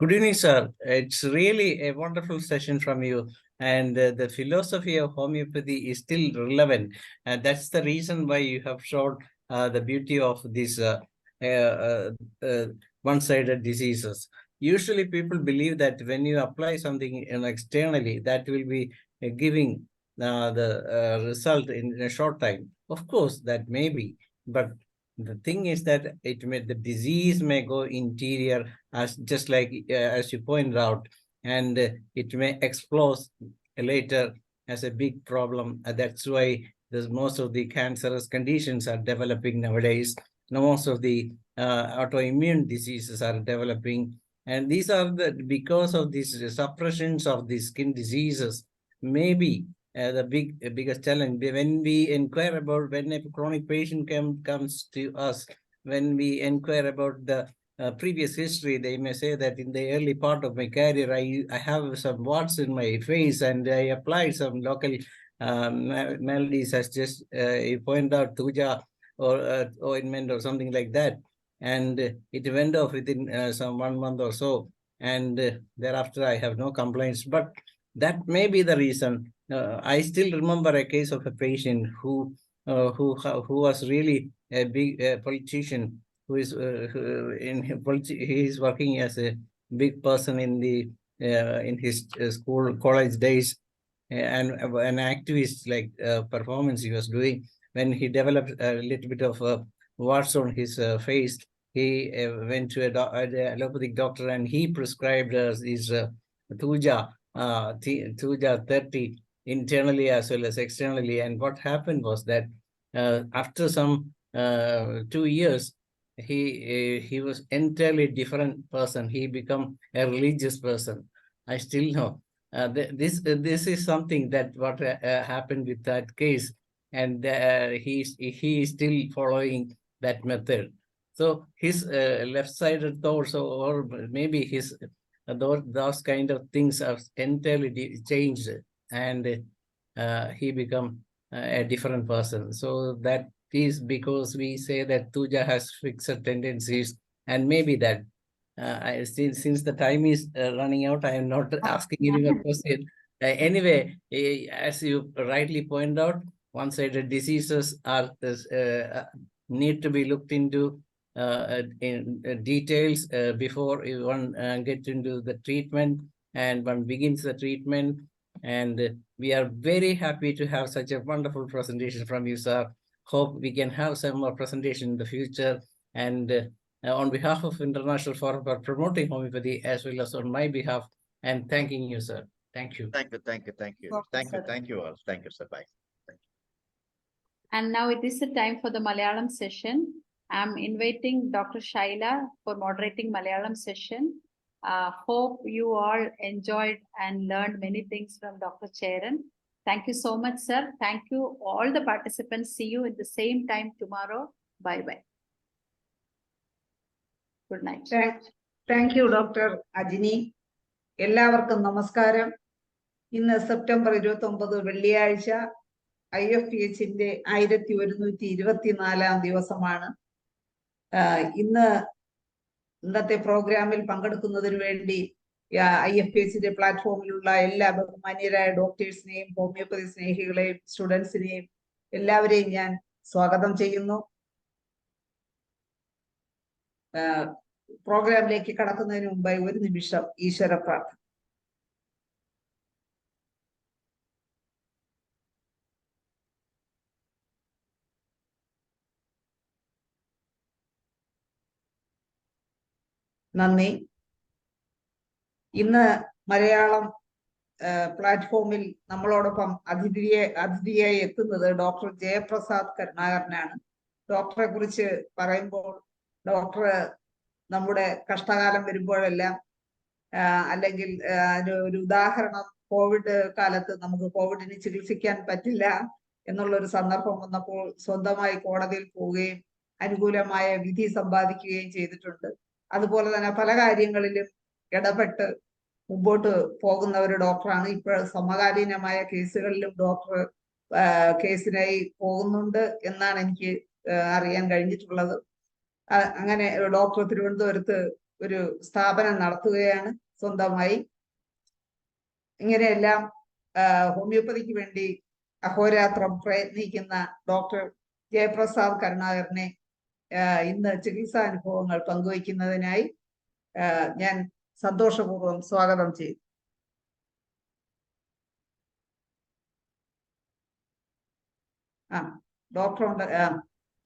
Good evening, sir. It's really a wonderful session from you. And the philosophy of homeopathy is still relevant. And that's the reason why you have shown the beauty of these one-sided diseases. Usually people believe that when you apply something externally, that will be giving the result in a short time. Of course, that may be. But the thing is that the disease may go interior, as just like as you pointed out, and it may explode later as a big problem. That's why most of the cancerous conditions are developing nowadays. Most of the autoimmune diseases are developing, and these are because of these suppressions of the skin diseases. Maybe the biggest challenge. When we inquire about, when a chronic patient comes to us, when we inquire about the previous history, they may say that in the early part of my career, I have some warts in my face and I applied some local melodies, as just you point out, Tuja or ointment or something like that. And it went off within some 1 month or so. And thereafter, I have no complaints. But that may be the reason. I still remember a case of a patient who was really a big politician, who is he is working as a big person in the in his college days, and an activist like performance he was doing. When he developed a little bit of warts on his face, he went to an allopathic doctor, and he prescribed these Tuja 30 internally as well as externally. And what happened was that after some 2 years, he was entirely different person. He become a religious person. I still know. This is something that what happened with that case, and he is still following that method. So his left-sided thoughts, or maybe his those kind of things are entirely changed, and he become a different person. So that is because we say that Tuja has fixed tendencies, and maybe that since the time is running out, I am not asking any more question. Anyway, as you rightly point out, one-sided diseases are need to be looked into in details before one gets into the treatment and one begins the treatment. And we are very happy to have such a wonderful presentation from you, sir. Hope we can have some more presentation in the future. And on behalf of International Forum for Promoting Homeopathy, as well as on my behalf, I'm thanking you, sir. Thank you. Thank you. Thank you. Thank you. Thank you. Thank you all. Thank you, sir. Bye. And now it is the time for the Malayalam session. I'm inviting Dr. Shaila for moderating Malayalam session. Hope you all enjoyed and learned many things from Dr. Cheran. Thank you so much, sir. Thank you all the participants. See you at the same time tomorrow. Bye-bye. Good night. Thank you, Dr. Ajini. എല്ലാവർക്കും നമസ്കാരം. ഇന്ന് September 29 വെള്ളിയാഴ്ച IFPHന്റെ 1124 ദിവസമാണ്. ഇന്നത്തെ പ്രോഗ്രാമിൽ പങ്കെടുക്കുന്നതിന് വേണ്ടി IFPHന്റെ പ്ലാറ്റ്ഫോമിലുള്ള എല്ലാ ബഹുമാന്യരായ ഡോക്ടേഴ്സിനെയും ഹോമിയോപ്പതി സ്നേഹികളെയും സ്റ്റുഡൻസിനെയും എല്ലാവരെയും ഞാൻ സ്വാഗതം ചെയ്യുന്നു. പ്രോഗ്രാമിലേക്ക് കടക്കുന്നതിന് മുമ്പായി ഒരു നിമിഷം ഈശ്വര പ്രാർത്ഥന. നന്ദി. ഇന്ന് മലയാളം പ്ലാറ്റ്ഫോമിൽ നമ്മളോടൊപ്പം അതിഥിയായി എത്തുന്നത് ഡോക്ടർ ജയപ്രസാദ് കരുണാകരനാണ്. ഡോക്ടറെ കുറിച്ച് പറയുമ്പോൾ, ഡോക്ടർ നമ്മുടെ കഷ്ടകാലം വരുമ്പോഴെല്ലാം, അല്ലെങ്കിൽ ഒരു ഉദാഹരണം, കോവിഡ് കാലത്ത് നമുക്ക് കോവിഡിന് ചികിത്സിക്കാൻ പറ്റില്ല എന്നുള്ളൊരു സന്ദർഭം വന്നപ്പോൾ സ്വന്തമായി കോടതിയിൽ പോവുകയും അനുകൂലമായ വിധി സമ്പാദിക്കുകയും ചെയ്തിട്ടുണ്ട്. അതുപോലെ തന്നെ പല കാര്യങ്ങളിലും ഇടപെട്ട് മുമ്പോട്ട് പോകുന്ന ഒരു ഡോക്ടറാണ്. ഇപ്പോൾ സമകാലീനമായ കേസുകളിലും ഡോക്ടർ കേസിനായി പോകുന്നുണ്ട് എന്നാണ് എനിക്ക് അറിയാൻ കഴിഞ്ഞിട്ടുള്ളത്. അങ്ങനെ ഡോക്ടർ തിരുവനന്തപുരത്ത് ഒരു സ്ഥാപനം നടത്തുകയാണ് സ്വന്തമായി. ഇങ്ങനെയെല്ലാം ഹോമിയോപ്പതിക്ക് വേണ്ടി അഹോരാത്രം പ്രയത്നിക്കുന്ന ഡോക്ടർ ജയപ്രസാദ് കരുണാകരനെ ഇന്ന് ചികിത്സാനുഭവങ്ങൾ പങ്കുവയ്ക്കുന്നതിനായി ഞാൻ സന്തോഷപൂർവ്വം സ്വാഗതം ചെയ്തു. ഡോക്ടർ ഉണ്ട്.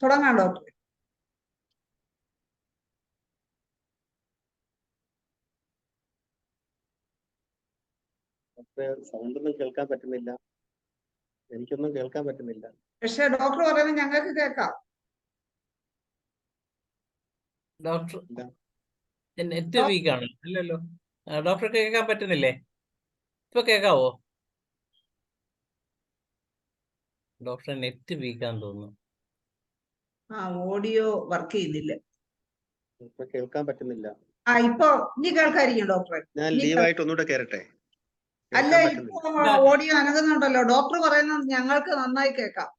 തുടങ്ങാം ഡോക്ടർ. സൗണ്ടൊന്നും കേൾക്കാൻ പറ്റുന്നില്ല. എനിക്കൊന്നും കേൾക്കാൻ പറ്റുന്നില്ല. പക്ഷെ ഡോക്ടർ പറയുന്നത് ഞങ്ങൾക്ക് കേൾക്കാം. ഡോക്ടർ നെറ്റ് വീക്ക് ആണ് അല്ലല്ലോ? ഡോക്ടർക്ക് കേൾക്കാൻ പറ്റുന്നില്ലേ? ഇപ്പൊ കേൾക്കാവോ? ഡോക്ടറെ നെറ്റ് വീക്കാന്ന് തോന്നുന്നു. ഓഡിയോ വർക്ക് ചെയ്യുന്നില്ല. ഇപ്പൊ കേൾക്കാൻ പറ്റുന്നില്ല. ഇപ്പൊ ഇനി കേൾക്കായിരിക്കും ഡോക്ടറെ. ഞാൻ ലീവായിട്ട് ഒന്നുകൂടെ കയറട്ടെ? അല്ല, ഇപ്പൊ ഓഡിയോ അനങ്ങുന്നുണ്ടല്ലോ. ഡോക്ടർ പറയുന്നത് ഞങ്ങൾക്ക് നന്നായി കേൾക്കാം.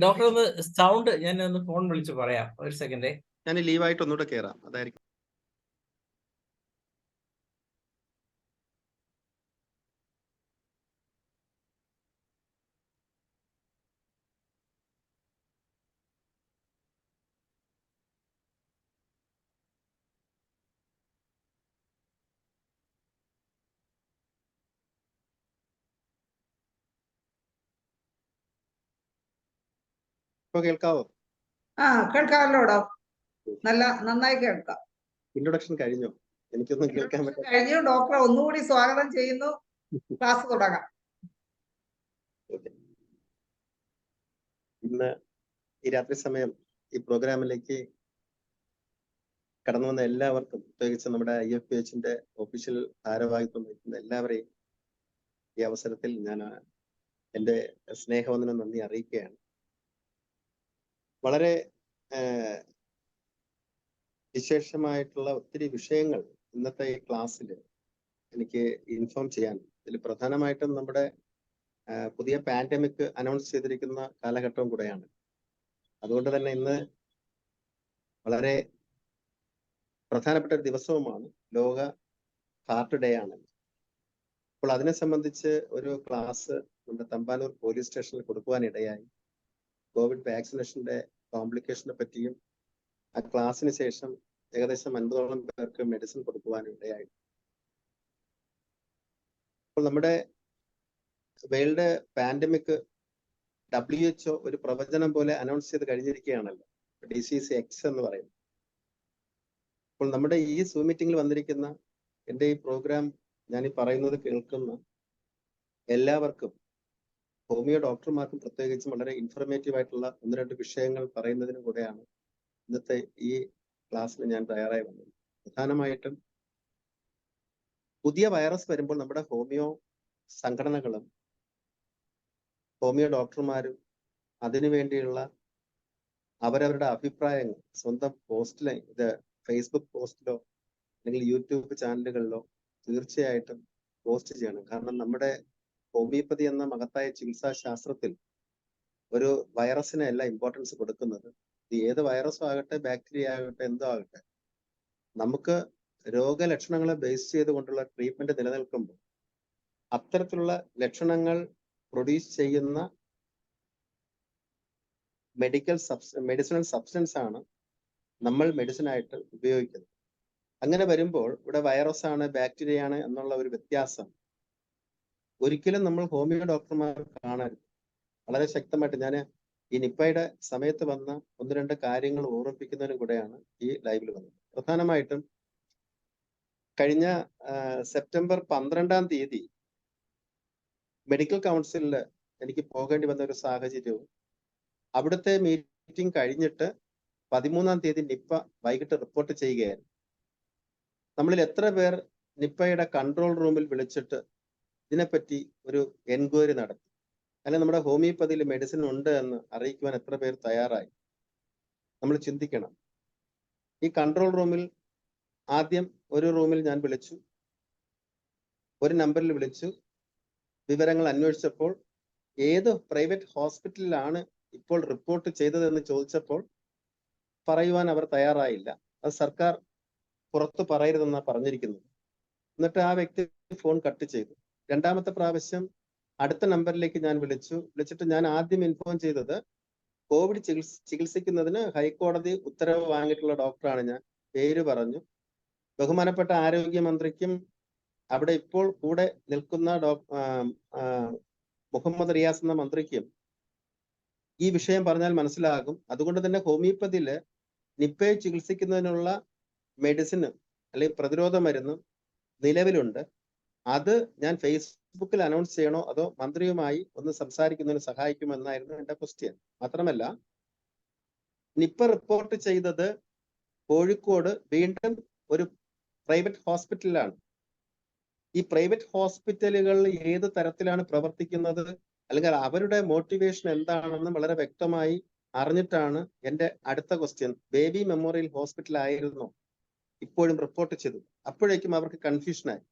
ഡോക്ടർ ഒന്ന് സൗണ്ട് ഞാൻ ഒന്ന് ഫോൺ വിളിച്ച് പറയാം. ഒരു സെക്കൻഡേ. ഞാൻ ലീവായിട്ട് ഒന്നുകൂടെ കയറാം, അതായിരിക്കും. ഇപ്പൊ കേൾക്കാവോ? കേൾക്കാമല്ലോ ഡോക്ടർ. നന്നായി കേൾക്കാം. ഇൻട്രൊഡക്ഷൻ കഴിഞ്ഞോ? എനിക്കൊന്നും കേൾക്കാൻ പറ്റില്ല. കഴിഞ്ഞു. ഡോക്ടറെ ഒന്നുകൂടി സ്വാഗതം ചെയ്യുന്നു. ക്ലാസ് തുടങ്ങാം. ഇന്ന് ഈ രാത്രി സമയം ഈ പ്രോഗ്രാമിലേക്ക് കടന്നു വന്ന എല്ലാവർക്കും, പ്രത്യേകിച്ച് നമ്മുടെ IFPHന്റെ ഒഫീഷ്യൽ ഭാരവാഹിത്വം വഹിക്കുന്ന എല്ലാവരെയും ഈ അവസരത്തിൽ ഞാൻ എൻ്റെ സ്നേഹവന്ദനം, നന്ദി അറിയിക്കുകയാണ്. വളരെ വിശേഷമായിട്ടുള്ള ഒത്തിരി വിഷയങ്ങൾ ഇന്നത്തെ ഈ ക്ലാസ്സിൽ എനിക്ക് ഇൻഫോം ചെയ്യാൻ. ഇതിൽ പ്രധാനമായിട്ടും നമ്മുടെ പുതിയ പാൻഡമിക് അനൗൺസ് ചെയ്തിരിക്കുന്ന കാലഘട്ടവും കൂടെയാണ്. അതുകൊണ്ട് തന്നെ ഇന്ന് വളരെ പ്രധാനപ്പെട്ട ഒരു ദിവസവുമാണ്. ലോക ഹാർട്ട് ഡേ ആണ്. അപ്പോൾ അതിനെ സംബന്ധിച്ച് ഒരു ക്ലാസ് നമ്മുടെ തമ്പാനൂർ പോലീസ് സ്റ്റേഷനിൽ കൊടുക്കുവാനിടയായി. കോവിഡ് വാക്സിനേഷന്റെ കോംപ്ലിക്കേഷനെ പറ്റിയും ആ ക്ലാസ്സിന് ശേഷം ഏകദേശം 50ഓളം പേർക്ക് മെഡിസിൻ കൊടുക്കുവാനും ഇടയായി. അപ്പോൾ നമ്മുടെ വേൾഡ് പാൻഡമിക് WHO ഒരു പ്രവചനം പോലെ അനൗൺസ് ചെയ്ത് കഴിഞ്ഞിരിക്കുകയാണല്ലോ, ഡിസീസ് എക്സ് എന്ന് പറയുന്നത്. അപ്പോൾ നമ്മുടെ ഈ സൂം മീറ്റിംഗിൽ വന്നിരിക്കുന്ന, എൻ്റെ ഈ പ്രോഗ്രാം ഞാൻ ഈ പറയുന്നത് കേൾക്കുന്ന എല്ലാവർക്കും, ഹോമിയോ ഡോക്ടർമാർക്കും പ്രത്യേകിച്ചും വളരെ ഇൻഫർമേറ്റീവ് ആയിട്ടുള്ള 1-2 വിഷയങ്ങൾ പറയുന്നതിനും കൂടെയാണ് ഇന്നത്തെ ഈ ക്ലാസ്സിൽ ഞാൻ തയ്യാറായി വന്നത്. പ്രധാനമായിട്ടും പുതിയ വൈറസ് വരുമ്പോൾ നമ്മുടെ ഹോമിയോ സംഘടനകളും ഹോമിയോ ഡോക്ടർമാരും അതിനു വേണ്ടിയുള്ള അവരവരുടെ അഭിപ്രായങ്ങൾ സ്വന്തം പോസ്റ്റിലെ, ഇത് ഫേസ്ബുക്ക് പോസ്റ്റിലോ അല്ലെങ്കിൽ യൂട്യൂബ് ചാനലുകളിലോ തീർച്ചയായിട്ടും പോസ്റ്റ് ചെയ്യണം. കാരണം നമ്മുടെ ഹോമിയോപ്പതി എന്ന മഹത്തായ ചികിത്സാ ശാസ്ത്രത്തിൽ ഒരു വൈറസിനെ അല്ല ഇമ്പോർട്ടൻസ് കൊടുക്കുന്നത്. ഇത് ഏത് വൈറസും ആകട്ടെ, ബാക്ടീരിയ ആകട്ടെ, എന്തോ ആകട്ടെ, നമുക്ക് രോഗലക്ഷണങ്ങളെ ബേസ് ചെയ്തുകൊണ്ടുള്ള ട്രീറ്റ്മെന്റ് നിലനിൽക്കുമ്പോൾ അത്തരത്തിലുള്ള ലക്ഷണങ്ങൾ പ്രൊഡ്യൂസ് ചെയ്യുന്ന മെഡിസിനൽ സബ്സ്റ്റൻസ് ആണ് നമ്മൾ മെഡിസിനായിട്ട് ഉപയോഗിക്കുന്നത്. അങ്ങനെ വരുമ്പോൾ ഇവിടെ വൈറസ് ആണ്, ബാക്ടീരിയ ആണ് എന്നുള്ള ഒരു വ്യത്യാസം ഒരിക്കലും നമ്മൾ ഹോമിയോ ഡോക്ടർമാർ കാണരുത്. വളരെ ശക്തമായിട്ട് ഞാൻ ഈ നിപ്പയുടെ സമയത്ത് വന്ന 1-2 കാര്യങ്ങൾ ഓർമ്മിപ്പിക്കുന്നതിനും കൂടെയാണ് ഈ ലൈവിൽ വന്നത്. പ്രധാനമായിട്ടും കഴിഞ്ഞ സെപ്റ്റംബർ 12-ാം തീയതി മെഡിക്കൽ കൗൺസിലിൽ എനിക്ക് പോകേണ്ടി വന്ന ഒരു സാഹചര്യവും, അവിടുത്തെ മീറ്റിംഗ് കഴിഞ്ഞിട്ട് 13-ാം തീയതി നിപ്പ വൈകിട്ട് റിപ്പോർട്ട് ചെയ്യുകയായിരുന്നു. നമ്മളിൽ എത്ര പേർ നിപ്പയുടെ കൺട്രോൾ റൂമിൽ വിളിച്ചിട്ട് ഇതിനെപ്പറ്റി ഒരു എൻക്വയറി നടത്തി, അല്ലെങ്കിൽ നമ്മുടെ ഹോമിയോപ്പതിയിൽ മെഡിസിൻ ഉണ്ട് എന്ന് അറിയിക്കുവാൻ എത്ര പേർ തയ്യാറായി? നമ്മൾ ചിന്തിക്കണം. ഈ കൺട്രോൾ റൂമിൽ ആദ്യം ഒരു റൂമിൽ ഞാൻ വിളിച്ചു, ഒരു നമ്പറിൽ വിളിച്ചു, വിവരങ്ങൾ അന്വേഷിച്ചപ്പോൾ ഏത് പ്രൈവറ്റ് ഹോസ്പിറ്റലിലാണ് ഇപ്പോൾ റിപ്പോർട്ട് ചെയ്തതെന്ന് ചോദിച്ചപ്പോൾ പറയുവാൻ അവർ തയ്യാറായില്ല. അത് സർക്കാർ പുറത്ത് പറയരുതെന്നാണ് പറഞ്ഞിരിക്കുന്നത്. എന്നിട്ട് ആ വ്യക്തി ഫോൺ കട്ട് ചെയ്തു. രണ്ടാമത്തെ പ്രാവശ്യം അടുത്ത നമ്പറിലേക്ക് ഞാൻ വിളിച്ചിട്ട് ഞാൻ ആദ്യം ഇൻഫോം ചെയ്തത് കോവിഡ് ചികിത്സിക്കുന്നതിന് ഹൈക്കോടതി ഉത്തരവ് വാങ്ങിയിട്ടുള്ള ഡോക്ടറാണ് ഞാൻ. പേര് പറഞ്ഞു. ബഹുമാനപ്പെട്ട ആരോഗ്യമന്ത്രിക്കും അവിടെ ഇപ്പോൾ കൂടെ നിൽക്കുന്ന മുഹമ്മദ് റിയാസ് എന്ന മന്ത്രിക്കും ഈ വിഷയം പറഞ്ഞാൽ മനസ്സിലാകും. അതുകൊണ്ട് തന്നെ ഹോമിയോപ്പതിയില് നിപ്പയെ ചികിത്സിക്കുന്നതിനുള്ള മെഡിസിന് അല്ലെങ്കിൽ പ്രതിരോധ മരുന്നും നിലവിലുണ്ട്. അത് ഞാൻ ഫേസ്ബുക്കിൽ അനൗൺസ് ചെയ്യണോ അതോ മന്ത്രിയുമായി ഒന്ന് സംസാരിക്കുന്നതിന് സഹായിക്കുമെന്നായിരുന്നു എൻ്റെ ക്വസ്റ്റ്യൻ. മാത്രമല്ല, നിപ്പ റിപ്പോർട്ട് ചെയ്തത് കോഴിക്കോട് വീണ്ടും ഒരു പ്രൈവറ്റ് ഹോസ്പിറ്റലിലാണ്. ഈ പ്രൈവറ്റ് ഹോസ്പിറ്റലുകൾ ഏത് തരത്തിലാണ് പ്രവർത്തിക്കുന്നത്, അല്ലെങ്കിൽ അവരുടെ മോട്ടിവേഷൻ എന്താണെന്ന് വളരെ വ്യക്തമായി അറിഞ്ഞിട്ടാണ് എൻ്റെ അടുത്ത ക്വസ്റ്റ്യൻ, ബേബി മെമ്മോറിയൽ ഹോസ്പിറ്റൽ ആയിരുന്നോ ഇപ്പോഴും റിപ്പോർട്ട് ചെയ്തു? അപ്പോഴേക്കും അവർക്ക് കൺഫ്യൂഷനായി.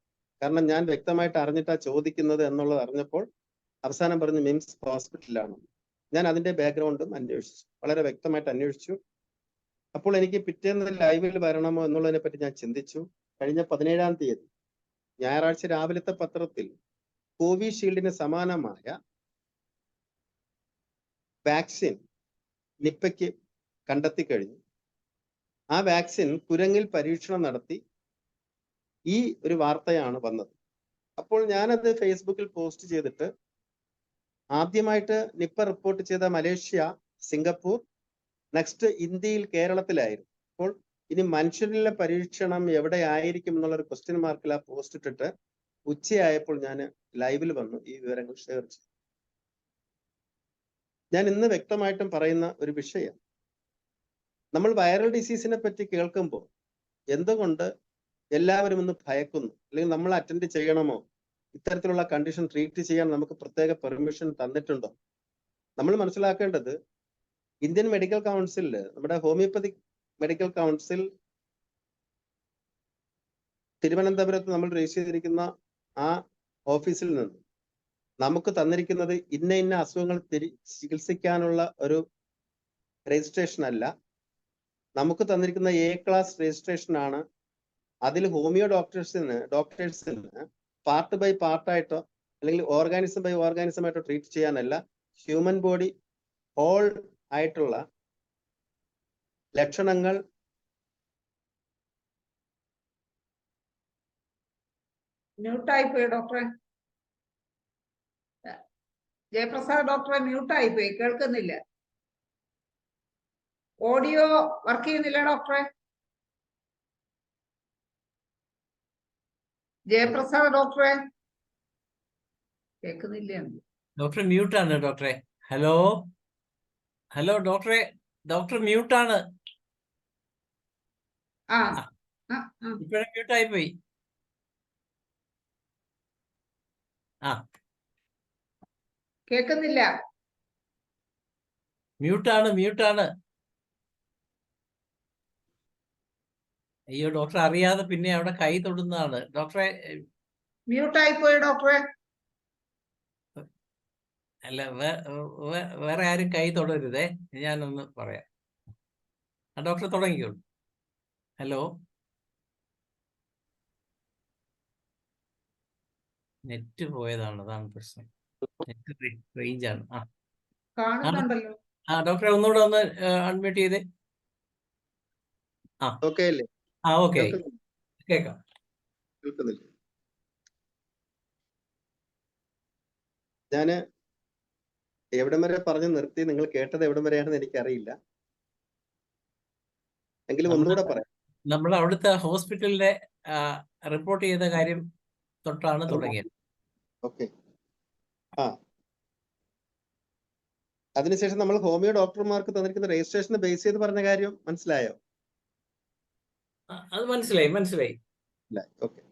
കാരണം ഞാൻ വ്യക്തമായിട്ട് അറിഞ്ഞിട്ടാ ചോദിക്കുന്നത് എന്നുള്ളത് അറിഞ്ഞപ്പോൾ അവസാനം പറഞ്ഞു മിംസ് ഹോസ്പിറ്റലാണ്. ഞാൻ അതിന്റെ ബാക്ക്ഗ്രൗണ്ടും അന്വേഷിച്ചു, വളരെ വ്യക്തമായിട്ട് അന്വേഷിച്ചു. അപ്പോൾ എനിക്ക് പിറ്റേന്ന് ലൈവിൽ വരണമോ എന്നുള്ളതിനെ പറ്റി ഞാൻ ചിന്തിച്ചു. കഴിഞ്ഞ 17-ാം തീയതി ഞായറാഴ്ച രാവിലത്തെ പത്രത്തിൽ കോവിഷീൽഡിന് സമാനമായ വാക്സിൻ നിപ്പയ്ക്ക് കണ്ടെത്തി കഴിഞ്ഞു. ആ വാക്സിൻ കുരങ്ങിൽ പരീക്ഷണം നടത്തി ഈ ഒരു വാർത്തയാണ് വന്നത്. അപ്പോൾ ഞാനത് ഫേസ്ബുക്കിൽ പോസ്റ്റ് ചെയ്തിട്ട് ആദ്യമായിട്ട് നിപ്പ റിപ്പോർട്ട് ചെയ്ത മലേഷ്യ, സിംഗപ്പൂർ, നെക്സ്റ്റ് ഇന്ത്യയിൽ, കേരളത്തിലായിരുന്നു. അപ്പോൾ ഇനി മനുഷ്യരിലെ പരീക്ഷണം എവിടെ ആയിരിക്കും എന്നുള്ളൊരു ക്വസ്റ്റ്യൻ മാർക്കിൽ ആ പോസ്റ്റ് ഇട്ടിട്ട് ഉച്ചയായപ്പോൾ ഞാൻ ലൈവിൽ വന്നു ഈ വിവരങ്ങൾ ഷെയർ ചെയ്തു. ഞാൻ ഇന്ന് വ്യക്തമായിട്ടും പറയുന്ന ഒരു വിഷയം, നമ്മൾ വൈറൽ ഡിസീസിനെ പറ്റി കേൾക്കുമ്പോൾ എന്തുകൊണ്ട് എല്ലാവരും ഒന്ന് ഭയക്കുന്നു, അല്ലെങ്കിൽ നമ്മൾ അറ്റൻഡ് ചെയ്യണമോ, ഇത്തരത്തിലുള്ള കണ്ടീഷൻ ട്രീറ്റ് ചെയ്യാൻ നമുക്ക് പ്രത്യേക പെർമിഷൻ തന്നിട്ടുണ്ടോ? നമ്മൾ മനസ്സിലാക്കേണ്ടത്, ഇന്ത്യൻ മെഡിക്കൽ കൗൺസിലില്, നമ്മുടെ ഹോമിയോപ്പതിക് മെഡിക്കൽ കൗൺസിൽ തിരുവനന്തപുരത്ത് നമ്മൾ രജിസ്റ്റർ ചെയ്തിരിക്കുന്ന ആ ഓഫീസിൽ നിന്ന് നമുക്ക് തന്നിരിക്കുന്നത് ഇന്ന ഇന്ന അസുഖങ്ങൾ ചികിത്സിക്കാനുള്ള ഒരു രജിസ്ട്രേഷൻ അല്ല. നമുക്ക് തന്നിരിക്കുന്ന A ക്ലാസ് രജിസ്ട്രേഷൻ ആണ്. അതിൽ ഹോമിയോ ഡോക്ടേഴ്സിന് പാർട്ട് ബൈ പാർട്ടായിട്ടോ അല്ലെങ്കിൽ ഓർഗാനിസം ബൈ ഓർഗാനിസം ആയിട്ടോ ട്രീറ്റ് ചെയ്യാനല്ല, ഹ്യൂമൻ ബോഡി ഹോൾ ആയിട്ടുള്ള ലക്ഷണങ്ങൾ മ്യൂട്ടായി പോയി ഡോക്ടറെ. ജയപ്രസാദ് ഡോക്ടറെ മ്യൂട്ടായി പോയി, കേൾക്കുന്നില്ല. ഓഡിയോ വർക്ക് ചെയ്യുന്നില്ല ഡോക്ടറെ. ജയപ്രസാദ് ഡോക്ടറെ കേൾക്കുന്നില്ല. ഡോക്ടർ മ്യൂട്ടാണ് ഡോക്ടറെ. ഹലോ ഹലോ ഡോക്ടറെ, ഡോക്ടർ മ്യൂട്ടാണ്. ഇപ്പോഴും മ്യൂട്ടായി പോയി. കേൾക്കുന്നില്ല. മ്യൂട്ടാണ്. അയ്യോ ഡോക്ടർ അറിയാതെ പിന്നെ അവിടെ കൈ തൊടുന്നതാണ് ഡോക്ടറെ. മ്യൂട്ടായി പോയി ഡോക്ടറെ. അല്ല, വേറെ ആരും കൈ തൊടരുതേ, ഞാനൊന്ന് പറയാം. ഡോക്ടർ തുടങ്ങിക്കോളൂ. ഹലോ, നെറ്റ് പോയതാണ്, അതാണ് പ്രശ്നം. നെറ്റ് റേഞ്ചാണ്. കാണുന്നുണ്ടല്ലോ. ഡോക്ടറെ ഒന്നുകൂടെ ഒന്ന് അൺമ്യൂട്ട് ചെയ്തേ. ഓക്കെ അല്ലേ? ഓക്കെ, കേൾക്കാം. കേൾക്കുന്നില്ല. ഞാന് എവിടം വരെ പറഞ്ഞു നിർത്തി, നിങ്ങൾ കേട്ടത് എവിടം വരെയാണെന്ന് എനിക്കറിയില്ല, എങ്കിലും ഒന്നുകൂടെ പറയാം. നമ്മൾ അവിടുത്തെ ഹോസ്പിറ്റലിലെ റിപ്പോർട്ട് ചെയ്ത കാര്യം തൊട്ടാണ് തുടങ്ങിയത്. ഓക്കെ. അതിനുശേഷം നമ്മൾ ഹോമിയോ ഡോക്ടർമാർക്ക് തന്നിരിക്കുന്ന രജിസ്ട്രേഷനെ ബേസ് ചെയ്ത് പറഞ്ഞ കാര്യം മനസ്സിലായോ? അത് മനസ്സിലായി. ഓക്കെ.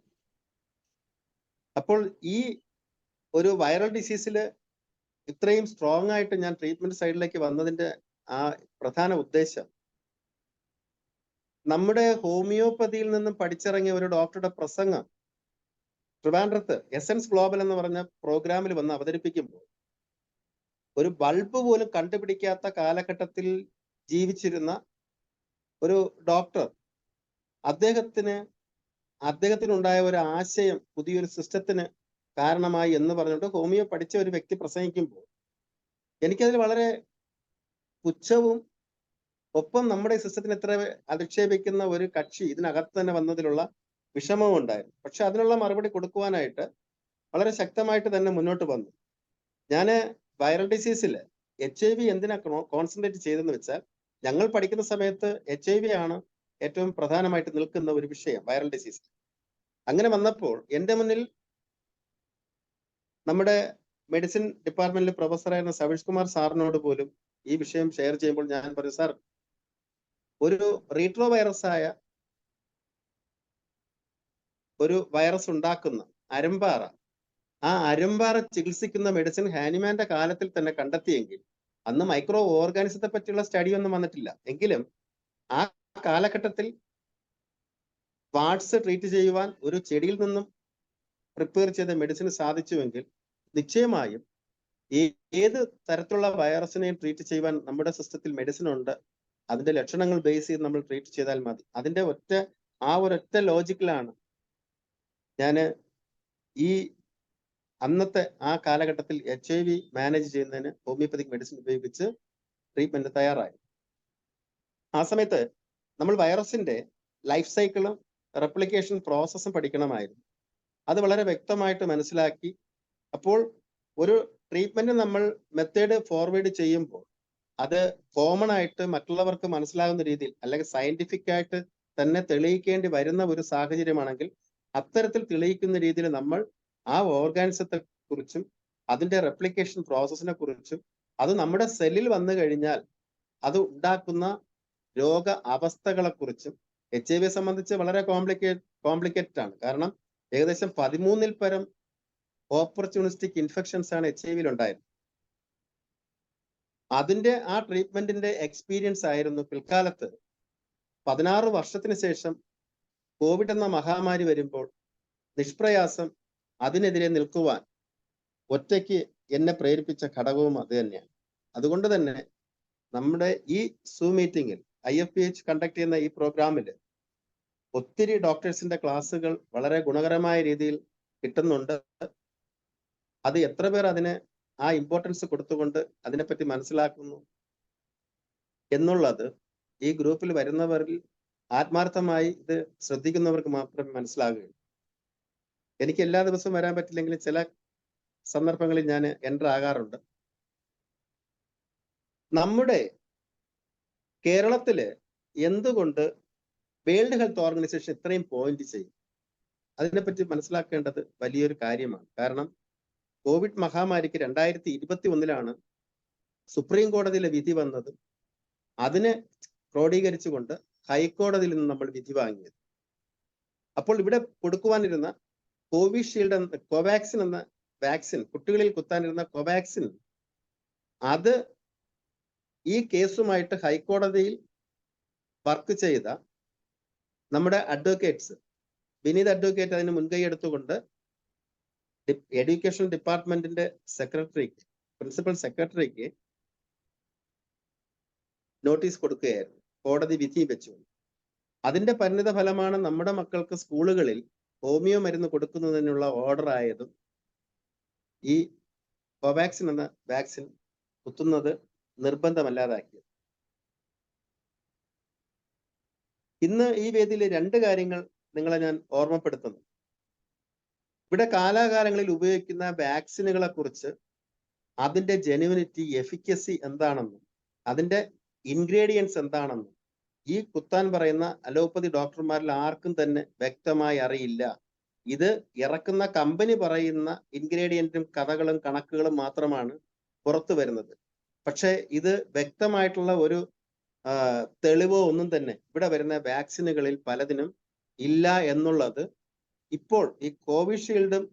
അപ്പോൾ ഈ ഒരു വൈറൽ ഡിസീസിൽ ഇത്രയും സ്ട്രോങ് ആയിട്ട് ഞാൻ ട്രീറ്റ്മെന്റ് സൈഡിലേക്ക് വന്നതിന്റെ ആ പ്രധാന ഉദ്ദേശം, നമ്മുടെ ഹോമിയോപ്പതിയിൽ നിന്നും പഠിച്ചിറങ്ങിയ ഒരു ഡോക്ടറുടെ പ്രസംഗം ട്രിവാൻഡ്രത്ത് എസൻസ് ഗ്ലോബൽ എന്ന് പറഞ്ഞ പ്രോഗ്രാമിൽ വന്ന് അവതരിപ്പിക്കുമ്പോൾ, ഒരു ബൾബ് പോലും കണ്ടുപിടിക്കാത്ത കാലഘട്ടത്തിൽ ജീവിച്ചിരുന്ന ഒരു ഡോക്ടർ, അദ്ദേഹത്തിനുണ്ടായ ഒരു ആശയം പുതിയൊരു സിസ്റ്റത്തിന് കാരണമായി എന്ന് പറഞ്ഞിട്ട് ഹോമിയോ പഠിച്ച ഒരു വ്യക്തി പ്രസംഗിക്കുമ്പോൾ എനിക്കതിൽ വളരെ പുച്ഛവും, ഒപ്പം നമ്മുടെ സിസ്റ്റത്തിന് ഇത്ര അധിക്ഷേപിക്കുന്ന ഒരു കക്ഷി ഇതിനകത്ത് തന്നെ വന്നതിലുള്ള വിഷമവും ഉണ്ടായിരുന്നു. പക്ഷെ അതിനുള്ള മറുപടി കൊടുക്കുവാനായിട്ട് വളരെ ശക്തമായിട്ട് തന്നെ മുന്നോട്ട് വന്നു. ഞാൻ വൈറൽ ഡിസീസിൽ HIV എന്തിനാ കോൺസെൻട്രേറ്റ് ചെയ്തെന്ന് വെച്ചാൽ, ഞങ്ങൾ പഠിക്കുന്ന സമയത്ത് HIV ആണ് ഏറ്റവും പ്രധാനമായിട്ട് നിൽക്കുന്ന ഒരു വിഷയം വൈറൽ ഡിസീസ്. അങ്ങനെ വന്നപ്പോൾ എൻ്റെ മുന്നിൽ നമ്മുടെ മെഡിസിൻ ഡിപ്പാർട്ട്മെന്റിലെ പ്രൊഫസറായിരുന്ന സവിഷ് കുമാർ സാറിനോട് പോലും ഈ വിഷയം ഷെയർ ചെയ്യുമ്പോൾ ഞാൻ പറഞ്ഞു, സാർ, ഒരു റീട്രോ വൈറസ് ആയ ഒരു വൈറസ് ഉണ്ടാക്കുന്ന അരമ്പാറ, ആ അരമ്പാറ ചികിത്സിക്കുന്ന മെഡിസിൻ ഹാനിമാന്റെ കാലത്തിൽ തന്നെ കണ്ടെത്തിയെങ്കിൽ, അന്ന് മൈക്രോ ഓർഗാനിസത്തെ പറ്റിയുള്ള സ്റ്റഡി ഒന്നും വന്നിട്ടില്ല, എങ്കിലും ആ കാലഘട്ടത്തിൽ വാട്സ് ട്രീറ്റ് ചെയ്യുവാൻ ഒരു ചെടിയിൽ നിന്നും പ്രിപ്പയർ ചെയ്ത മെഡിസിന് സാധിച്ചുവെങ്കിൽ നിശ്ചയമായും ഏത് തരത്തിലുള്ള വൈറസിനെയും ട്രീറ്റ് ചെയ്യുവാൻ നമ്മുടെ സിസ്റ്റത്തിൽ മെഡിസിൻ ഉണ്ട്. അതിന്റെ ലക്ഷണങ്ങൾ ബേസ് ചെയ്ത് നമ്മൾ ട്രീറ്റ് ചെയ്താൽ മതി. അതിന്റെ ഒരൊറ്റ ലോജിക്കിലാണ് ഞാൻ ഈ അന്നത്തെ ആ കാലഘട്ടത്തിൽ HIV മാനേജ് ചെയ്യുന്നതിന് ഹോമിയോപ്പതിക് മെഡിസിൻ ഉപയോഗിച്ച് ട്രീറ്റ്മെന്റ് തയ്യാറായി. ആ സമയത്ത് നമ്മൾ വൈറസിന്റെ ലൈഫ് സൈക്കിളും റെപ്ലിക്കേഷൻ പ്രോസസ്സും പഠിക്കണമായിരുന്നു. അത് വളരെ വ്യക്തമായിട്ട് മനസ്സിലാക്കി. അപ്പോൾ ഒരു ട്രീറ്റ്മെന്റ് നമ്മൾ മെത്തേഡ് ഫോർവേഡ് ചെയ്യുമ്പോൾ അത് കോമൺ ആയിട്ട് മറ്റുള്ളവർക്ക് മനസ്സിലാകുന്ന രീതിയിൽ, അല്ലെങ്കിൽ സയന്റിഫിക് ആയിട്ട് തന്നെ തെളിയിക്കേണ്ടി വരുന്ന ഒരു സാഹചര്യമാണെങ്കിൽ അത്തരത്തിൽ തെളിയിക്കുന്ന രീതിയിൽ നമ്മൾ ആ ഓർഗാനിസത്തെ കുറിച്ചും അതിന്റെ റെപ്ലിക്കേഷൻ പ്രോസസ്സിനെ കുറിച്ചും അത് നമ്മുടെ സെല്ലിൽ വന്നു കഴിഞ്ഞാൽ അത് ഉണ്ടാക്കുന്ന രോഗ അവസ്ഥകളെ കുറിച്ചും HIV സംബന്ധിച്ച് വളരെ കോംപ്ലിക്കേറ്റഡ് ആണ്. കാരണം ഏകദേശം 13-ൽ പരം ഓപ്പർച്യൂണിസ്റ്റിക് ഇൻഫെക്ഷൻസ് ആണ് HIV ഉണ്ടായിരുന്നത്. അതിന്റെ ആ ട്രീറ്റ്മെന്റിന്റെ എക്സ്പീരിയൻസ് ആയിരുന്നു പിൽക്കാലത്ത് 16 വർഷത്തിന് ശേഷം കോവിഡ് എന്ന മഹാമാരി വരുമ്പോൾ നിഷ്പ്രയാസം അതിനെതിരെ നിൽക്കുവാൻ ഒറ്റയ്ക്ക് എന്നെ പ്രേരിപ്പിച്ച ഘടകവും അത് തന്നെയാണ്. അതുകൊണ്ട് തന്നെ നമ്മുടെ ഈ സൂം മീറ്റിംഗിൽ IFPH കണ്ടക്ട് ചെയ്യുന്ന ഈ പ്രോഗ്രാമിൽ ഒത്തിരി ഡോക്ടേഴ്സിന്റെ ക്ലാസ്സുകൾ വളരെ ഗുണകരമായ രീതിയിൽ കിട്ടുന്നുണ്ട്. അത് എത്ര പേർ അതിന് ആ ഇമ്പോർട്ടൻസ് കൊടുത്തുകൊണ്ട് അതിനെപ്പറ്റി മനസ്സിലാക്കുന്നു എന്നുള്ളത് ഈ ഗ്രൂപ്പിൽ വരുന്നവരിൽ ആത്മാർത്ഥമായി ഇത് ശ്രദ്ധിക്കുന്നവർക്ക് മാത്രമേ മനസ്സിലാകുകയുള്ളൂ. എനിക്ക് എല്ലാ ദിവസവും വരാൻ പറ്റില്ലെങ്കിലും ചില സന്ദർഭങ്ങളിൽ ഞാൻ എൻ്റർ ആകാറുണ്ട്. നമ്മുടെ കേരളത്തില് എന്തുകൊണ്ട് വേൾഡ് ഹെൽത്ത് ഓർഗനൈസേഷൻ ഇത്രയും പോയിന്റ് ചെയ്യും? അതിനെപ്പറ്റി മനസ്സിലാക്കേണ്ടത് വലിയൊരു കാര്യമാണ്. കാരണം കോവിഡ് മഹാമാരിക്ക് 2021-ലാണ് സുപ്രീം കോടതിയിലെ വിധി വന്നത്. അതിനെ ക്രോഡീകരിച്ചുകൊണ്ട് ഹൈക്കോടതിയിൽ നിന്ന് നമ്മൾ വിധി വാങ്ങിയത്. അപ്പോൾ ഇവിടെ കൊടുക്കുവാനിരുന്ന കോവാക്സിൻ എന്ന വാക്സിൻ, കുട്ടികളിൽ കുത്താനിരുന്ന കോവാക്സിൻ, അത് ഈ കേസുമായിട്ട് ഹൈക്കോടതിയിൽ വർക്ക് ചെയ്ത നമ്മുടെ അഡ്വക്കേറ്റ്സ്, വിനീത് അഡ്വക്കേറ്റ് അതിന് മുൻകൈ എടുത്തുകൊണ്ട് എഡ്യൂക്കേഷൻ ഡിപ്പാർട്ട്മെന്റിന്റെ സെക്രട്ടറിക്ക്, പ്രിൻസിപ്പൽ സെക്രട്ടറിക്ക് നോട്ടീസ് കൊടുക്കുകയായിരുന്നു കോടതി വിധി വെച്ചുകൊണ്ട്. അതിന്റെ പരിണിത ഫലമാണ് നമ്മുടെ മക്കൾക്ക് സ്കൂളുകളിൽ ഹോമിയോ മരുന്ന് കൊടുക്കുന്നതിനുള്ള ഓർഡർ ആയതും ഈ കോവാക്സിൻ എന്ന വാക്സിൻ കുത്തുന്നത് നിർബന്ധമല്ലാതാക്കിയത്. ഇന്ന് ഈ വേദിയിൽ 2 കാര്യങ്ങൾ നിങ്ങളെ ഞാൻ ഓർമ്മപ്പെടുത്തുന്നു. ഇവിടെ കാലാകാലങ്ങളിൽ ഉപയോഗിക്കുന്ന വാക്സിനുകളെ കുറിച്ച് അതിന്റെ ജെനുവിനിറ്റി, എഫിക്കസി എന്താണെന്നും അതിന്റെ ഇൻഗ്രീഡിയൻസ് എന്താണെന്നും ഈ കുത്താൻ പറയുന്ന അലോപ്പതി ഡോക്ടർമാരിൽ ആർക്കും തന്നെ വ്യക്തമായി അറിയില്ല. ഇത് ഇറക്കുന്ന കമ്പനി പറയുന്ന ഇൻഗ്രീഡിയന്റും കഥകളും കണക്കുകളും മാത്രമാണ് പുറത്തു വരുന്നത്. പക്ഷെ ഇത് വ്യക്തമായിട്ടുള്ള ഒരു തെളിവോ ഒന്നും തന്നെ ഇവിടെ വരുന്ന വാക്സിനുകളിൽ പലതിനും ഇല്ല എന്നുള്ളത് ഇപ്പോൾ ഈ കോവിഷീൽഡും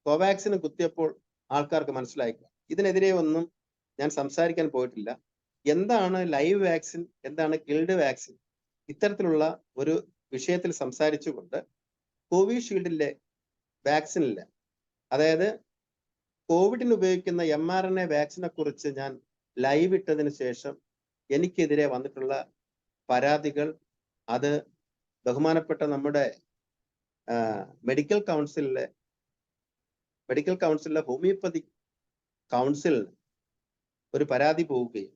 കോവാക്സിനും കുത്തിയപ്പോൾ ആൾക്കാർക്ക് മനസ്സിലായി. ഇതിനെതിരെ ഒന്നും ഞാൻ സംസാരിക്കാൻ പോയിട്ടില്ല. എന്താണ് ലൈവ് വാക്സിൻ, എന്താണ് കിൽഡ് വാക്സിൻ, ഇത്തരത്തിലുള്ള ഒരു വിഷയത്തിൽ സംസാരിച്ചുകൊണ്ട് കോവിഷീൽഡിലെ വാക്സിനില്ല, അതായത് കോവിഡിന് ഉപയോഗിക്കുന്ന mRNA വാക്സിനെ കുറിച്ച് ഞാൻ ലൈവ് ഇട്ടതിന് ശേഷം എനിക്കെതിരെ വന്നിട്ടുള്ള പരാതികൾ, അത് ബഹുമാനപ്പെട്ട നമ്മുടെ മെഡിക്കൽ കൗൺസിലിലെ ഹോമിയോപ്പതി കൗൺസിലിന് ഒരു പരാതി പോവുകയും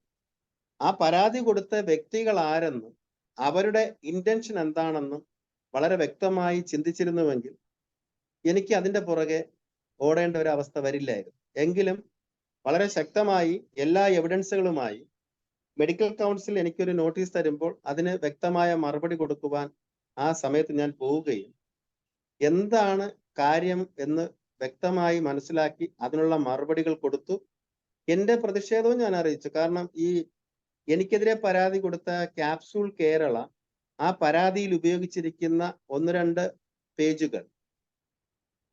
ആ പരാതി കൊടുത്ത വ്യക്തികൾ ആരെന്നും അവരുടെ ഇന്റൻഷൻ എന്താണെന്നും വളരെ വ്യക്തമായി ചിന്തിച്ചിരുന്നുവെങ്കിൽ എനിക്ക് അതിന്റെ പുറകെ ഓടേണ്ട ഒരു അവസ്ഥ വരില്ലായിരുന്നു. എങ്കിലും വളരെ ശക്തമായി എല്ലാ എവിഡൻസുകളുമായി മെഡിക്കൽ കൗൺസിൽ എനിക്കൊരു നോട്ടീസ് തരുമ്പോൾ അതിന് വ്യക്തമായ മറുപടി കൊടുക്കുവാൻ ആ സമയത്ത് ഞാൻ പോവുകയും എന്താണ് കാര്യം എന്ന് വ്യക്തമായി മനസ്സിലാക്കി അതിനുള്ള മറുപടികൾ കൊടുത്തു. എന്റെ പ്രതിഷേധവും ഞാൻ അറിയിച്ചു. കാരണം ഈ എനിക്കെതിരെ പരാതി കൊടുത്ത ക്യാപ്സൂൾ കേരള ആ പരാതിയിൽ ഉപയോഗിച്ചിരിക്കുന്ന 1-2 പേജുകൾ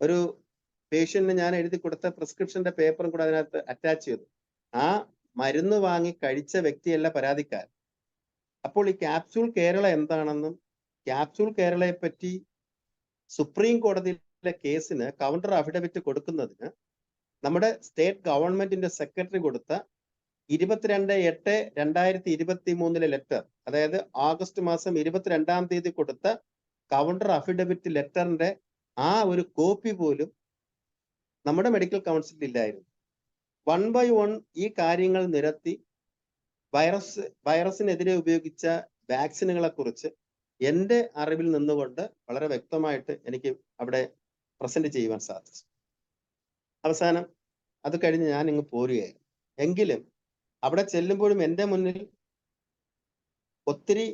ഒരു പേഷ്യന്റിന് ഞാൻ എഴുതി കൊടുത്ത പ്രിസ്ക്രിപ്ഷന്റെ പേപ്പറും കൂടെ അതിനകത്ത് അറ്റാച്ച് ചെയ്തു. ആ മരുന്ന് വാങ്ങി കഴിച്ച വ്യക്തിയല്ല പരാതിക്കാരൻ. അപ്പോൾ ഈ ക്യാപ്സ്യൂൾ കേരള എന്താണെന്നും ക്യാപ്സ്യൂൾ കേരളയെ പറ്റി സുപ്രീം കോടതിയിലെ കേസിന് കൗണ്ടർ അഫിഡവിറ്റ് കൊടുക്കുന്നതിന് നമ്മുടെ സ്റ്റേറ്റ് ഗവൺമെന്റിന്റെ സെക്രട്ടറി കൊടുത്ത 22/8/2023 ലെറ്റർ, അതായത് ഓഗസ്റ്റ് മാസം 22-ാം തീയതി കൊടുത്ത കൗണ്ടർ അഫിഡവിറ്റ് ലെറ്ററിന്റെ ആ ഒരു കോപ്പി പോലും നമ്മുടെ മെഡിക്കൽ കൗൺസിലിൽ ഇല്ലായിരുന്നു. 1 by 1 ഈ കാര്യങ്ങൾ നിരത്തി വൈറസിനെതിരെ ഉപയോഗിച്ച വാക്സിനുകളെ കുറിച്ച് എൻ്റെ അറിവിൽ നിന്നുകൊണ്ട് വളരെ വ്യക്തമായിട്ട് എനിക്ക് അവിടെ പ്രസന്റ് ചെയ്യുവാൻ സാധിച്ചു. അവസാനം അത് കഴിഞ്ഞ് ഞാൻ ഇങ്ങ് പോരുകയായിരുന്നു. എങ്കിലും അവിടെ ചെല്ലുമ്പോഴും എൻ്റെ മുന്നിൽ ഒത്തിരി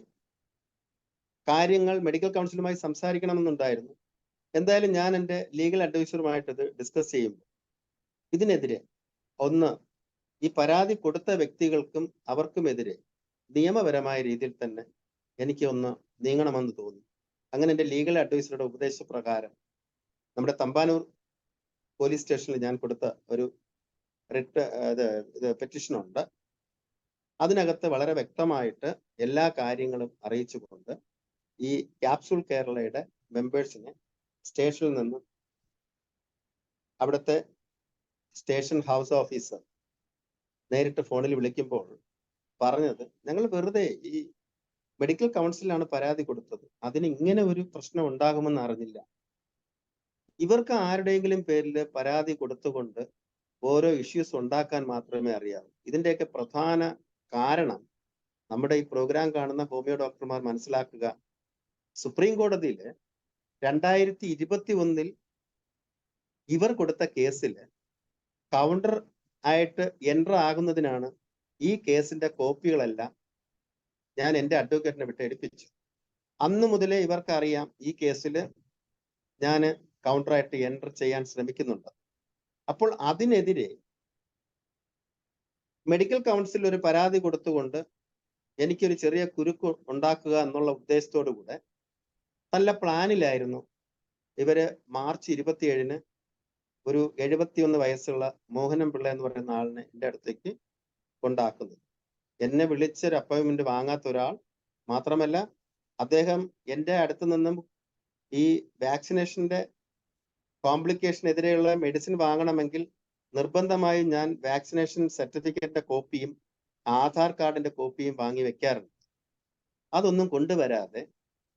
കാര്യങ്ങൾ മെഡിക്കൽ കൗൺസിലുമായി സംസാരിക്കണമെന്നുണ്ടായിരുന്നു. എന്തായാലും ഞാൻ എൻ്റെ ലീഗൽ അഡ്വൈസറുമായിട്ട് ഇത് ഡിസ്കസ് ചെയ്യുമ്പോൾ ഇതിനെതിരെ ഈ പരാതി കൊടുത്ത വ്യക്തികൾക്കും അവർക്കുമെതിരെ നിയമപരമായ രീതിയിൽ തന്നെ എനിക്ക് നീങ്ങണമെന്ന് തോന്നി. അങ്ങനെ എൻ്റെ ലീഗൽ അഡ്വൈസറുടെ ഉപദേശപ്രകാരം നമ്മുടെ തമ്പാനൂർ പോലീസ് സ്റ്റേഷനിൽ ഞാൻ കൊടുത്ത ഒരു പെറ്റീഷനുണ്ട്. അതിനകത്ത് വളരെ വ്യക്തമായിട്ട് എല്ലാ കാര്യങ്ങളും അറിയിച്ചുകൊണ്ട് ഈ ക്യാപ്സ്യൂൾ കേരളയുടെ മെമ്പേഴ്സിനെ സ്റ്റേഷനിൽ നിന്ന് അവിടുത്തെ സ്റ്റേഷൻ ഹൗസ് ഓഫീസർ നേരിട്ട് ഫോണിൽ വിളിക്കുമ്പോൾ പറഞ്ഞത്, ഞങ്ങൾ വെറുതെ ഈ മെഡിക്കൽ കൗൺസിലാണ് പരാതി കൊടുത്തത്, അതിന് ഇങ്ങനെ ഒരു പ്രശ്നം ഉണ്ടാകുമെന്ന് അറിഞ്ഞില്ല. ഇവർക്ക് ആരുടെയെങ്കിലും പേരിൽ പരാതി കൊടുത്തുകൊണ്ട് ഓരോ ഇഷ്യൂസ് ഉണ്ടാക്കാൻ മാത്രമേ അറിയാവൂ. ഇതിന്റെയൊക്കെ പ്രധാന കാരണം നമ്മുടെ ഈ പ്രോഗ്രാം കാണുന്ന ഹോമിയോ ഡോക്ടർമാർ മനസ്സിലാക്കുക, സുപ്രീം കോടതിയിൽ 2021 ഇവർ കൊടുത്ത കേസിൽ കൗണ്ടർ ആയിട്ട് എൻട്ര ആകുന്നതിനാണ് ഈ കേസിന്റെ കോപ്പികളെല്ലാം ഞാൻ എൻ്റെ അഡ്വക്കേറ്റിനെ വിട്ട് എടുപ്പിച്ചു. അന്ന് മുതലേ ഇവർക്ക് അറിയാം ഈ കേസിൽ ഞാൻ കൗണ്ടറായിട്ട് എൻട്ര ചെയ്യാൻ ശ്രമിക്കുന്നുണ്ട്. അപ്പോൾ അതിനെതിരെ മെഡിക്കൽ കൗൺസിൽ ഒരു പരാതി കൊടുത്തുകൊണ്ട് എനിക്കൊരു ചെറിയ കുരുക്ക് ഉണ്ടാക്കുക എന്നുള്ള ഉദ്ദേശത്തോടു കൂടെ നല്ല പ്ലാനിലായിരുന്നു ഇവര് മാർച്ച് 27-ന് ഒരു 71 വയസ്സുള്ള മോഹനം പിള്ള എന്ന് പറയുന്ന ആളിനെ എൻ്റെ അടുത്തേക്ക് കൊണ്ടാക്കുന്നത്. എന്നെ വിളിച്ചൊരു അപ്പോയിന്റ്മെന്റ് വാങ്ങാത്ത ഒരാൾ മാത്രമല്ല, അദ്ദേഹം എൻ്റെ അടുത്ത് നിന്നും ഈ വാക്സിനേഷന്റെ കോംപ്ലിക്കേഷനെതിരെയുള്ള മെഡിസിൻ വാങ്ങണമെങ്കിൽ നിർബന്ധമായും ഞാൻ വാക്സിനേഷൻ സർട്ടിഫിക്കറ്റിന്റെ കോപ്പിയും ആധാർ കാർഡിന്റെ കോപ്പിയും വാങ്ങി വെക്കാറുണ്ട്. അതൊന്നും കൊണ്ടുവരാതെ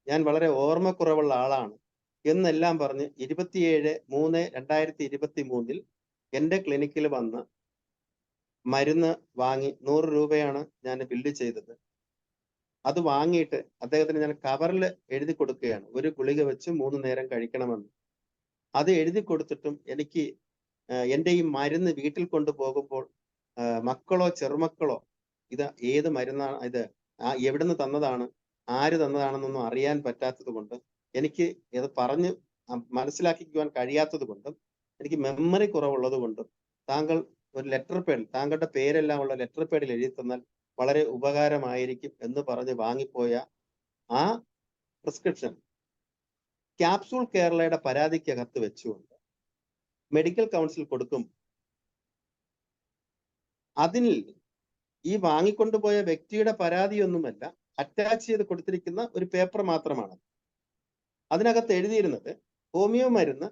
ഞാൻ വളരെ ഓർമ്മക്കുറവുള്ള ആളാണ് എന്നെല്ലാം പറഞ്ഞ് 27/3/2023 എൻ്റെ ക്ലിനിക്കിൽ വന്ന് മരുന്ന് വാങ്ങി 100 രൂപയാണ് ഞാൻ ബില്ല് ചെയ്തത്. അത് വാങ്ങിയിട്ട് അദ്ദേഹത്തിന് ഞാൻ കവറിൽ എഴുതി കൊടുക്കുകയാണ്, ഒരു ഗുളിക വെച്ച് 3 നേരം കഴിക്കണമെന്ന്. അത് എഴുതി കൊടുത്തിട്ടും എനിക്ക് എൻ്റെ ഈ മരുന്ന് വീട്ടിൽ കൊണ്ടുപോകുമ്പോൾ മക്കളോ ചെറുമക്കളോ ഇത് ഏത് മരുന്നാണ്, ഇത് എവിടുന്ന് തന്നതാണ്, ആര് തന്നതാണെന്നൊന്നും അറിയാൻ പറ്റാത്തത് കൊണ്ട്, എനിക്ക് ഇത് പറഞ്ഞ് മനസ്സിലാക്കിക്കുവാൻ കഴിയാത്തത് കൊണ്ടും, എനിക്ക് മെമ്മറി കുറവുള്ളത് കൊണ്ടും താങ്കൾ ഒരു ലെറ്റർ പേഡിൽ താങ്കളുടെ പേരെല്ലാം ഉള്ള ലെറ്റർ പേഡിൽ എഴുതി തന്നാൽ വളരെ ഉപകാരമായിരിക്കും എന്ന് പറഞ്ഞ് വാങ്ങിപ്പോയ ആ പ്രിസ്ക്രിപ്ഷൻ ക്യാപ്സ്യൂൾ കേരളയുടെ പരാതിക്കകത്ത് വെച്ചുകൊണ്ട് മെഡിക്കൽ കൗൺസിൽ കൊടുക്കും. അതിൽ ഈ വാങ്ങിക്കൊണ്ടുപോയ വ്യക്തിയുടെ പരാതിയൊന്നുമല്ല, അറ്റാച്ച് ചെയ്ത് കൊടുത്തിരിക്കുന്ന ഒരു പേപ്പർ മാത്രമാണ്. അതിനകത്ത് എഴുതിയിരുന്നത് ഹോമിയോ മരുന്ന്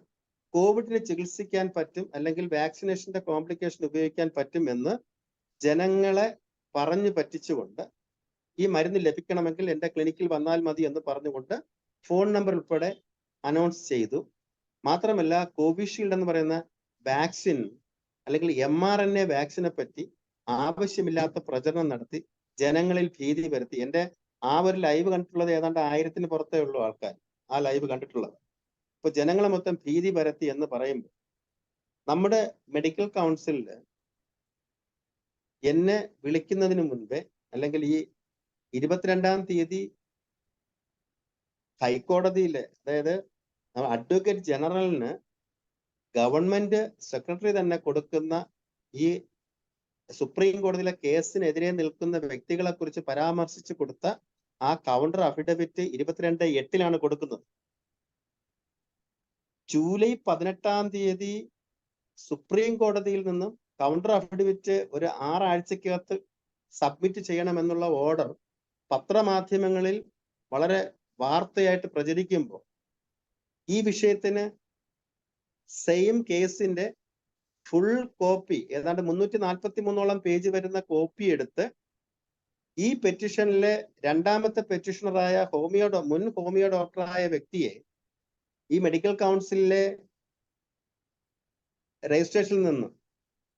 കോവിഡിന് ചികിത്സിക്കാൻ പറ്റും, അല്ലെങ്കിൽ വാക്സിനേഷന്റെ കോംപ്ലിക്കേഷൻ ഉപയോഗിക്കാൻ പറ്റും എന്ന് ജനങ്ങളെ പറഞ്ഞു പറ്റിച്ചുകൊണ്ട് ഈ മരുന്ന് ലഭിക്കണമെങ്കിൽ എൻ്റെ ക്ലിനിക്കിൽ വന്നാൽ മതി എന്ന് പറഞ്ഞുകൊണ്ട് ഫോൺ നമ്പർ ഉൾപ്പെടെ അനൗൺസ് ചെയ്തു. മാത്രമല്ല, കോവിഷീൽഡ് എന്ന് പറയുന്ന വാക്സിൻ അല്ലെങ്കിൽ mRNA വാക്സിനെ പറ്റി ആവശ്യമില്ലാത്ത പ്രചരണം നടത്തി ജനങ്ങളിൽ ഭീതി വരുത്തി. എൻ്റെ ആ ഒരു ലൈവ് കണ്ടിട്ടുള്ളത് ഏതാണ്ട് 1000-ന് പുറത്തേ ഉള്ളൂ ആൾക്കാർ ആ ലൈവ് കണ്ടിട്ടുള്ളത്. അപ്പൊ ജനങ്ങളെ മൊത്തം ഭീതി പരത്തി എന്ന് പറയുമ്പോൾ നമ്മുടെ മെഡിക്കൽ കൗൺസിലിൽ എന്നെ വിളിക്കുന്നതിന് മുൻപേ, അല്ലെങ്കിൽ ഈ 22-ാം തീയതി ഹൈക്കോടതിയിലെ, അതായത് അഡ്വക്കേറ്റ് ജനറലിന് ഗവൺമെന്റ് സെക്രട്ടറി തന്നെ കൊടുക്കുന്ന ഈ സുപ്രീം കോടതിയിലെ കേസിനെതിരെ നിൽക്കുന്ന വ്യക്തികളെ കുറിച്ച് പരാമർശിച്ച് കൊടുത്ത ആ കൗണ്ടർ അഫിഡവിറ്റ് 22/8 കൊടുക്കുന്നത്. ജൂലൈ 18-ാം തീയതി സുപ്രീം കോടതിയിൽ നിന്നും കൗണ്ടർ അഫിഡവിറ്റ് ഒരു 6 ആഴ്ചക്കകത്ത് സബ്മിറ്റ് ചെയ്യണമെന്നുള്ള ഓർഡർ പത്രമാധ്യമങ്ങളിൽ വളരെ വാർത്തയായിട്ട് പ്രചരിക്കുമ്പോൾ ഈ വിഷയത്തിന് സെയിം കേസിന്റെ ഫുൾ കോപ്പി ഏതാണ്ട് 343ഓളം പേജ് വരുന്ന കോപ്പി എടുത്ത് ഈ പെറ്റിഷനിലെ രണ്ടാമത്തെ പെറ്റിഷണറായ മുൻ ഹോമിയോ ഡോക്ടറായ വ്യക്തിയെ ഈ മെഡിക്കൽ കൗൺസിലിലെ രജിസ്ട്രേഷനിൽ നിന്ന്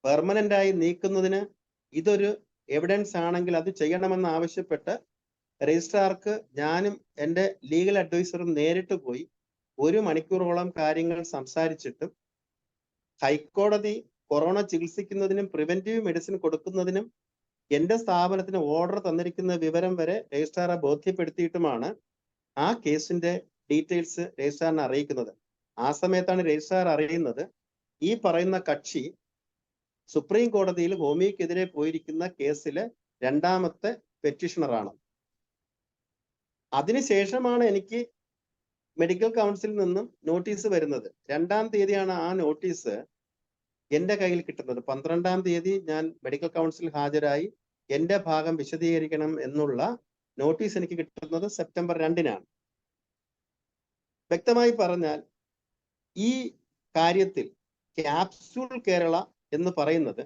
പെർമനന്റ് ആയി നീക്കുന്നതിന് ഇതൊരു എവിഡൻസ് ആണെങ്കിൽ അത് ചെയ്യണമെന്ന് ആവശ്യപ്പെട്ട് രജിസ്ട്രാർക്ക് ഞാനും എൻ്റെ ലീഗൽ അഡ്വൈസറും നേരിട്ട് പോയി 1 മണിക്കൂറോളം കാര്യങ്ങൾ സംസാരിച്ചിട്ടും ഹൈക്കോടതി കൊറോണ ചികിത്സിക്കുന്നതിനും പ്രിവെന്റീവ് മെഡിസിൻ കൊടുക്കുന്നതിനും എൻ്റെ സ്ഥാപനത്തിന് ഓർഡർ തന്നിരിക്കുന്ന വിവരം വരെ രജിസ്ട്രാറെ ബോധ്യപ്പെടുത്തിയിട്ടുമാണ് ആ കേസിന്റെ ഡീറ്റെയിൽസ് രജിസ്ട്രാറിനെ അറിയിക്കുന്നത്. ആ സമയത്താണ് രജിസ്ട്രാർ അറിയുന്നത് ഈ പറയുന്ന കക്ഷി സുപ്രീം കോടതിയിൽ ഹോമിയോക്കെതിരെ പോയിരിക്കുന്ന കേസിലെ രണ്ടാമത്തെ പെറ്റീഷണറാണ്. അതിനുശേഷമാണ് എനിക്ക് മെഡിക്കൽ കൗൺസിലിൽ നിന്നും നോട്ടീസ് വരുന്നത്. 2-ാം തീയതിയാണ് ആ നോട്ടീസ് എൻ്റെ കയ്യിൽ കിട്ടുന്നത്. 12-ാം തീയതി ഞാൻ മെഡിക്കൽ കൗൺസിൽ ഹാജരായി എൻ്റെ ഭാഗം വിശദീകരിക്കണം എന്നുള്ള നോട്ടീസ് എനിക്ക് കിട്ടുന്നത് സെപ്റ്റംബർ 2-നാണ്. വ്യക്തമായി പറഞ്ഞാൽ ഈ കാര്യത്തിൽ ക്യാപ്സ്യൂൾ കേരള എന്ന് പറയുന്നത്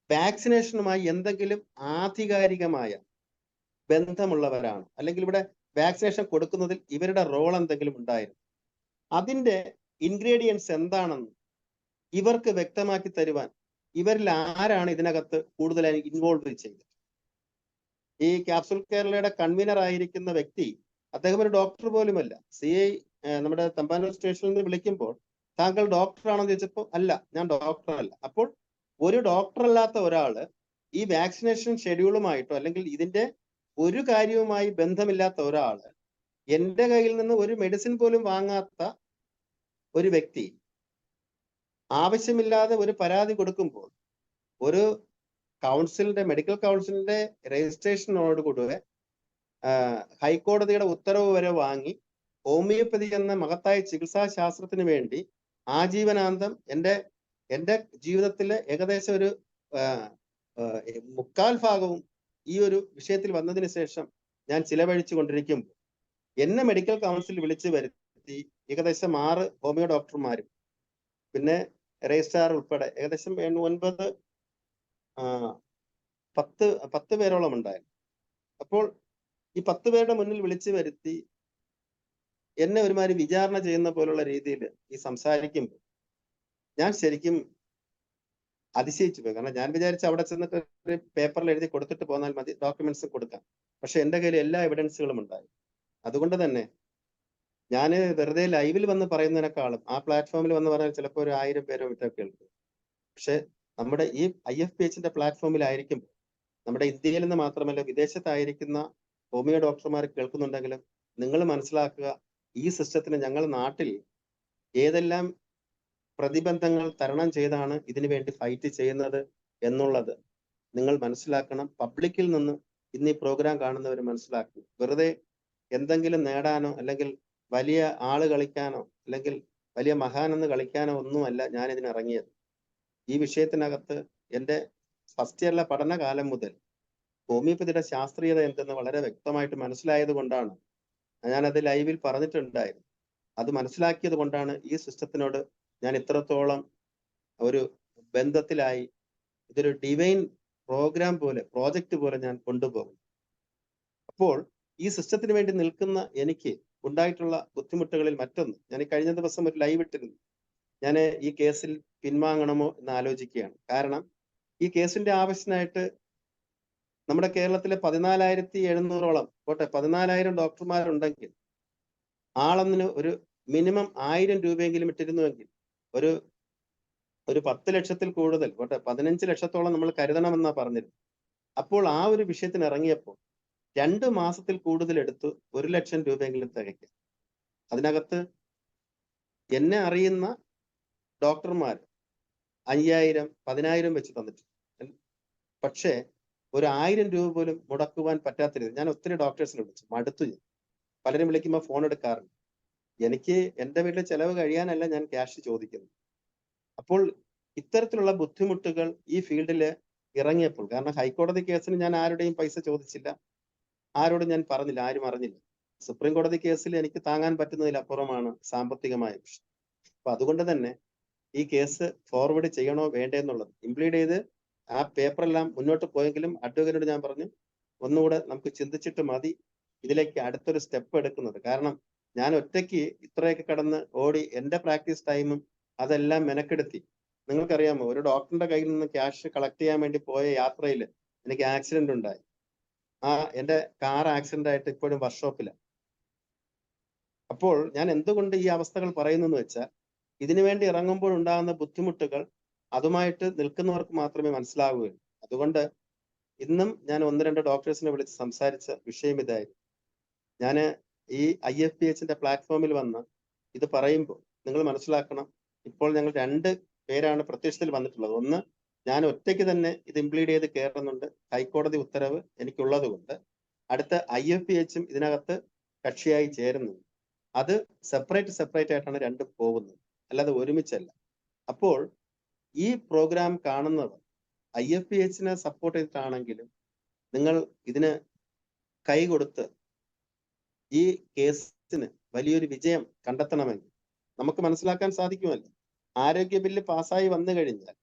വാക്സിനേഷനുമായി എന്തെങ്കിലും ആധികാരികമായ ബന്ധമുള്ളവരാണ്, അല്ലെങ്കിൽ ഇവിടെ വാക്സിനേഷൻ കൊടുക്കുന്നതിൽ ഇവരുടെ റോൾ എന്തെങ്കിലും ഉണ്ടായിരുന്നു. അതിൻ്റെ ഇൻഗ്രീഡിയൻസ് എന്താണെന്ന് ഇവർക്ക് വ്യക്തമാക്കി തരുവാൻ ഇവരിൽ ആരാണ് ഇതിനകത്ത് കൂടുതലായി ഇൻവോൾവ് ചെയ്തത്? ഈ ക്യാപ്സ്യൂൾ കേരളയുടെ കൺവീനർ ആയിരിക്കുന്ന വ്യക്തി അദ്ദേഹം ഒരു ഡോക്ടർ പോലുമല്ല. CI നമ്മുടെ തമ്പാനൂർ സ്റ്റേഷനിൽ നിന്ന് വിളിക്കുമ്പോൾ താങ്കൾ ഡോക്ടറാണെന്ന് ചോദിച്ചപ്പോൾ അല്ല, ഞാൻ ഡോക്ടർ അല്ല. അപ്പോൾ ഒരു ഡോക്ടർ അല്ലാത്ത ഒരാള് ഈ വാക്സിനേഷൻ ഷെഡ്യൂളുമായിട്ടോ അല്ലെങ്കിൽ ഇതിന്റെ ഒരു കാര്യവുമായി ബന്ധമില്ലാത്ത ഒരാള് എൻ്റെ കയ്യിൽ നിന്ന് ഒരു മെഡിസിൻ പോലും വാങ്ങാത്ത ഒരു വ്യക്തി ആവശ്യമില്ലാതെ ഒരു പരാതി കൊടുക്കുമ്പോൾ ഒരു മെഡിക്കൽ കൗൺസിലിന്റെ രജിസ്ട്രേഷനോടുകൂടെ ഹൈക്കോടതിയുടെ ഉത്തരവ് വരെ വാങ്ങി ഹോമിയോപ്പതി എന്ന മഹത്തായ ചികിത്സാ ശാസ്ത്രത്തിന് വേണ്ടി ആജീവനാന്തം എൻ്റെ ജീവിതത്തിലെ ഏകദേശം ഒരു 3/4 ഭാഗവും ഈ ഒരു വിഷയത്തിൽ വന്നതിന് ശേഷം ഞാൻ ചിലവഴിച്ചു കൊണ്ടിരിക്കുമ്പോൾ എന്നെ മെഡിക്കൽ കൗൺസിൽ വിളിച്ചു വരുത്തി ഏകദേശം 6 ഹോമിയോ ഡോക്ടർമാരും പിന്നെ രജിസ്ട്രാർ ഉൾപ്പെടെ ഏകദേശം 10 പേരോളം ഉണ്ടായിരുന്നു. അപ്പോൾ ഈ 10 പേരുടെ മുന്നിൽ വിളിച്ചു വരുത്തി എന്നെ ഒരുമാതിരി വിചാരണ ചെയ്യുന്ന പോലുള്ള രീതിയിൽ ഈ സംസാരിക്കുമ്പോൾ ഞാൻ ശരിക്കും അതിശയിച്ചു പോയി. കാരണം ഞാൻ വിചാരിച്ചു അവിടെ ചെന്നിട്ട് ഒരു പേപ്പറിൽ എഴുതി കൊടുത്തിട്ട് പോന്നാൽ മതി, ഡോക്യുമെന്റ്സ് കൊടുക്കാം. പക്ഷെ എൻ്റെ കയ്യിൽ എല്ലാ എവിഡൻസുകളും ഉണ്ടായി. അതുകൊണ്ട് തന്നെ ഞാൻ വെറുതെ ലൈവിൽ വന്ന് പറയുന്നതിനേക്കാളും ആ പ്ലാറ്റ്ഫോമിൽ വന്ന് പറഞ്ഞാൽ ചിലപ്പോൾ ഒരു 1000 പേരോ വിട്ടോ കേൾക്കും. പക്ഷെ നമ്മുടെ ഈ IFPHന്റെ പ്ലാറ്റ്ഫോമിലായിരിക്കുമ്പോൾ നമ്മുടെ ഇന്ത്യയിൽ നിന്ന് മാത്രമല്ല വിദേശത്തായിരിക്കുന്ന ഹോമിയോ ഡോക്ടർമാർ കേൾക്കുന്നുണ്ടെങ്കിലും നിങ്ങൾ മനസ്സിലാക്കുക, ഈ സിസ്റ്റത്തിന് ഞങ്ങൾ നാട്ടിൽ ഏതെല്ലാം പ്രതിബന്ധങ്ങൾ തരണം ചെയ്താണ് ഇതിനു വേണ്ടി ഫൈറ്റ് ചെയ്യുന്നത് എന്നുള്ളത് നിങ്ങൾ മനസ്സിലാക്കണം. പബ്ലിക്കിൽ നിന്ന് ഇന്ന് ഈ പ്രോഗ്രാം കാണുന്നവർ മനസ്സിലാക്കണം. വെറുതെ എന്തെങ്കിലും നേടാനോ അല്ലെങ്കിൽ വലിയ ആള് കളിക്കാനോ അല്ലെങ്കിൽ വലിയ മഹാനെന്ന് കളിക്കാനോ ഒന്നുമല്ല ഞാൻ ഇതിനിറങ്ങിയത്. ഈ വിഷയത്തിനകത്ത് എൻ്റെ ഫസ്റ്റ് ഇയറിലെ പഠനകാലം മുതൽ ഹോമിയോപ്പതിയുടെ ശാസ്ത്രീയത എന്തെന്ന് വളരെ വ്യക്തമായിട്ട് മനസ്സിലായത് കൊണ്ടാണ് ഞാനത് ലൈവിൽ പറഞ്ഞിട്ടുണ്ടായിരുന്നു. അത് മനസ്സിലാക്കിയത് കൊണ്ടാണ് ഈ സിസ്റ്റത്തിനോട് ഞാൻ ഇത്രത്തോളം ഒരു ബന്ധത്തിലായി ഇതൊരു ഡിവൈൻ പ്രോഗ്രാം പോലെ പ്രോജക്റ്റ് പോലെ ഞാൻ കൊണ്ടുപോകും. അപ്പോൾ ഈ സിസ്റ്റത്തിന് വേണ്ടി നിൽക്കുന്ന എനിക്ക് ഉണ്ടായിട്ടുള്ള ബുദ്ധിമുട്ടുകളിൽ മറ്റൊന്ന്, ഞാൻ ഈ കഴിഞ്ഞ ദിവസം ഒരു ലൈവ് ഇട്ടിരുന്നു. ഞാൻ ഈ കേസിൽ പിൻവാങ്ങണമോ എന്ന് ആലോചിക്കുകയാണ്. കാരണം ഈ കേസിന്റെ ആവശ്യത്തിനായിട്ട് നമ്മുടെ കേരളത്തിലെ 14,700ഓളം 14,000 ഡോക്ടർമാരുണ്ടെങ്കിൽ ആളൊന്നിന് ഒരു മിനിമം 1000 രൂപയെങ്കിലും ഇട്ടിരുന്നുവെങ്കിൽ ഒരു 10 ലക്ഷത്തിൽ കൂടുതൽ 15 ലക്ഷത്തോളം നമ്മൾ കരുതണമെന്നാ പറഞ്ഞിരുന്നത്. അപ്പോൾ ആ ഒരു വിഷയത്തിന് ഇറങ്ങിയപ്പോൾ 2 മാസത്തിൽ കൂടുതൽ എടുത്തു 1 ലക്ഷം രൂപയെങ്കിലും തികയ്ക്കും. അതിനകത്ത് എന്നെ അറിയുന്ന ഡോക്ടർമാർ 5,000 10,000 വെച്ച് തന്നിട്ടുണ്ട്. പക്ഷേ ഒരു 1000 രൂപ പോലും മുടക്കുവാൻ പറ്റാത്ത രീതി ഞാൻ ഒത്തിരി ഡോക്ടേഴ്സിനെ വിളിച്ചു, മടുത്തു. പലരും വിളിക്കുമ്പോൾ ഫോൺ എടുക്കാറുണ്ട്. എനിക്ക് എൻ്റെ വീട്ടിൽ ചെലവ് കഴിയാനല്ല ഞാൻ ക്യാഷ് ചോദിക്കുന്നത്. അപ്പോൾ ഇത്തരത്തിലുള്ള ബുദ്ധിമുട്ടുകൾ ഈ ഫീൽഡിൽ ഇറങ്ങിയപ്പോൾ, കാരണം ഹൈക്കോടതി കേസിന് ഞാൻ ആരുടെയും പൈസ ചോദിച്ചില്ല, ആരോടും ഞാൻ പറഞ്ഞില്ല, ആരും അറിഞ്ഞില്ല. സുപ്രീം കോടതി കേസിൽ എനിക്ക് താങ്ങാൻ പറ്റുന്നതിലപ്പുറമാണ് സാമ്പത്തികമായ വിഷയം. അപ്പൊ അതുകൊണ്ട് തന്നെ ഈ കേസ് ഫോർവേഡ് ചെയ്യണോ വേണ്ടേ എന്നുള്ളത് ഇംപ്ലീഡ് ചെയ്ത് ആ പേപ്പറെല്ലാം മുന്നോട്ട് പോയെങ്കിലും അഡ്വക്കേറ്റിനോട് ഞാൻ പറഞ്ഞു, ഒന്നുകൂടെ നമുക്ക് ചിന്തിച്ചിട്ട് മതി ഇതിലേക്ക് അടുത്തൊരു സ്റ്റെപ്പ് എടുക്കുന്നത്. കാരണം ഞാൻ ഒറ്റയ്ക്ക് ഇത്രയൊക്കെ കടന്ന് ഓടി എൻ്റെ പ്രാക്ടീസ് ടൈമും അതെല്ലാം മെനക്കെടുത്തി. നിങ്ങൾക്കറിയാമോ, ഒരു ഡോക്ടറിന്റെ കയ്യിൽ നിന്ന് ക്യാഷ് കളക്ട് ചെയ്യാൻ വേണ്ടി പോയ യാത്രയിൽ എനിക്ക് ആക്സിഡന്റ് ഉണ്ടായി. എൻ്റെ കാർ ആക്സിഡന്റ് ആയിട്ട് ഇപ്പോഴും വർക്ക്ഷോപ്പിലാണ്. അപ്പോൾ ഞാൻ എന്തുകൊണ്ട് ഈ അവസ്ഥകൾ പറയുന്നു എന്ന് വെച്ചാൽ, ഇതിനു വേണ്ടി ഇറങ്ങുമ്പോൾ ഉണ്ടാകുന്ന ബുദ്ധിമുട്ടുകൾ അതുമായിട്ട് നിൽക്കുന്നവർക്ക് മാത്രമേ മനസ്സിലാവുകയുള്ളൂ. അതുകൊണ്ട് ഇന്നും ഞാൻ 1-2 ഡോക്ടേഴ്സിനെ വിളിച്ച് സംസാരിച്ച വിഷയം ഇതായിരുന്നു. ഞാൻ ഈ IFPHന്റെ പ്ലാറ്റ്ഫോമിൽ വന്ന് ഇത് പറയുമ്പോൾ നിങ്ങൾ മനസ്സിലാക്കണം, ഇപ്പോൾ ഞങ്ങൾ 2 പേരാണ് പ്രത്യക്ഷത്തിൽ വന്നിട്ടുള്ളത്. ഒന്ന്, ഞാൻ ഒറ്റയ്ക്ക് തന്നെ ഇത് ഇംപ്ലീഡ് ചെയ്ത് കയറുന്നുണ്ട്, ഹൈക്കോടതി ഉത്തരവ് എനിക്കുള്ളത് കൊണ്ട്. അടുത്ത IFPHും ഇതിനകത്ത് കക്ഷിയായി ചേരുന്നുണ്ട്. അത് സെപ്പറേറ്റ് ആയിട്ടാണ് രണ്ടും പോകുന്നത്, അല്ലാതെ ഒരുമിച്ചല്ല. അപ്പോൾ ഈ പ്രോഗ്രാം കാണുന്നവർ IFPHനെ സപ്പോർട്ട് ചെയ്തിട്ടാണെങ്കിലും നിങ്ങൾ ഇതിന് കൈ കൊടുത്ത് ഈ കേസിന് വലിയൊരു വിജയം കണ്ടെത്തണമെങ്കിൽ നമുക്ക് മനസ്സിലാക്കാൻ സാധിക്കുമല്ലോ, ആരോഗ്യ ബില്ല് പാസ്സായി വന്നു കഴിഞ്ഞാൽ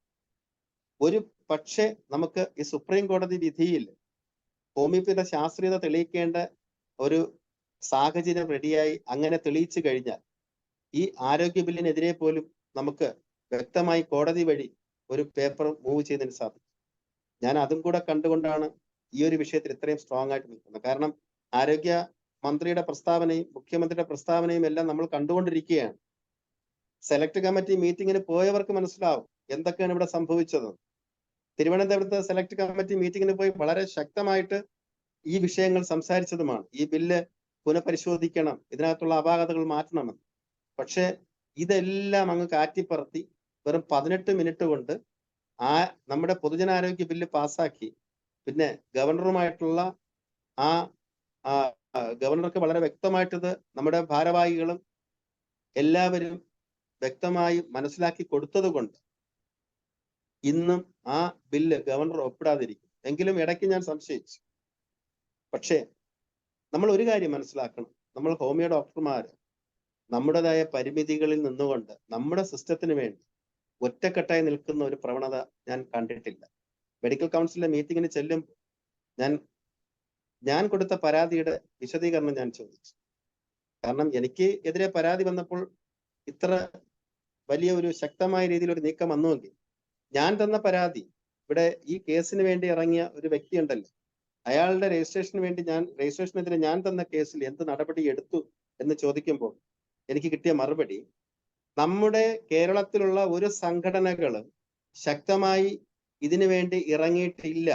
ഒരു പക്ഷേ നമുക്ക് ഈ സുപ്രീം കോടതി വിധിയിൽ ഹോമിയോപ്പതിയുടെ ശാസ്ത്രീയത തെളിയിക്കേണ്ട ഒരു സാഹചര്യം റെഡിയായി അങ്ങനെ തെളിയിച്ചു കഴിഞ്ഞാൽ ഈ ആരോഗ്യ ബില്ലിനെതിരെ പോലും നമുക്ക് വ്യക്തമായി കോടതി വഴി ഒരു പേപ്പർ മൂവ് ചെയ്യുന്നതിന് സാധിക്കും. ഞാൻ അതും കൂടെ കണ്ടുകൊണ്ടാണ് ഈ ഒരു വിഷയത്തിൽ ഇത്രയും സ്ട്രോങ് ആയിട്ട് നിൽക്കുന്നത്. കാരണം ആരോഗ്യ മന്ത്രിയുടെ പ്രസ്താവനയും മുഖ്യമന്ത്രിയുടെ പ്രസ്താവനയും എല്ലാം നമ്മൾ കണ്ടുകൊണ്ടിരിക്കുകയാണ്. സെലക്ട് കമ്മിറ്റി മീറ്റിങ്ങിന് പോയവർക്ക് മനസ്സിലാവും എന്തൊക്കെയാണ് ഇവിടെ സംഭവിച്ചത്. തിരുവനന്തപുരത്ത് സെലക്ട് കമ്മിറ്റി മീറ്റിങ്ങിന് പോയി വളരെ ശക്തമായിട്ട് ഈ വിഷയങ്ങൾ സംസാരിച്ചതുമാണ്. ഈ ബില്ല് പുനഃപരിശോധിക്കണം, ഇതിനകത്തുള്ള അപാകതകൾ മാറ്റണമെന്ന്. പക്ഷെ ഇതെല്ലാം അങ്ങ് കാറ്റിപ്പറത്തി വെറും 18 മിനിറ്റ് കൊണ്ട് നമ്മുടെ പൊതുജനാരോഗ്യ ബില്ല് പാസ്സാക്കി. പിന്നെ ഗവർണറുമായിട്ടുള്ള ഗവർണർക്ക് വളരെ വ്യക്തമായിട്ടത് നമ്മുടെ ഭാരവാഹികളും എല്ലാവരും വ്യക്തമായി മനസ്സിലാക്കി കൊടുത്തത് കൊണ്ട് ഇന്നും ആ ബില്ല് ഗവർണർ ഒപ്പിടാതിരിക്കും. എങ്കിലും ഇടയ്ക്ക് ഞാൻ സംശയിച്ചു. പക്ഷേ നമ്മൾ ഒരു കാര്യം മനസ്സിലാക്കണം, നമ്മൾ ഹോമിയോ ഡോക്ടർമാർ നമ്മുടേതായ പരിമിതികളിൽ നിന്നുകൊണ്ട് നമ്മുടെ സിസ്റ്റത്തിന് വേണ്ടി ഒറ്റക്കെട്ടായി നിൽക്കുന്ന ഒരു പ്രവണത ഞാൻ കണ്ടിട്ടില്ല. മെഡിക്കൽ കൗൺസിലിലെ മീറ്റിങ്ങിന് ചെല്ലുമ്പോൾ ഞാൻ കൊടുത്ത പരാതിയുടെ വിശദീകരണം ഞാൻ ചോദിച്ചു. കാരണം എനിക്ക് എതിരെ പരാതി വന്നപ്പോൾ ഇത്ര വലിയ ഒരു ശക്തമായ രീതിയിൽ ഒരു നീക്കം വന്നുവെങ്കിൽ ഞാൻ തന്ന പരാതി, ഇവിടെ ഈ കേസിന് വേണ്ടി ഇറങ്ങിയ ഒരു വ്യക്തി ഉണ്ടല്ലോ, അയാളുടെ രജിസ്ട്രേഷനെതിരെ ഞാൻ തന്ന കേസിൽ എന്ത് നടപടി എടുത്തു എന്ന് ചോദിക്കുമ്പോൾ എനിക്ക് കിട്ടിയ മറുപടി, നമ്മുടെ കേരളത്തിലുള്ള ഒരു സംഘടനകളും ശക്തമായി ഇതിനു വേണ്ടി ഇറങ്ങിയിട്ടില്ല.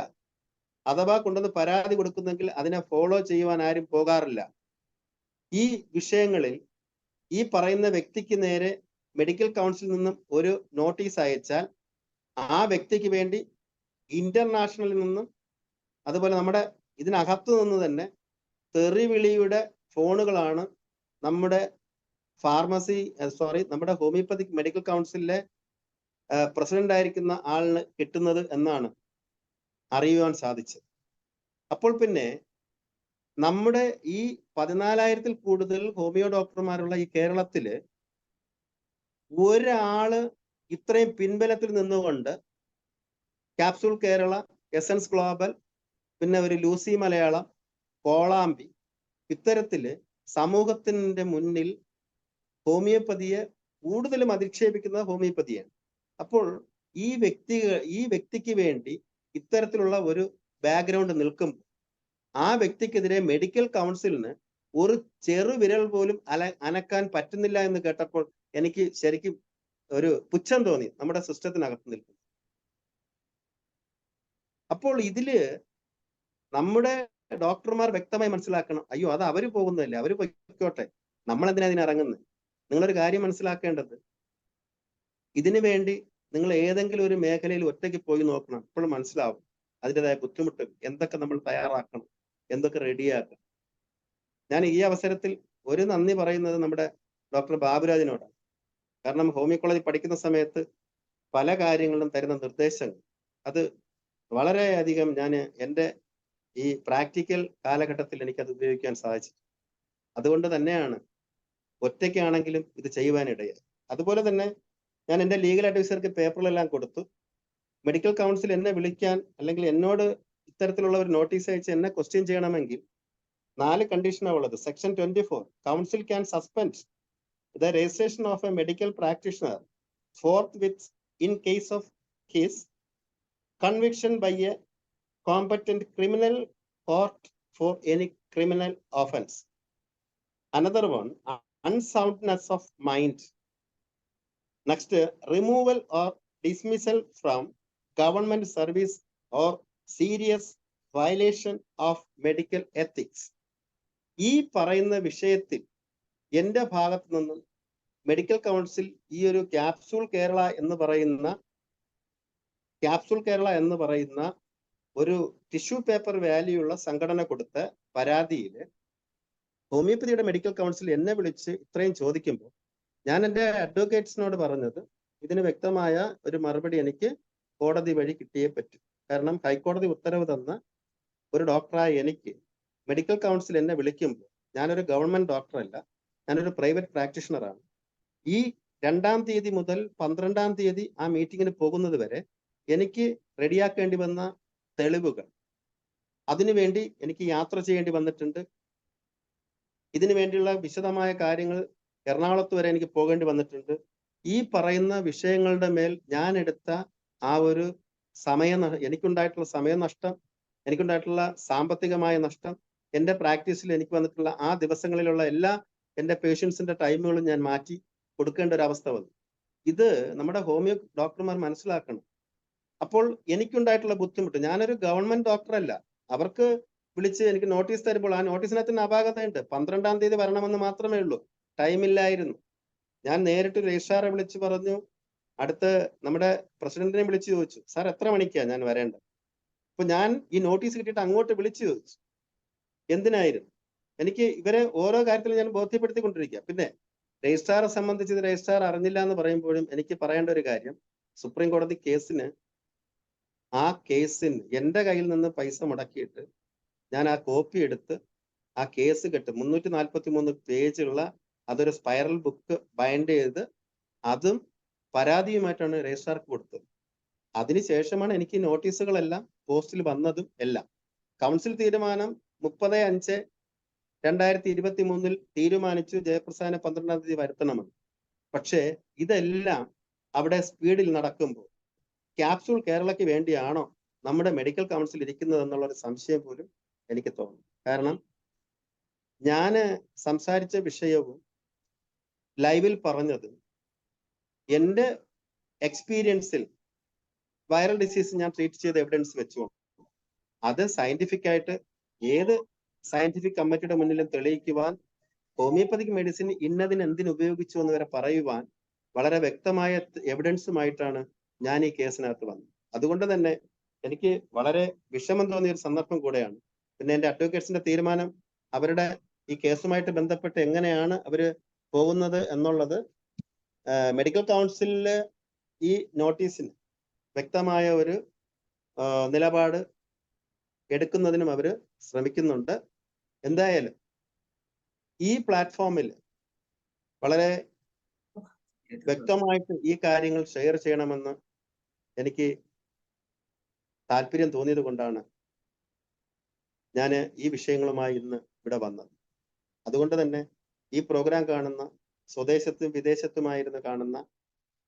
അഥവാ കൊണ്ടുവന്ന് പരാതി കൊടുക്കുന്നെങ്കിൽ അതിനെ ഫോളോ ചെയ്യുവാൻ ആരും പോകാറില്ല. ഈ വിഷയങ്ങളിൽ ഈ പറയുന്ന വ്യക്തിക്ക് നേരെ മെഡിക്കൽ കൗൺസിലിൽ നിന്നും ഒരു നോട്ടീസ് അയച്ചാൽ ആ വ്യക്തിക്ക് വേണ്ടി ഇന്റർനാഷണലിൽ നിന്നും അതുപോലെ നമ്മുടെ ഇതിനകത്തു നിന്ന് തന്നെ തെറിവിളിയുടെ ഫോണുകളാണ് നമ്മുടെ നമ്മുടെ ഹോമിയോപ്പതിക് മെഡിക്കൽ കൗൺസിലിലെ പ്രസിഡന്റ് ആയിരിക്കുന്ന ആളിന് കിട്ടുന്നത് എന്നാണ് അറിയുവാൻ സാധിച്ചത്. അപ്പോൾ പിന്നെ നമ്മുടെ ഈ 14,000-ൽ കൂടുതൽ ഹോമിയോ ഡോക്ടർമാരുള്ള ഈ കേരളത്തില് ഒരാള് ഇത്രയും പിൻബലത്തിൽ നിന്നുകൊണ്ട് ക്യാപ്സൂൾ കേരള, എസൻസ് ഗ്ലോബൽ, പിന്നെ ഒരു ലൂസി മലയാളം, കോളാമ്പി, ഇത്തരത്തില് സമൂഹത്തിന്റെ മുന്നിൽ ഹോമിയോപ്പതിയെ കൂടുതലും അധിക്ഷേപിക്കുന്നത് ഹോമിയോപ്പതിയാണ്. അപ്പോൾ ഈ വ്യക്തിക്ക് വേണ്ടി ഇത്തരത്തിലുള്ള ഒരു ബാക്ക്ഗ്രൗണ്ട് നിൽക്കുമ്പോൾ ആ വ്യക്തിക്കെതിരെ മെഡിക്കൽ കൗൺസിലിന് ഒരു ചെറുവിരൽ പോലും അനക്കാൻ പറ്റുന്നില്ല എന്ന് കേട്ടപ്പോൾ എനിക്ക് ശരിക്കും ഒരു പുച്ഛം തോന്നി നമ്മുടെ സിസ്റ്റത്തിനകത്ത് നിൽക്കും. അപ്പോൾ ഇതില് നമ്മുടെ ഡോക്ടർമാർ വ്യക്തമായി മനസ്സിലാക്കണം, അയ്യോ അത് അവര് പോകുന്നതല്ലേ, അവര് പൊയ്ക്കോട്ടെ, നമ്മളെന്തിനാ ഇതിനിറങ്ങുന്നത്. നിങ്ങളൊരു കാര്യം മനസ്സിലാക്കേണ്ടത്, ഇതിനു വേണ്ടി നിങ്ങൾ ഏതെങ്കിലും ഒരു മേഖലയിൽ ഒറ്റയ്ക്ക് പോയി നോക്കണം, ഇപ്പോഴും മനസ്സിലാവും അതിൻ്റെതായ ബുദ്ധിമുട്ട്, എന്തൊക്കെ നമ്മൾ തയ്യാറാക്കണം, എന്തൊക്കെ റെഡിയാക്കണം. ഞാൻ ഈ അവസരത്തിൽ ഒരു നന്ദി പറയുന്നത് നമ്മുടെ ഡോക്ടർ ബാബുരാജിനോടാണ്. കാരണം ഹോമിയോ കോളേജിൽ പഠിക്കുന്ന സമയത്ത് പല കാര്യങ്ങളിലും തരുന്ന നിർദ്ദേശങ്ങൾ അത് വളരെയധികം ഞാൻ എൻ്റെ ഈ പ്രാക്ടിക്കൽ കാലഘട്ടത്തിൽ എനിക്കത് ഉപയോഗിക്കാൻ സാധിച്ചു. അതുകൊണ്ട് തന്നെയാണ് ഒറ്റയ്ക്കാണെങ്കിലും ഇത് ചെയ്യുവാനിടയായി. അതുപോലെ തന്നെ ഞാൻ എൻ്റെ ലീഗൽ അഡ്വൈസർക്ക് പേപ്പറിലെല്ലാം കൊടുത്തു. മെഡിക്കൽ കൗൺസിൽ എന്നെ വിളിക്കാൻ അല്ലെങ്കിൽ എന്നോട് ഇത്തരത്തിലുള്ള ഒരു നോട്ടീസ് അയച്ച് എന്നെ ക്വസ്റ്റ്യൻ ചെയ്യണമെങ്കിൽ 4 കണ്ടീഷനാണ് ഉള്ളത്. Section 24, council can suspend the registration of a medical practitioner forthwith in case of his conviction by a competent criminal court for any criminal offense. Another one, unsoundness of mind. Next, removal or dismissal from government service or serious violation of medical ethics. ഈ പറയുന്ന വിഷയത്തിൽ എൻ്റെ ഭാഗത്തു നിന്നും medical council ഈ ഒരു capsule Kerala എന്ന് പറയുന്ന ഒരു ടിഷ്യൂ പേപ്പർ വാല്യൂ ഉള്ള സംഘടന കൊടുത്ത പരാതിയിൽ ഹോമിയോപ്പതിയുടെ മെഡിക്കൽ കൗൺസിൽ എന്നെ വിളിച്ച് ഇത്രയും ചോദിക്കുമ്പോൾ ഞാൻ എൻ്റെ അഡ്വക്കേറ്റ്സിനോട് പറഞ്ഞത് ഇതിന് വ്യക്തമായ ഒരു മറുപടി എനിക്ക് കോടതി വഴി കിട്ടിയേ പറ്റൂ. കാരണം ഹൈക്കോടതി ഉത്തരവ് തന്ന ഒരു ഡോക്ടറായ എനിക്ക് മെഡിക്കൽ കൗൺസിൽ എന്നെ വിളിക്കുമ്പോൾ ഞാനൊരു ഗവൺമെന്റ് ഡോക്ടറല്ല, ഞാനൊരു പ്രൈവറ്റ് പ്രാക്ടീഷണറാണ്. ഈ 2-ാം തീയതി മുതൽ 12-ാം തീയതി ആ മീറ്റിങ്ങിന് പോകുന്നത് വരെ എനിക്ക് റെഡിയാക്കേണ്ടി വന്ന തെളിവുകൾ, അതിനുവേണ്ടി എനിക്ക് യാത്ര ചെയ്യേണ്ടി വന്നിട്ടുണ്ട്. ഇതിനു വേണ്ടിയുള്ള വിശദമായ കാര്യങ്ങൾ എറണാകുളത്ത് വരെ എനിക്ക് പോകേണ്ടി വന്നിട്ടുണ്ട്. ഈ പറയുന്ന വിഷയങ്ങളുടെ മേൽ ഞാൻ എടുത്ത ആ ഒരു എനിക്കുണ്ടായിട്ടുള്ള സമയനഷ്ടം, എനിക്കുണ്ടായിട്ടുള്ള സാമ്പത്തികമായ നഷ്ടം, എൻ്റെ പ്രാക്ടീസിൽ എനിക്ക് വന്നിട്ടുള്ള ആ ദിവസങ്ങളിലുള്ള എല്ലാ എൻ്റെ പേഷ്യൻസിന്റെ ടൈമുകളും ഞാൻ മാറ്റി കൊടുക്കേണ്ട ഒരു അവസ്ഥ വന്നു. ഇത് നമ്മുടെ ഹോമിയോ ഡോക്ടർമാർ മനസ്സിലാക്കണം. അപ്പോൾ എനിക്കുണ്ടായിട്ടുള്ള ബുദ്ധിമുട്ട്, ഞാനൊരു ഗവൺമെന്റ് ഡോക്ടറല്ല. അവർക്ക് വിളിച്ച് എനിക്ക് നോട്ടീസ് തരുമ്പോൾ ആ നോട്ടീസിനകത്ത് അപാകതയുണ്ട്. 12-ാം തീയതി വരണമെന്ന് മാത്രമേ ഉള്ളൂ, ടൈമില്ലായിരുന്നു. ഞാൻ നേരിട്ട് രജിസ്ട്രാറെ വിളിച്ച് പറഞ്ഞു, അടുത്ത് നമ്മുടെ പ്രസിഡന്റിനെ വിളിച്ച് ചോദിച്ചു, സാർ എത്ര മണിക്കാണ് ഞാൻ വരേണ്ടത്? അപ്പൊ ഞാൻ ഈ നോട്ടീസ് കിട്ടിയിട്ട് അങ്ങോട്ട് വിളിച്ചു ചോദിച്ചു എന്തിനായിരുന്നു. എനിക്ക് ഇവരെ ഓരോ കാര്യത്തിലും ഞാൻ ബോധ്യപ്പെടുത്തിക്കൊണ്ടിരിക്കുക. പിന്നെ രജിസ്ട്രാറെ സംബന്ധിച്ച് ഇത് രജിസ്ട്രാർ അറിഞ്ഞില്ല എന്ന് പറയുമ്പോഴും എനിക്ക് പറയേണ്ട ഒരു കാര്യം, സുപ്രീം കോടതി കേസിന് എൻ്റെ കയ്യിൽ നിന്ന് പൈസ മുടക്കിയിട്ട് ഞാൻ ആ കോപ്പി എടുത്ത് ആ കേസ് കെട്ട് 343 പേജുള്ള അതൊരു സ്പൈറൽ ബുക്ക് ബൈൻഡ് ചെയ്ത് അതും പരാതിയുമായിട്ടാണ് രജിസ്ട്രാർക്ക് കൊടുത്തത്. അതിനുശേഷമാണ് എനിക്ക് നോട്ടീസുകളെല്ലാം പോസ്റ്റിൽ വന്നതും എല്ലാം. കൗൺസിൽ തീരുമാനം 30/5/2023 തീരുമാനിച്ചു ജയപ്രസാദിനെ 12-ാം തീയതി വരുത്തണമെന്ന്. പക്ഷേ ഇതെല്ലാം അവിടെ സ്പീഡിൽ നടക്കുമ്പോൾ ക്യാപ്സൂൾ കേരളയ്ക്ക് വേണ്ടിയാണോ നമ്മുടെ മെഡിക്കൽ കൗൺസിൽ ഇരിക്കുന്നത് എന്നുള്ളൊരു സംശയം പോലും എനിക്ക് തോന്നുന്നു. കാരണം ഞാൻ സംസാരിച്ച വിഷയവും ലൈവിൽ പറഞ്ഞത് എൻ്റെ എക്സ്പീരിയൻസിൽ വൈറൽ ഡിസീസ് ഞാൻ ട്രീറ്റ് ചെയ്ത എവിഡൻസ് വെച്ചുകൊണ്ട് അത് സയന്റിഫിക് ആയിട്ട് ഏത് സയന്റിഫിക് കമ്മിറ്റിയുടെ മുന്നിലും തെളിയിക്കുവാൻ, ഹോമിയോപ്പതിക് മെഡിസിൻ ഇന്നതിന് എന്തിനു ഉപയോഗിച്ചു എന്ന് വരെ പറയുവാൻ വളരെ വ്യക്തമായ എവിഡൻസുമായിട്ടാണ് ഞാൻ ഈ കേസിനകത്ത് വന്നത്. അതുകൊണ്ട് തന്നെ എനിക്ക് വളരെ വിഷമം തോന്നിയ ഒരു സന്ദർഭം കൂടെയാണ്. പിന്നെ എൻ്റെ അഡ്വക്കേറ്റ്സിന്റെ തീരുമാനം, അവരുടെ ഈ കേസുമായിട്ട് ബന്ധപ്പെട്ട് എങ്ങനെയാണ് അവര് പോകുന്നത് എന്നുള്ളത് മെഡിക്കൽ കൗൺസിലില് ഈ നോട്ടീസിന് വ്യക്തമായ ഒരു നിലപാട് എടുക്കുന്നതിനും അവര് ശ്രമിക്കുന്നുണ്ട്. എന്തായാലും ഈ പ്ലാറ്റ്ഫോമിൽ വളരെ വ്യക്തമായിട്ട് ഈ കാര്യങ്ങൾ ഷെയർ ചെയ്യണമെന്ന് എനിക്ക് താല്പര്യം തോന്നിയത് കൊണ്ടാണ് ഞാൻ ഈ വിഷയങ്ങളുമായി ഇന്ന് ഇവിടെ വന്നത്. അതുകൊണ്ട് തന്നെ ഈ പ്രോഗ്രാം കാണുന്ന സ്വദേശത്തും വിദേശത്തുമായിരുന്നു കാണുന്ന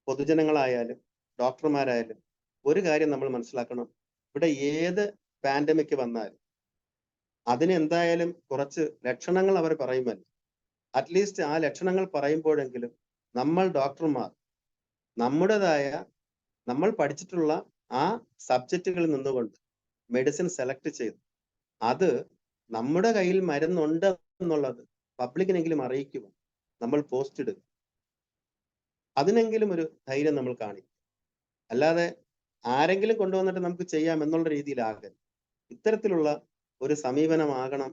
പൊതുജനങ്ങളായാലും ഡോക്ടർമാരായാലും ഒരു കാര്യം നമ്മൾ മനസ്സിലാക്കണം, ഇവിടെ ഏത് പാൻഡമിക് വന്നാലും അതിന് എന്തായാലും കുറച്ച് ലക്ഷണങ്ങൾ അവർ പറയുമല്ലോ. അറ്റ്ലീസ്റ്റ് ആ ലക്ഷണങ്ങൾ പറയുമ്പോഴെങ്കിലും നമ്മൾ ഡോക്ടർമാർ നമ്മുടേതായ നമ്മൾ പഠിച്ചിട്ടുള്ള ആ സബ്ജക്റ്റുകളിൽ നിന്നുകൊണ്ട് മെഡിസിൻ സെലക്ട് ചെയ്ത് അത് നമ്മുടെ കയ്യിൽ മരുന്നുണ്ട് എന്നുള്ളത് പബ്ലിക്കിനെങ്കിലും അറിയിക്കുക, നമ്മൾ പോസ്റ്റ് ഇടുക, അതിനെങ്കിലും ഒരു ധൈര്യം നമ്മൾ കാണിക്കും. അല്ലാതെ ആരെങ്കിലും കൊണ്ടുവന്നിട്ട് നമുക്ക് ചെയ്യാം എന്നുള്ള രീതിയിലാകരുത്. ഇത്തരത്തിലുള്ള ഒരു സമീപനമാകണം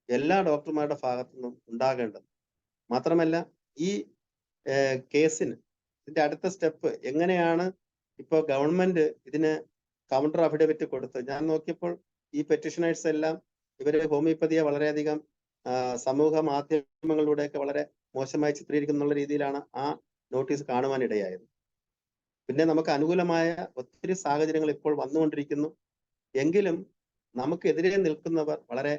എല്ലാ ഡോക്ടർമാരുടെ ഭാഗത്തു നിന്നും ഉണ്ടാകേണ്ടത്. മാത്രമല്ല ഈ കേസിന് ഇതിന്റെ അടുത്ത സ്റ്റെപ്പ് എങ്ങനെയാണ് ഇപ്പോൾ ഗവൺമെന്റ് ഇതിന് കൗണ്ടർ അഫിഡവിറ്റ് കൊടുത്ത് ഞാൻ നോക്കിയപ്പോൾ ഈ പെറ്റീഷനേഴ്സ് എല്ലാം ഇവര് ഹോമിയോപ്പതിയെ വളരെയധികം സമൂഹ മാധ്യമങ്ങളിലൂടെയൊക്കെ വളരെ മോശമായി ചിത്രീകരിക്കുന്ന രീതിയിലാണ് ആ നോട്ടീസ് കാണുവാനിടയായത്. പിന്നെ നമുക്ക് അനുകൂലമായ ഒത്തിരി സാഹചര്യങ്ങൾ ഇപ്പോൾ വന്നുകൊണ്ടിരിക്കുന്നു. എങ്കിലും നമുക്കെതിരെ നിൽക്കുന്നവർ വളരെ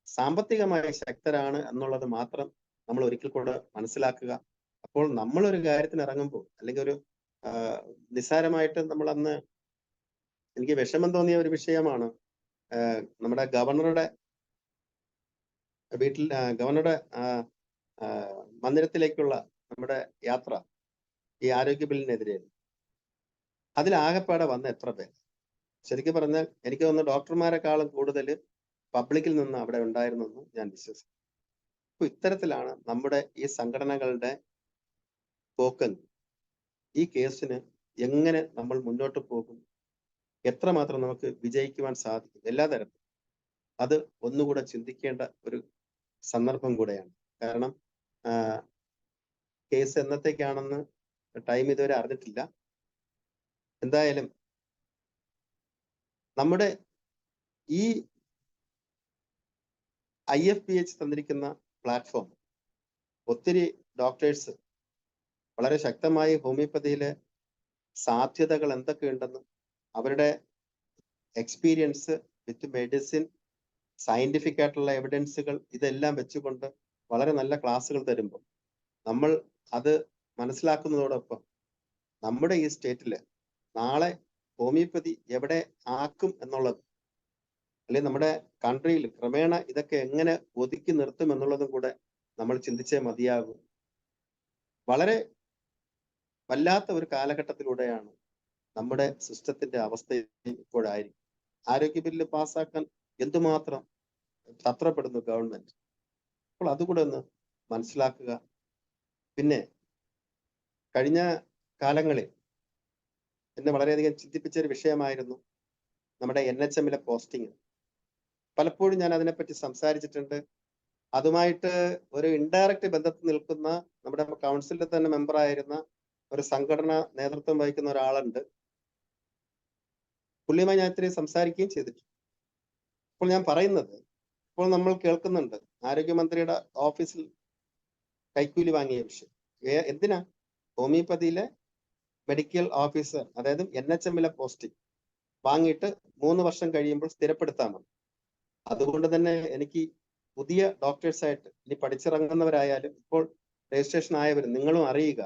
സാമ്പത്തികമായി ശക്തരാണ് എന്നുള്ളത് മാത്രം നമ്മൾ ഒരിക്കൽ കൂടെ മനസ്സിലാക്കുക. അപ്പോൾ നമ്മളൊരു കാര്യത്തിന് ഇറങ്ങുമ്പോൾ അല്ലെങ്കിൽ ഒരു നിസ്സാരമായിട്ട് നമ്മൾ അന്ന് എനിക്ക് വിഷമം തോന്നിയ ഒരു വിഷയമാണ് നമ്മുടെ ഗവർണറുടെ വീട്ടിൽ ഗവർണറുടെ മന്ദിരത്തിലേക്കുള്ള നമ്മുടെ യാത്ര ഈ ആരോഗ്യ ബില്ലിനെതിരെ. അതിലാകെപ്പാടെ വന്ന എത്ര പേർ, ശരിക്കും പറഞ്ഞാൽ എനിക്ക് തോന്നുന്നു ഡോക്ടർമാരെക്കാളും കൂടുതൽ പബ്ലിക്കിൽ നിന്ന് അവിടെ ഉണ്ടായിരുന്നെന്ന് ഞാൻ വിശ്വസിക്കുന്നു. അപ്പൊ ഇത്തരത്തിലാണ് നമ്മുടെ ഈ സംഘടനകളുടെ പോക്കെന്ന്. ഈ കേസിന് എങ്ങനെ നമ്മൾ മുന്നോട്ട് പോകും, എത്രമാത്രം നമുക്ക് വിജയിക്കുവാൻ സാധിക്കും, എല്ലാ തരത്തിലും അത് ഒന്നുകൂടെ ചിന്തിക്കേണ്ട ഒരു സന്ദർഭം കൂടെയാണ്. കാരണം കേസ് എന്നത്തേക്കാണെന്ന് ടൈം ഇതുവരെ അറിഞ്ഞിട്ടില്ല. എന്തായാലും നമ്മുടെ ഈ IFPH തന്നിരിക്കുന്ന പ്ലാറ്റ്ഫോം ഒത്തിരി ഡോക്ടേഴ്സ് വളരെ ശക്തമായി ഹോമിയോപ്പതിയിലെ സാധ്യതകൾ എന്തൊക്കെയുണ്ടെന്നും അവരുടെ എക്സ്പീരിയൻസ് വിത്ത് മെഡിസിൻ, സയന്റിഫിക് ആയിട്ടുള്ള എവിഡൻസുകൾ ഇതെല്ലാം വെച്ചുകൊണ്ട് വളരെ നല്ല ക്ലാസ്സുകൾ തരുമ്പോൾ നമ്മൾ അത് മനസ്സിലാക്കുന്നതോടൊപ്പം നമ്മുടെ ഈ സ്റ്റേറ്റില് നാളെ ഹോമിയോപ്പതി എവിടെ ആക്കും എന്നുള്ളത്, അല്ലെങ്കിൽ നമ്മുടെ കൺട്രിയിൽ ക്രമേണ ഇതൊക്കെ എങ്ങനെ ഒതുക്കി നിർത്തും എന്നുള്ളതും കൂടെ നമ്മൾ ചിന്തിച്ചേ മതിയാകും. വളരെ വല്ലാത്ത ഒരു കാലഘട്ടത്തിലൂടെയാണ് നമ്മുടെ സിസ്റ്റത്തിന്റെ അവസ്ഥ ഇപ്പോഴായിരിക്കും. ആരോഗ്യ ബില്ല് പാസ്സാക്കാൻ എന്തുമാത്രം തത്രപ്പെടുന്നു ഗവൺമെന്റ്. അപ്പോൾ അതുകൂടെ ഒന്ന് മനസ്സിലാക്കുക. പിന്നെ കഴിഞ്ഞ കാലങ്ങളിൽ എന്നെ വളരെയധികം ചിന്തിപ്പിച്ച ഒരു വിഷയമായിരുന്നു നമ്മുടെ NHM-ലെ പോസ്റ്റിംഗ്. പലപ്പോഴും ഞാൻ അതിനെപ്പറ്റി സംസാരിച്ചിട്ടുണ്ട്. അതുമായിട്ട് ഒരു ഇൻഡയറക്റ്റ് ബന്ധത്തിൽ നിൽക്കുന്ന നമ്മുടെ കൗൺസിലിൽ തന്നെ മെമ്പറായിരുന്ന ഒരു സംഘടന നേതൃത്വം വഹിക്കുന്ന ഒരാളുണ്ട്. പുള്ളിയുമായി ഞാൻ ഇത്രയും സംസാരിക്കുകയും ചെയ്തിട്ടുണ്ട്. അപ്പോൾ ഞാൻ പറയുന്നത്, ഇപ്പോൾ നമ്മൾ കേൾക്കുന്നുണ്ട് ആരോഗ്യമന്ത്രിയുടെ ഓഫീസിൽ കൈക്കൂലി വാങ്ങിയ വിഷയം. എന്തിനാ? ഹോമിയോപ്പതിയിലെ മെഡിക്കൽ ഓഫീസർ, അതായത് NHM-ലെ പോസ്റ്റിംഗ് വാങ്ങിയിട്ട് 3 വർഷം കഴിയുമ്പോൾ സ്ഥിരപ്പെടുത്താമെന്ന്. അതുകൊണ്ട് തന്നെ എനിക്ക് പുതിയ ഡോക്ടേഴ്സായിട്ട് ഇനി പഠിച്ചിറങ്ങുന്നവരായാലും ഇപ്പോൾ രജിസ്ട്രേഷൻ ആയവരും നിങ്ങളും അറിയുക,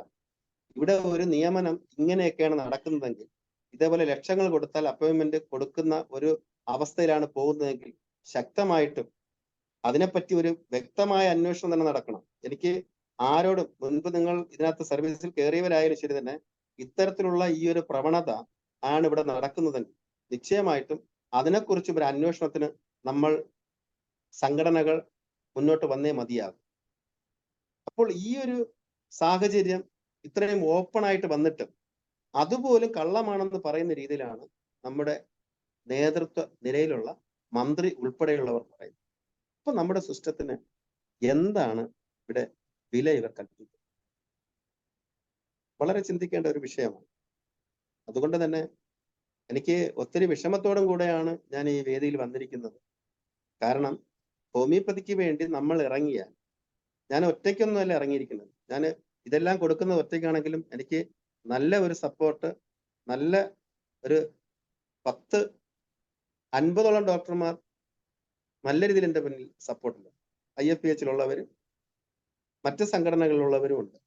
ഇവിടെ ഒരു നിയമനം ഇങ്ങനെയൊക്കെയാണ് നടക്കുന്നതെങ്കിൽ, ഇതേപോലെ ലക്ഷങ്ങൾ കൊടുത്താൽ അപ്പോയിന്റ്മെന്റ് കൊടുക്കുന്ന ഒരു അവസ്ഥയിലാണ് പോകുന്നതെങ്കിൽ ശക്തമായിട്ടും അതിനെപ്പറ്റി ഒരു വ്യക്തമായ അന്വേഷണം തന്നെ നടക്കണം. എനിക്ക് ആരോടും, മുൻപ് നിങ്ങൾ ഇതിനകത്ത് സർവീസിൽ കയറിയവരായാലും ശരി തന്നെ, ഇത്തരത്തിലുള്ള ഈ ഒരു പ്രവണത ആണ് ഇവിടെ നടക്കുന്നതെങ്കിൽ നിശ്ചയമായിട്ടും അതിനെക്കുറിച്ച് ഒരു അന്വേഷണത്തിന് നമ്മൾ സംഘടനകൾ മുന്നോട്ട് വന്നേ മതിയാകും. അപ്പോൾ ഈ ഒരു സാഹചര്യം ഇത്രയും ഓപ്പൺ ആയിട്ട് വന്നിട്ട് അതുപോലും കള്ളമാണെന്ന് പറയുന്ന രീതിയിലാണ് നമ്മുടെ നേതൃത്വ നിലയിലുള്ള മന്ത്രി ഉൾപ്പെടെയുള്ളവർ പറയുന്നത്. അപ്പൊ നമ്മുടെ സിസ്റ്റത്തിന് എന്താണ് ഇവിടെ വില ഇവർ കൽപ്പിക്കുന്നത്? വളരെ ചിന്തിക്കേണ്ട ഒരു വിഷയമാണ്. അതുകൊണ്ട് തന്നെ എനിക്ക് ഒത്തിരി വിഷമത്തോടും കൂടെയാണ് ഞാൻ ഈ വേദിയിൽ വന്നിരിക്കുന്നത്. കാരണം ഹോമിയോപ്പതിക്ക് വേണ്ടി നമ്മൾ ഇറങ്ങിയാൽ, ഞാൻ ഒറ്റയ്ക്കൊന്നുമല്ല ഇറങ്ങിയിരിക്കുന്നത്, ഞാൻ ഇതെല്ലാം കൊടുക്കുന്നത് ഒറ്റയ്ക്കാണെങ്കിലും എനിക്ക് നല്ല ഒരു സപ്പോർട്ട്, നല്ല ഒരു 10-50ഓളം ഡോക്ടർമാർ നല്ല രീതിയിൽ എൻ്റെ മുന്നിൽ സപ്പോർട്ടുണ്ട്. IFPH-ലുള്ളവരും മറ്റ് സംഘടനകളിലുള്ളവരും ഉണ്ട്.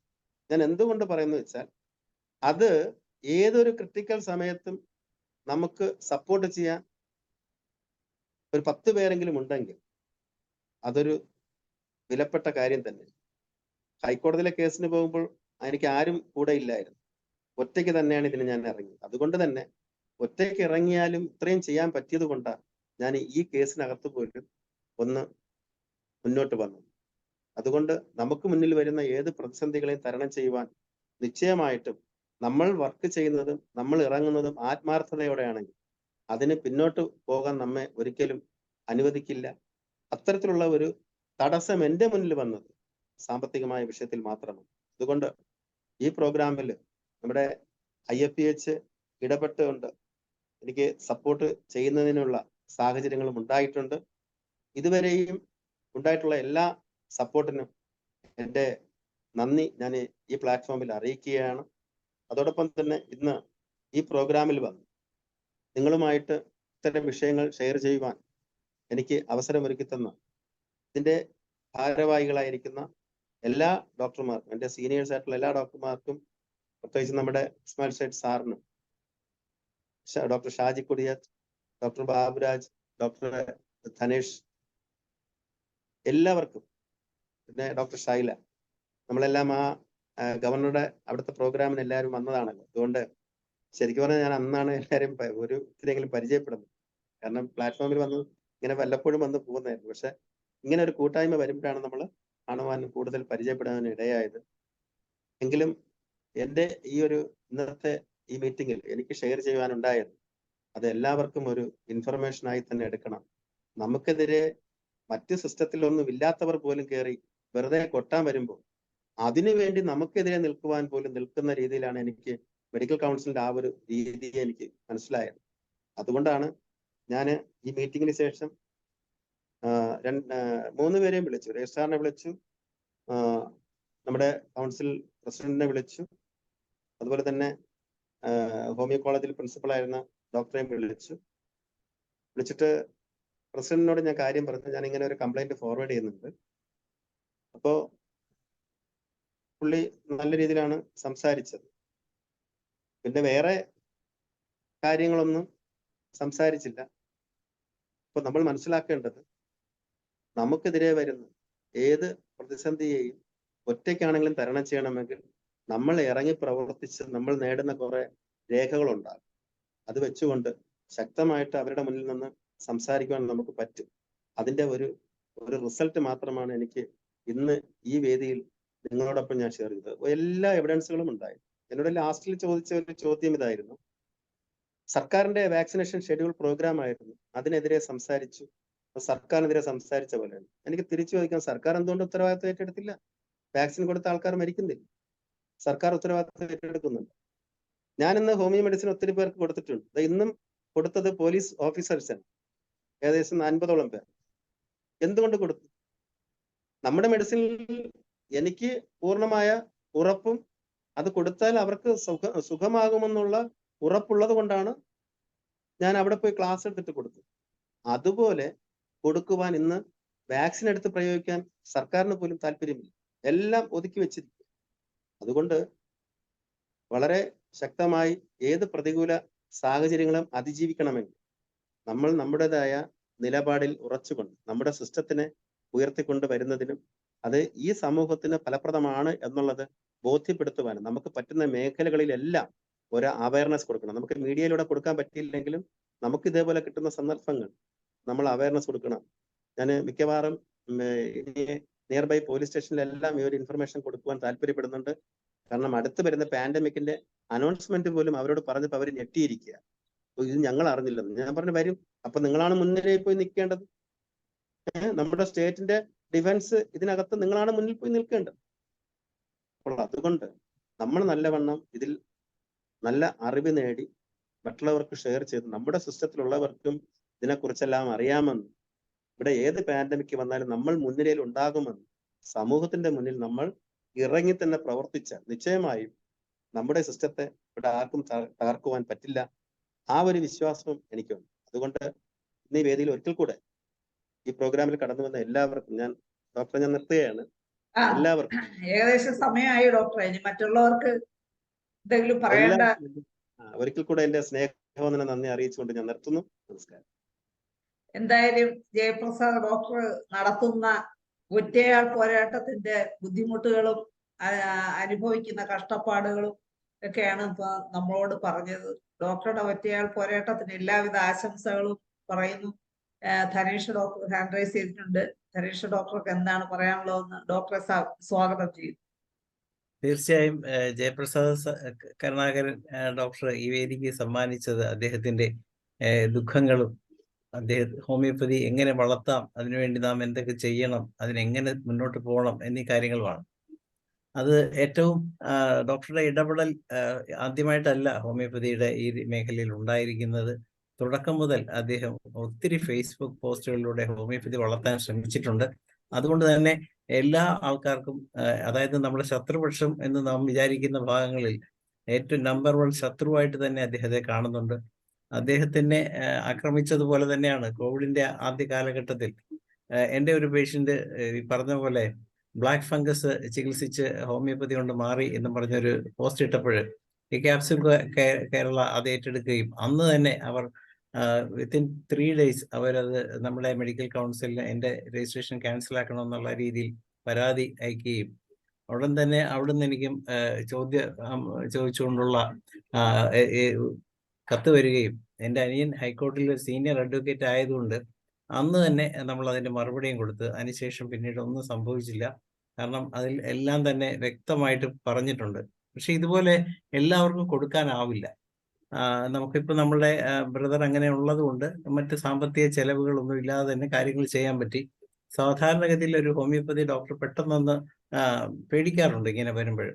ഞാൻ എന്തുകൊണ്ട് പറയുന്നു വെച്ചാൽ, അത് ഏതൊരു ക്രിട്ടിക്കൽ സമയത്തും നമുക്ക് സപ്പോർട്ട് ചെയ്യാൻ ഒരു 10 പേരെങ്കിലും ഉണ്ടെങ്കിൽ അതൊരു വിലപ്പെട്ട കാര്യം തന്നെ. ഹൈക്കോടതിയിലെ കേസിന് പോകുമ്പോൾ എനിക്ക് ആരും കൂടെ ഇല്ലായിരുന്നു, ഒറ്റയ്ക്ക് തന്നെയാണ് ഇതിന് ഞാൻ ഇറങ്ങി. അതുകൊണ്ട് തന്നെ ഒറ്റയ്ക്ക് ഇറങ്ങിയാലും ഇത്രയും ചെയ്യാൻ പറ്റിയത് കൊണ്ടാണ് ഞാൻ ഈ കേസിനകത്ത് പോലും ഒന്ന് മുന്നോട്ട് വന്നത്. അതുകൊണ്ട് നമുക്ക് മുന്നിൽ വരുന്ന ഏത് പ്രതിസന്ധികളെയും തരണം ചെയ്യുവാൻ നിശ്ചയമായിട്ടും നമ്മൾ വർക്ക് ചെയ്യുന്നതും നമ്മൾ ഇറങ്ങുന്നതും ആത്മാർത്ഥതയോടെയാണെങ്കിൽ അതിന് പിന്നോട്ട് പോകാൻ നമ്മെ ഒരിക്കലും അനുവദിക്കില്ല. അത്തരത്തിലുള്ള ഒരു തടസ്സം എൻ്റെ മുന്നിൽ വന്നത് സാമ്പത്തികമായ വിഷയത്തിൽ മാത്രമാണ്. അതുകൊണ്ട് ഈ പ്രോഗ്രാമിൽ നമ്മുടെ IFPH ഇടപെട്ടുകൊണ്ട് എനിക്ക് സപ്പോർട്ട് ചെയ്യുന്നതിനുള്ള സാഹചര്യങ്ങളും ഉണ്ടായിട്ടുണ്ട്. ഇതുവരെയും ഉണ്ടായിട്ടുള്ള എല്ലാ സപ്പോർട്ടിനും എൻ്റെ നന്ദി ഞാൻ ഈ പ്ലാറ്റ്ഫോമിൽ അറിയിക്കുകയാണ്. അതോടൊപ്പം തന്നെ ഇന്ന് ഈ പ്രോഗ്രാമിൽ വന്ന് നിങ്ങളുമായിട്ട് ഇത്തരം വിഷയങ്ങൾ ഷെയർ ചെയ്യുവാൻ എനിക്ക് അവസരമൊരുക്കി തന്ന ഇതിൻ്റെ ഭാരവാഹികളായിരിക്കുന്ന എല്ലാ ഡോക്ടർമാർക്കും, എൻ്റെ സീനിയേഴ്സ് ആയിട്ടുള്ള എല്ലാ ഡോക്ടർമാർക്കും, പ്രത്യേകിച്ച് നമ്മുടെ ഇസ്മായിൽ സൈഡ് സാറിനും, doctor Shaji Kodiyath, doctor Baburaj, doctor Dhanesh, എല്ലാവർക്കും, പിന്നെ ഡോക്ടർ ഷൈല, നമ്മളെല്ലാം ആ ഗവർണറുടെ അവിടുത്തെ പ്രോഗ്രാമിന് എല്ലാവരും വന്നതാണല്ലോ. അതുകൊണ്ട് ശരിക്കും പറഞ്ഞാൽ ഞാൻ അന്നാണ് എല്ലാവരും ഒരു ഇത്തിരിയെങ്കിലും പരിചയപ്പെടുന്നത്. കാരണം പ്ലാറ്റ്ഫോമിൽ വന്ന് ഇങ്ങനെ വല്ലപ്പോഴും വന്ന് പോകുന്നതായിരുന്നു. പക്ഷെ ഇങ്ങനെ ഒരു കൂട്ടായ്മ വരുമ്പോഴാണ് നമ്മൾ കാണുവാനും കൂടുതൽ പരിചയപ്പെടാനും ഇടയായത്. എങ്കിലും എൻ്റെ ഈ ഒരു ഇന്നത്തെ ഈ മീറ്റിങ്ങിൽ എനിക്ക് ഷെയർ ചെയ്യുവാനുണ്ടായത് അത് എല്ലാവർക്കും ഒരു ഇൻഫർമേഷനായി തന്നെ എടുക്കണം. നമുക്കെതിരെ മറ്റ് സിസ്റ്റത്തിലൊന്നും ഇല്ലാത്തവർ പോലും കയറി വെറുതെ കൊട്ടാൻ വരുമ്പോൾ അതിനുവേണ്ടി നമുക്കെതിരെ നിൽക്കുവാൻ പോലും നിൽക്കുന്ന രീതിയിലാണ് എനിക്ക് മെഡിക്കൽ കൗൺസിലിന്റെ ആ ഒരു രീതിയെ എനിക്ക് മനസ്സിലായത്. അതുകൊണ്ടാണ് ഞാൻ ഈ മീറ്റിങ്ങിന് ശേഷം 3 പേരെയും വിളിച്ചു. രജിസ്ട്രാറിനെ വിളിച്ചു, നമ്മുടെ കൗൺസിൽ പ്രസിഡന്റിനെ വിളിച്ചു, അതുപോലെ തന്നെ ഹോമിയോ കോളേജിൽ പ്രിൻസിപ്പളായിരുന്ന ഡോക്ടറെയും വിളിച്ചിട്ട് പ്രസിഡന്റിനോട് ഞാൻ കാര്യം പറഞ്ഞു. ഞാൻ ഇങ്ങനെ ഒരു കംപ്ലൈന്റ് ഫോർവേഡ് ചെയ്യുന്നുണ്ട്. അപ്പോൾ പുള്ളി നല്ല രീതിയിലാണ് സംസാരിച്ചത്. പിന്നെ വേറെ കാര്യങ്ങളൊന്നും സംസാരിച്ചില്ല. അപ്പൊ നമ്മൾ മനസ്സിലാക്കേണ്ടത് നമുക്കെതിരെ വരുന്ന ഏത് പ്രതിസന്ധിയെയും ഒറ്റയ്ക്കാണെങ്കിലും തരണം ചെയ്യണമെങ്കിൽ നമ്മൾ ഇറങ്ങി പ്രവർത്തിച്ച് നമ്മൾ നേടുന്ന കുറെ രേഖകളുണ്ടാകും. അത് വെച്ചുകൊണ്ട് ശക്തമായിട്ട് അവരുടെ മുന്നിൽ നിന്ന് സംസാരിക്കുവാൻ നമുക്ക് പറ്റും. അതിന്റെ ഒരു റിസൾട്ട് മാത്രമാണ് എനിക്ക് ഇന്ന് ഈ വേദിയിൽ നിങ്ങളോടൊപ്പം ഞാൻ ഷെയർ ചെയ്തത്. എല്ലാ എവിഡൻസുകളും ഉണ്ടായി. എന്നോട് ലാസ്റ്റിൽ ചോദിച്ച ഒരു ചോദ്യം ഇതായിരുന്നു, സർക്കാരിന്റെ വാക്സിനേഷൻ ഷെഡ്യൂൾ പ്രോഗ്രാം ആയിരുന്നു, അതിനെതിരെ സംസാരിച്ചു, സർക്കാരിനെതിരെ സംസാരിച്ച പോലെയാണ്. എനിക്ക് തിരിച്ചു ചോദിക്കാൻ, സർക്കാർ എന്തുകൊണ്ട് ഉത്തരവാദിത്വം ഏറ്റെടുത്തില്ല? വാക്സിൻ കൊടുത്ത ആൾക്കാർ മരിക്കുന്നില്ല, സർക്കാർ ഉത്തരവാദിത്വം ഏറ്റെടുക്കുന്നുണ്ട്. ഞാൻ ഇന്ന് ഹോമിയോ മെഡിസിൻ ഒത്തിരി പേർക്ക് കൊടുത്തിട്ടുണ്ട്. ഇന്നും കൊടുത്തത് പോലീസ് ഓഫീസേഴ്സാണ്, ഏകദേശം 50ഓളം പേർ. എന്തുകൊണ്ട് കൊടുത്തു? നമ്മുടെ മെഡിസിനിൽ എനിക്ക് പൂർണ്ണമായ ഉറപ്പും അത് കൊടുത്താൽ അവർക്ക് സുഖമാകുമെന്നുള്ള ഉറപ്പുള്ളത് കൊണ്ടാണ് ഞാൻ അവിടെ പോയി ക്ലാസ് എടുത്തിട്ട് കൊടുത്തത്. അതുപോലെ കൊടുക്കുവാൻ ഇന്ന് വാക്സിൻ എടുത്ത് പ്രയോഗിക്കാൻ സർക്കാരിന് പോലും താല്പര്യമില്ല, എല്ലാം ഒതുക്കി വെച്ചിരിക്കും. അതുകൊണ്ട് വളരെ ശക്തമായി ഏത് പ്രതികൂല സാഹചര്യങ്ങളും അതിജീവിക്കണമെങ്കിൽ നമ്മൾ നമ്മുടേതായ നിലപാടിൽ ഉറച്ചുകൊണ്ട് നമ്മുടെ സിസ്റ്റത്തിനെ ഉയർത്തിക്കൊണ്ട് വരുന്നതിനും അത് ഈ സമൂഹത്തിന് ഫലപ്രദമാണ് എന്നുള്ളത് ബോധ്യപ്പെടുത്തുവാനും നമുക്ക് പറ്റുന്ന മേഖലകളിലെല്ലാം ഒരു അവയർനെസ് കൊടുക്കണം. നമുക്ക് മീഡിയയിലൂടെ കൊടുക്കാൻ പറ്റിയില്ലെങ്കിലും നമുക്ക് ഇതേപോലെ കിട്ടുന്ന സന്ദർഭങ്ങൾ നമ്മൾ അവയർനെസ് കൊടുക്കണം. ഞാൻ മിക്കവാറും നിയർ ബൈ പോലീസ് സ്റ്റേഷനിലെല്ലാം ഈ ഒരു ഇൻഫർമേഷൻ കൊടുക്കുവാൻ താല്പര്യപ്പെടുന്നുണ്ട്. കാരണം അടുത്ത് വരുന്ന പാൻഡമിക്കിന്റെ അനൗൺസ്മെന്റ് പോലും അവരോട് പറഞ്ഞപ്പോൾ അവർ ഞെട്ടിയിരിക്കുക, ഇത് ഞങ്ങൾ അറിഞ്ഞില്ലെന്ന്. ഞാൻ പറഞ്ഞു വരും, അപ്പൊ നിങ്ങളാണ് മുൻനിരയിൽ പോയി നിൽക്കേണ്ടത്. നമ്മുടെ സ്റ്റേറ്റിന്റെ ഡിഫൻസ് ഇതിനകത്ത് നിങ്ങളാണ് മുന്നിൽ പോയി നിൽക്കേണ്ടത്. അപ്പോൾ അതുകൊണ്ട് നമ്മൾ നല്ലവണ്ണം ഇതിൽ നല്ല അറിവ് നേടി മറ്റുള്ളവർക്ക് ഷെയർ ചെയ്ത് നമ്മുടെ സിസ്റ്റത്തിലുള്ളവർക്കും ഇതിനെക്കുറിച്ചെല്ലാം അറിയാമെന്ന്, ഇവിടെ ഏത് പാൻഡമിക് വന്നാലും നമ്മൾ മുൻനിരയിൽ ഉണ്ടാകുമെന്ന് സമൂഹത്തിന്റെ മുന്നിൽ നമ്മൾ ഇറങ്ങി തന്നെ പ്രവർത്തിച്ച നിശ്ചയമായും നമ്മുടെ സിസ്റ്റത്തെ ഇവിടെ ആർക്കും തകർക്കുവാൻ പറ്റില്ല. ആ ഒരു വിശ്വാസവും എനിക്കുണ്ട്. അതുകൊണ്ട് ഇന്ന് ഈ വേദിയിൽ ഒരിക്കൽ കൂടെ ഈ പ്രോഗ്രാമിൽ കടന്നു വന്ന എല്ലാവർക്കും ഞാൻ നിർത്തുകയാണ്. എല്ലാവർക്കും ഏകദേശം സമയമായി ഡോക്ടറെ, ഇനി മറ്റുള്ളവർക്ക് എന്തെങ്കിലും പറയേണ്ട. ഒരിക്കൽ കൂടെ എന്റെ സ്നേഹവന്ദനം നന്ദി അറിയിച്ചുകൊണ്ട് ഞാൻ നിർത്തുന്നു. നമസ്കാരം. എന്തായാലും ജയപ്രസാദ് ഡോക്ടർ നടത്തുന്ന ഒറ്റയാൾ പോരാട്ടത്തിന്റെ ബുദ്ധിമുട്ടുകളും അനുഭവിക്കുന്ന കഷ്ടപ്പാടുകളും ഒക്കെയാണ് ഇപ്പൊ നമ്മളോട് പറഞ്ഞത്. ഡോക്ടറുടെ ഒറ്റയാൾ പോരാട്ടത്തിന് എല്ലാവിധ ആശംസകളും പറയുന്നു. ധനേഷ് ഡോക്ടർ ഹാൻഡ് റൈസ് ചെയ്തിട്ടുണ്ട്. ധനേഷ് ഡോക്ടർക്ക് എന്താണ് പറയാനുള്ളതെന്ന് ഡോക്ടറെ സ്വാഗതം ചെയ്യുന്നു. തീർച്ചയായും ജയപ്രസാദ് കരുണാകരൻ ഡോക്ടർ ഈ വേദിക്ക് സമ്മാനിച്ചത് അദ്ദേഹത്തിന്റെ ദുഃഖങ്ങളും ഹോമിയോപ്പതി എങ്ങനെ വളർത്താം, അതിനുവേണ്ടി നാം എന്തൊക്കെ ചെയ്യണം, അതിനെങ്ങനെ മുന്നോട്ട് പോകണം എന്നീ കാര്യങ്ങളുമാണ്. അത് ഏറ്റവും ഡോക്ടറുടെ ഇടപെടൽ ആദ്യമായിട്ടല്ല ഹോമിയോപ്പതിയുടെ ഈ മേഖലയിൽ ഉണ്ടായിരിക്കുന്നത്. തുടക്കം മുതൽ അദ്ദേഹം ഒത്തിരി ഫേസ്ബുക്ക് പോസ്റ്റുകളിലൂടെ ഹോമിയോപ്പതി വളർത്താൻ ശ്രമിച്ചിട്ടുണ്ട്. അതുകൊണ്ട് തന്നെ എല്ലാ ആൾക്കാർക്കും, അതായത് നമ്മുടെ ശത്രുപക്ഷം എന്ന് നാം വിചാരിക്കുന്ന ഭാഗങ്ങളിൽ ഏറ്റവും നമ്പർ 1 ശത്രുവായിട്ട് തന്നെ അദ്ദേഹത്തെ കാണുന്നുണ്ട്. അദ്ദേഹത്തിനെ ആക്രമിച്ചതുപോലെ തന്നെയാണ് കോവിഡിന്റെ ആദ്യ കാലഘട്ടത്തിൽ എൻ്റെ ഒരു പേഷ്യന്റ് ഈ പറഞ്ഞ പോലെ ബ്ലാക്ക് ഫംഗസ് ചികിത്സിച്ച് ഹോമിയോപ്പതി കൊണ്ട് മാറി എന്ന് പറഞ്ഞൊരു പോസ്റ്റ് ഇട്ടപ്പോൾ ഈ ക്യാപ്സ്യൂൾ കേരള അത് ഏറ്റെടുക്കുകയും അന്ന് തന്നെ അവർ വിത്തിൻ 3 days അവരത് നമ്മുടെ മെഡിക്കൽ കൗൺസിലിന് എൻ്റെ രജിസ്ട്രേഷൻ ക്യാൻസൽ ആക്കണമെന്നുള്ള രീതിയിൽ പരാതി അയക്കുകയും ഉടൻ തന്നെ അവിടുന്ന് എനിക്കും ചോദിച്ചുകൊണ്ടുള്ള കത്ത് വരികയും എൻ്റെ അനിയൻ ഹൈക്കോടതിയിൽ ഒരു സീനിയർ അഡ്വക്കേറ്റ് ആയതുകൊണ്ട് അന്ന് തന്നെ നമ്മൾ അതിൻ്റെ മറുപടിയും കൊടുത്ത് അതിനുശേഷം പിന്നീട് ഒന്നും സംഭവിച്ചില്ല. കാരണം അതിൽ എല്ലാം തന്നെ വ്യക്തമായിട്ട് പറഞ്ഞിട്ടുണ്ട്. പക്ഷെ ഇതുപോലെ എല്ലാവർക്കും കൊടുക്കാനാവില്ല. നമുക്കിപ്പോൾ നമ്മളുടെ ബ്രദർ അങ്ങനെ ഉള്ളത് കൊണ്ട് മറ്റ് സാമ്പത്തിക ചെലവുകളൊന്നും ഇല്ലാതെ തന്നെ കാര്യങ്ങൾ ചെയ്യാൻ പറ്റി. സാധാരണഗതിയിൽ ഒരു ഹോമിയോപ്പതി ഡോക്ടർ പെട്ടെന്നൊന്ന് പേടിക്കാറുണ്ട് ഇങ്ങനെ വരുമ്പോൾ.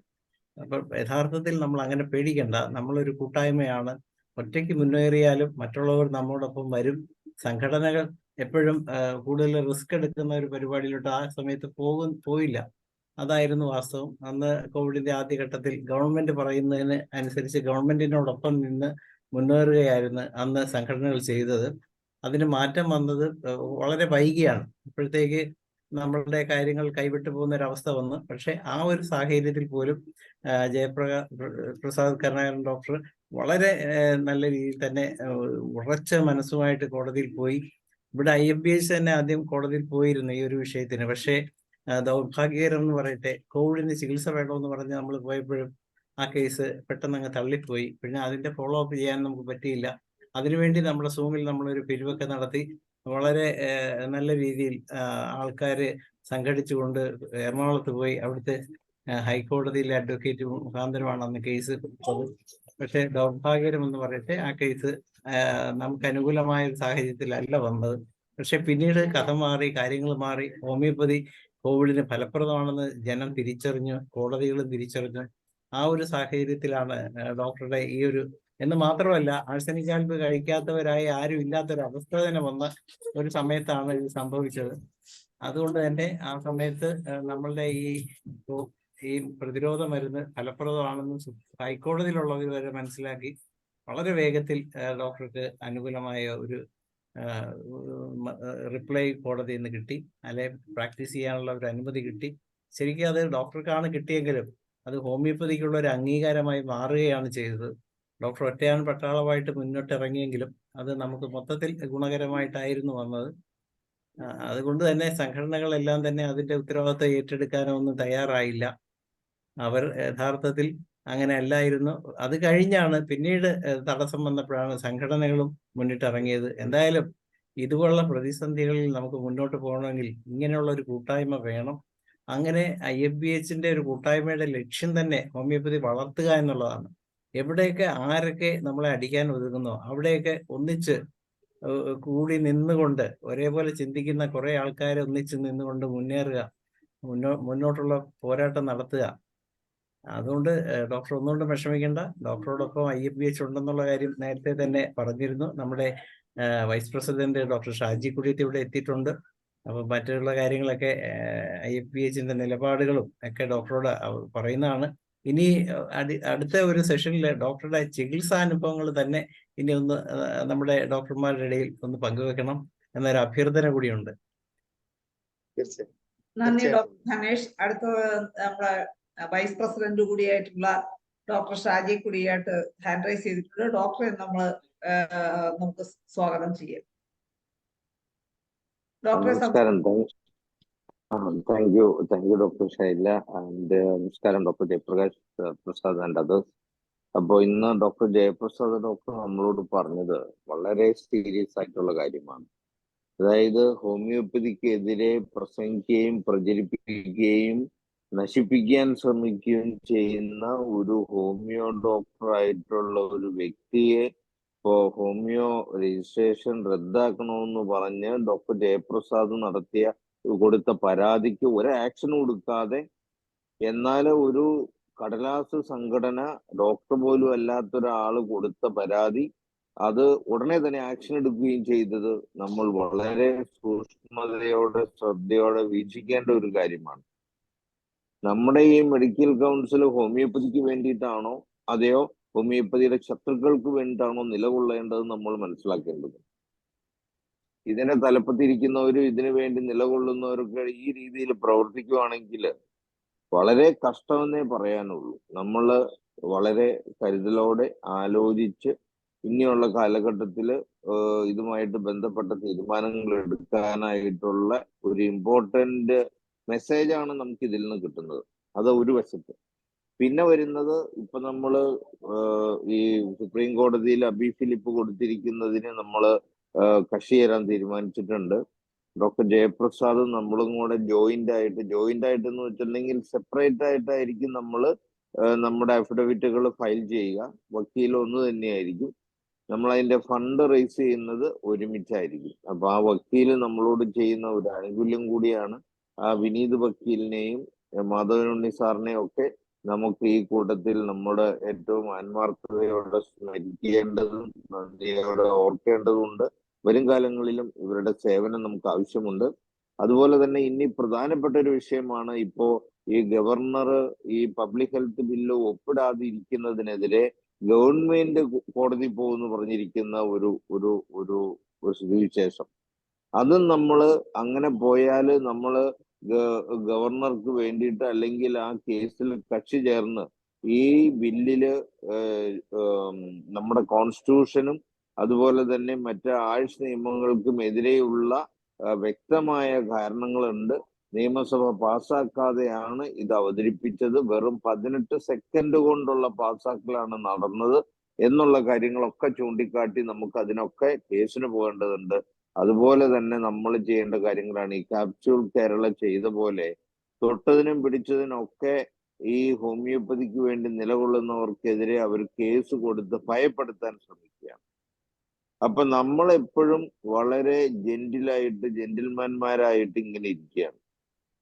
അപ്പം യഥാർത്ഥത്തിൽ നമ്മൾ അങ്ങനെ പേടിക്കണ്ട. നമ്മളൊരു കൂട്ടായ്മയാണ്. ഒറ്റയ്ക്ക് മുന്നേറിയാലും മറ്റുള്ളവർ നമ്മോടൊപ്പം വരും. സംഘടനകൾ എപ്പോഴും കൂടുതൽ റിസ്ക് എടുക്കുന്ന ഒരു പരിപാടിയിലോട്ട് ആ സമയത്ത് പോയില്ല. അതായിരുന്നു വാസ്തവം. അന്ന് കോവിഡിന്റെ ആദ്യഘട്ടത്തിൽ ഗവൺമെന്റ് പറയുന്നതിന് അനുസരിച്ച് ഗവൺമെന്റിനോടൊപ്പം നിന്ന് മുന്നേറുകയായിരുന്നു അന്ന് സംഘടനകൾ ചെയ്തത്. അതിന് മാറ്റം വന്നത് വളരെ വൈകിയാണ്. ഇപ്പോഴത്തേക്ക് നമ്മളുടെ കാര്യങ്ങൾ കൈവിട്ടു പോകുന്ന ഒരവസ്ഥ വന്നു. പക്ഷെ ആ ഒരു സാഹചര്യത്തിൽ പോലും ജയപ്രസാദ് കരുണാകരൻ ഡോക്ടർ വളരെ നല്ല രീതിയിൽ തന്നെ ഉറച്ച മനസ്സുമായിട്ട് കോടതിയിൽ പോയി. ഇവിടെ IFPH തന്നെ ആദ്യം കോടതിയിൽ പോയിരുന്നു ഈ ഒരു വിഷയത്തിന്. പക്ഷേ ദൗർഭാഗ്യകരം എന്ന് പറയട്ടെ, കോവിഡിന് ചികിത്സ വേണമെന്ന് പറഞ്ഞ് നമ്മൾ പോയപ്പോഴും ആ കേസ് പെട്ടെന്ന് അങ്ങ് തള്ളിപ്പോയി. പിന്നെ അതിന്റെ ഫോളോ അപ്പ് ചെയ്യാൻ നമുക്ക് പറ്റിയില്ല. അതിനുവേണ്ടി നമ്മുടെ സൂമിൽ നമ്മളൊരു പിരിവൊക്കെ നടത്തി വളരെ നല്ല രീതിയിൽ ആൾക്കാര് സംഘടിച്ചുകൊണ്ട് എറണാകുളത്ത് പോയി അവിടുത്തെ ഹൈക്കോടതിയിലെ അഡ്വക്കേറ്റ് മുഖാന്തരമാണ് അന്ന് കേസ് കൊടുത്തത്. പക്ഷെ ദൗർഭാഗ്യകരം എന്ന് പറയട്ടെ, ആ കേസ് നമുക്ക് അനുകൂലമായ ഒരു സാഹചര്യത്തിലല്ല വന്നത്. പക്ഷെ പിന്നീട് കഥ മാറി, കാര്യങ്ങൾ മാറി. ഹോമിയോപ്പതി കോവിഡിന് ഫലപ്രദമാണെന്ന് ജനം തിരിച്ചറിഞ്ഞു, കോടതികളും തിരിച്ചറിഞ്ഞു. ആ ഒരു സാഹചര്യത്തിലാണ് ഡോക്ടറുടെ ഈ ഒരു, എന്ന് മാത്രമല്ല ആഴ്സനിക് ആൽബ് കഴിക്കാത്തവരായി ആരും ഇല്ലാത്തൊരവസ്ഥ തന്നെ വന്ന ഒരു സമയത്താണ് ഇത് സംഭവിച്ചത്. അതുകൊണ്ട് തന്നെ ആ സമയത്ത് നമ്മളുടെ ഈ പ്രതിരോധ മരുന്ന് ഫലപ്രദമാണെന്ന് ഹൈക്കോടതിയിലുള്ളവർ വരെ മനസ്സിലാക്കി വളരെ വേഗത്തിൽ ഡോക്ടർക്ക് അനുകൂലമായ ഒരു റിപ്ലൈ കോടതിയിൽ നിന്ന് കിട്ടി, അല്ലെ പ്രാക്ടീസ് ചെയ്യാനുള്ള ഒരു അനുമതി കിട്ടി. ശരിക്കും അത് ഡോക്ടർക്കാണ് കിട്ടിയെങ്കിലും അത് ഹോമിയോപ്പതിക്കുള്ള ഒരു അംഗീകാരമായി മാറുകയാണ് ചെയ്തത്. ഡോക്ടർ ഒറ്റയാൻ പട്ടാളമായിട്ട് മുന്നോട്ടിറങ്ങിയെങ്കിലും അത് നമുക്ക് മൊത്തത്തിൽ ഗുണകരമായിട്ടായിരുന്നു വന്നത്. അതുകൊണ്ട് തന്നെ സംഘടനകളെല്ലാം തന്നെ അതിന്റെ ഉത്തരവാദിത്വം ഏറ്റെടുക്കാനോ ഒന്നും തയ്യാറായില്ല. അവർ യഥാർത്ഥത്തിൽ അങ്ങനെ അല്ലായിരുന്നു. അത് കഴിഞ്ഞാണ് പിന്നീട് തടസ്സം വന്നപ്പോഴാണ് സംഘടനകളും മുന്നിട്ടിറങ്ങിയത്. എന്തായാലും ഇതുപോലുള്ള പ്രതിസന്ധികളിൽ നമുക്ക് മുന്നോട്ട് പോകണമെങ്കിൽ ഇങ്ങനെയുള്ള ഒരു കൂട്ടായ്മ വേണം. അങ്ങനെ IFPHന്റെ ഒരു കൂട്ടായ്മയുടെ ലക്ഷ്യം തന്നെ ഹോമിയോപ്പതി വളർത്തുക എന്നുള്ളതാണ്. എവിടെയൊക്കെ ആരൊക്കെ നമ്മളെ അടിക്കാൻ ഒതുങ്ങുന്നോ അവിടെയൊക്കെ ഒന്നിച്ച് കൂടി നിന്നുകൊണ്ട് ഒരേപോലെ ചിന്തിക്കുന്ന കുറെ ആൾക്കാരെ ഒന്നിച്ച് നിന്നുകൊണ്ട് മുന്നേറുക, മുന്നോട്ടുള്ള പോരാട്ടം നടത്തുക. അതുകൊണ്ട് ഡോക്ടർ ഒന്നുകൊണ്ടും വിഷമിക്കേണ്ട. ഡോക്ടറോടൊപ്പം IFPH ഉണ്ടെന്നുള്ള കാര്യം നേരത്തെ തന്നെ പറഞ്ഞിരുന്നു. നമ്മുടെ വൈസ് പ്രസിഡന്റ് ഡോക്ടർ ഷാജി കുടിയത്ത് ഇവിടെ എത്തിയിട്ടുണ്ട്. അപ്പൊ മറ്റുള്ള കാര്യങ്ങളൊക്കെ IFPHന്റെ നിലപാടുകളും ഒക്കെ ഡോക്ടറോട് പറയുന്നതാണ്. ഇനി അടുത്ത ഒരു സെഷനിൽ ഡോക്ടറുടെ ചികിത്സാനുഭവങ്ങൾ തന്നെ ഇനി ഒന്ന് നമ്മുടെ ഡോക്ടർമാരുടെ ഇടയിൽ ഒന്ന് പങ്കുവെക്കണം എന്നൊരു അഭ്യർത്ഥന കൂടിയുണ്ട്. നന്ദി ഡോക്ടർ ധനേഷ്. അടുത്ത നമ്മുടെ വൈസ് പ്രസിഡന്റ് കൂടിയായിട്ടുള്ള ഡോക്ടർ ഷാജി കുടിയായിട്ട് ഹാൻഡ് റൈസ് ചെയ്തിട്ടുണ്ട്. ഡോക്ടറെ നമുക്ക് സ്വാഗതം ചെയ്യാം. നമസ്കാരം. Thank you doctor Shaila and നമസ്കാരം ഡോക്ടർ ജയപ്രകാശ് ആൻഡ് അതേഴ്സ്. അപ്പൊ ഇന്ന് ഡോക്ടർ ജയപ്രസാദ് ഡോക്ടർ നമ്മളോട് പറഞ്ഞത് വളരെ സീരിയസ് ആയിട്ടുള്ള കാര്യമാണ്. അതായത് ഹോമിയോപ്പതിക്കെതിരെ പ്രസംഗിക്കുകയും പ്രചരിപ്പിക്കുകയും നശിപ്പിക്കാൻ ശ്രമിക്കുകയും ചെയ്യുന്ന ഒരു ഹോമിയോ ഡോക്ടറായിട്ടുള്ള ഒരു വ്യക്തിയെ ഹോമിയോ രജിസ്ട്രേഷൻ റദ്ദാക്കണമെന്ന് പറഞ്ഞ് ഡോക്ടർ ജയപ്രസാദ് കൊടുത്ത പരാതിക്ക് ഒരു ആക്ഷൻ കൊടുക്കാതെ എന്നാൽ ഒരു കടലാസ് സംഘടന ഡോക്ടർ പോലും അല്ലാത്ത ഒരാൾ കൊടുത്ത പരാതി അത് ഉടനെ തന്നെ ആക്ഷൻ എടുക്കുകയും ചെയ്തത് നമ്മൾ വളരെ സൂക്ഷ്മതയോടെ ശ്രദ്ധയോടെ വീക്ഷിക്കേണ്ട ഒരു കാര്യമാണ്. നമ്മുടെ ഈ മെഡിക്കൽ കൗൺസിൽ ഹോമിയോപ്പതിക്ക് വേണ്ടിയിട്ടാണോ അതെയോ ഹോമിയോപ്പതിയുടെ ശത്രുക്കൾക്ക് വേണ്ടിയിട്ടാണോ നിലകൊള്ളേണ്ടത് നമ്മൾ മനസ്സിലാക്കേണ്ടത്. ഇതിനെ തലപ്പത്തിരിക്കുന്നവരും ഇതിനു വേണ്ടി നിലകൊള്ളുന്നവരൊക്കെ ഈ രീതിയിൽ പ്രവർത്തിക്കുകയാണെങ്കിൽ വളരെ കഷ്ടമെന്നേ പറയാനുള്ളൂ. നമ്മൾ വളരെ കരുതലോടെ ആലോചിച്ച് ഇനിയുള്ള കാലഘട്ടത്തിൽ ഇതുമായിട്ട് ബന്ധപ്പെട്ട തീരുമാനങ്ങൾ എടുക്കാനായിട്ടുള്ള ഒരു ഇമ്പോർട്ടന്റ് മെസ്സേജാണ് നമുക്ക് ഇതിൽ നിന്ന് കിട്ടുന്നത്. അത് ഒരു വശത്ത്. പിന്നെ വരുന്നത് ഇപ്പൊ നമ്മള് ഈ സുപ്രീം കോടതിയിൽ അബി ഫിലിപ്പ് കൊടുത്തിരിക്കുന്നതിന് നമ്മള് കക്ഷി ചേരാൻ തീരുമാനിച്ചിട്ടുണ്ട്. ഡോക്ടർ ജയപ്രസാദും നമ്മളും കൂടെ ജോയിന്റ് ആയിട്ട് എന്ന് വെച്ചിട്ടുണ്ടെങ്കിൽ സെപ്പറേറ്റ് ആയിട്ടായിരിക്കും നമ്മൾ നമ്മുടെ അഫിഡവിറ്റുകൾ ഫയൽ ചെയ്യുക. വക്കീൽ ഒന്ന് തന്നെയായിരിക്കും. നമ്മൾ അതിന്റെ ഫണ്ട് റേസ് ചെയ്യുന്നത് ഒരുമിച്ചായിരിക്കും. അപ്പൊ ആ വക്കീൽ നമ്മളോട് ചെയ്യുന്ന ഒരു ആനുകൂല്യം കൂടിയാണ്. ആ വിനീത് വക്കീലിനെയും മാധവനുണ്ണി സാറിനെയും ഒക്കെ നമുക്ക് ഈ കൂട്ടത്തിൽ നമ്മുടെ ഏറ്റവും ആത്മാർത്ഥതയോടെ സ്മരിക്കേണ്ടതും നന്ദിയോടെ ഓർക്കേണ്ടതുണ്ട്. വരും കാലങ്ങളിലും ഇവരുടെ സേവനം നമുക്ക് ആവശ്യമുണ്ട്. അതുപോലെ തന്നെ ഇനി പ്രധാനപ്പെട്ട ഒരു വിഷയമാണ് ഇപ്പോ ഈ ഗവർണർ ഈ പബ്ലിക് ഹെൽത്ത് ബില്ല് ഒപ്പിടാതിരിക്കുന്നതിനെതിരെ ഗവൺമെന്റ് കോടതി പോകുന്നു പറഞ്ഞിരിക്കുന്ന ഒരു സ്ഥിതിവിശേഷം. അതും നമ്മൾ അങ്ങനെ പോയാൽ നമ്മൾ ഗവർണർക്ക് വേണ്ടിയിട്ട് അല്ലെങ്കിൽ ആ കേസിൽ കക്ഷി ചേർന്ന് ഈ ബില്ലില് നമ്മുടെ കോൺസ്റ്റിറ്റ്യൂഷനും അതുപോലെ തന്നെ മറ്റ് ആയുഷ് നിയമങ്ങൾക്കും എതിരെയുള്ള വ്യക്തമായ കാരണങ്ങളുണ്ട്. നിയമസഭ പാസ്സാക്കാതെയാണ് ഇത് അവതരിപ്പിച്ചത്. വെറും 18 സെക്കൻഡ് കൊണ്ടുള്ള പാസ്സാക്കലാണ് നടന്നത് എന്നുള്ള കാര്യങ്ങളൊക്കെ ചൂണ്ടിക്കാട്ടി നമുക്ക് അതിനൊക്കെ കേസിന് പോകേണ്ടതുണ്ട്. അതുപോലെ തന്നെ നമ്മൾ ചെയ്യേണ്ട കാര്യങ്ങളാണ് ഈ ക്യാപ്സ്യൂൾ കേരള ചെയ്ത പോലെ തൊട്ടതിനും പിടിച്ചതിനൊക്കെ ഈ ഹോമിയോപ്പതിക്ക് വേണ്ടി നിലകൊള്ളുന്നവർക്കെതിരെ അവർ കേസ് കൊടുത്ത് ഭയപ്പെടുത്താൻ ശ്രമിക്കുകയാണ്. അപ്പൊ നമ്മൾ എപ്പോഴും വളരെ ജെന്റിൽമാൻമാരായിട്ട് ഇങ്ങനെ ഇരിക്കുകയാണ്.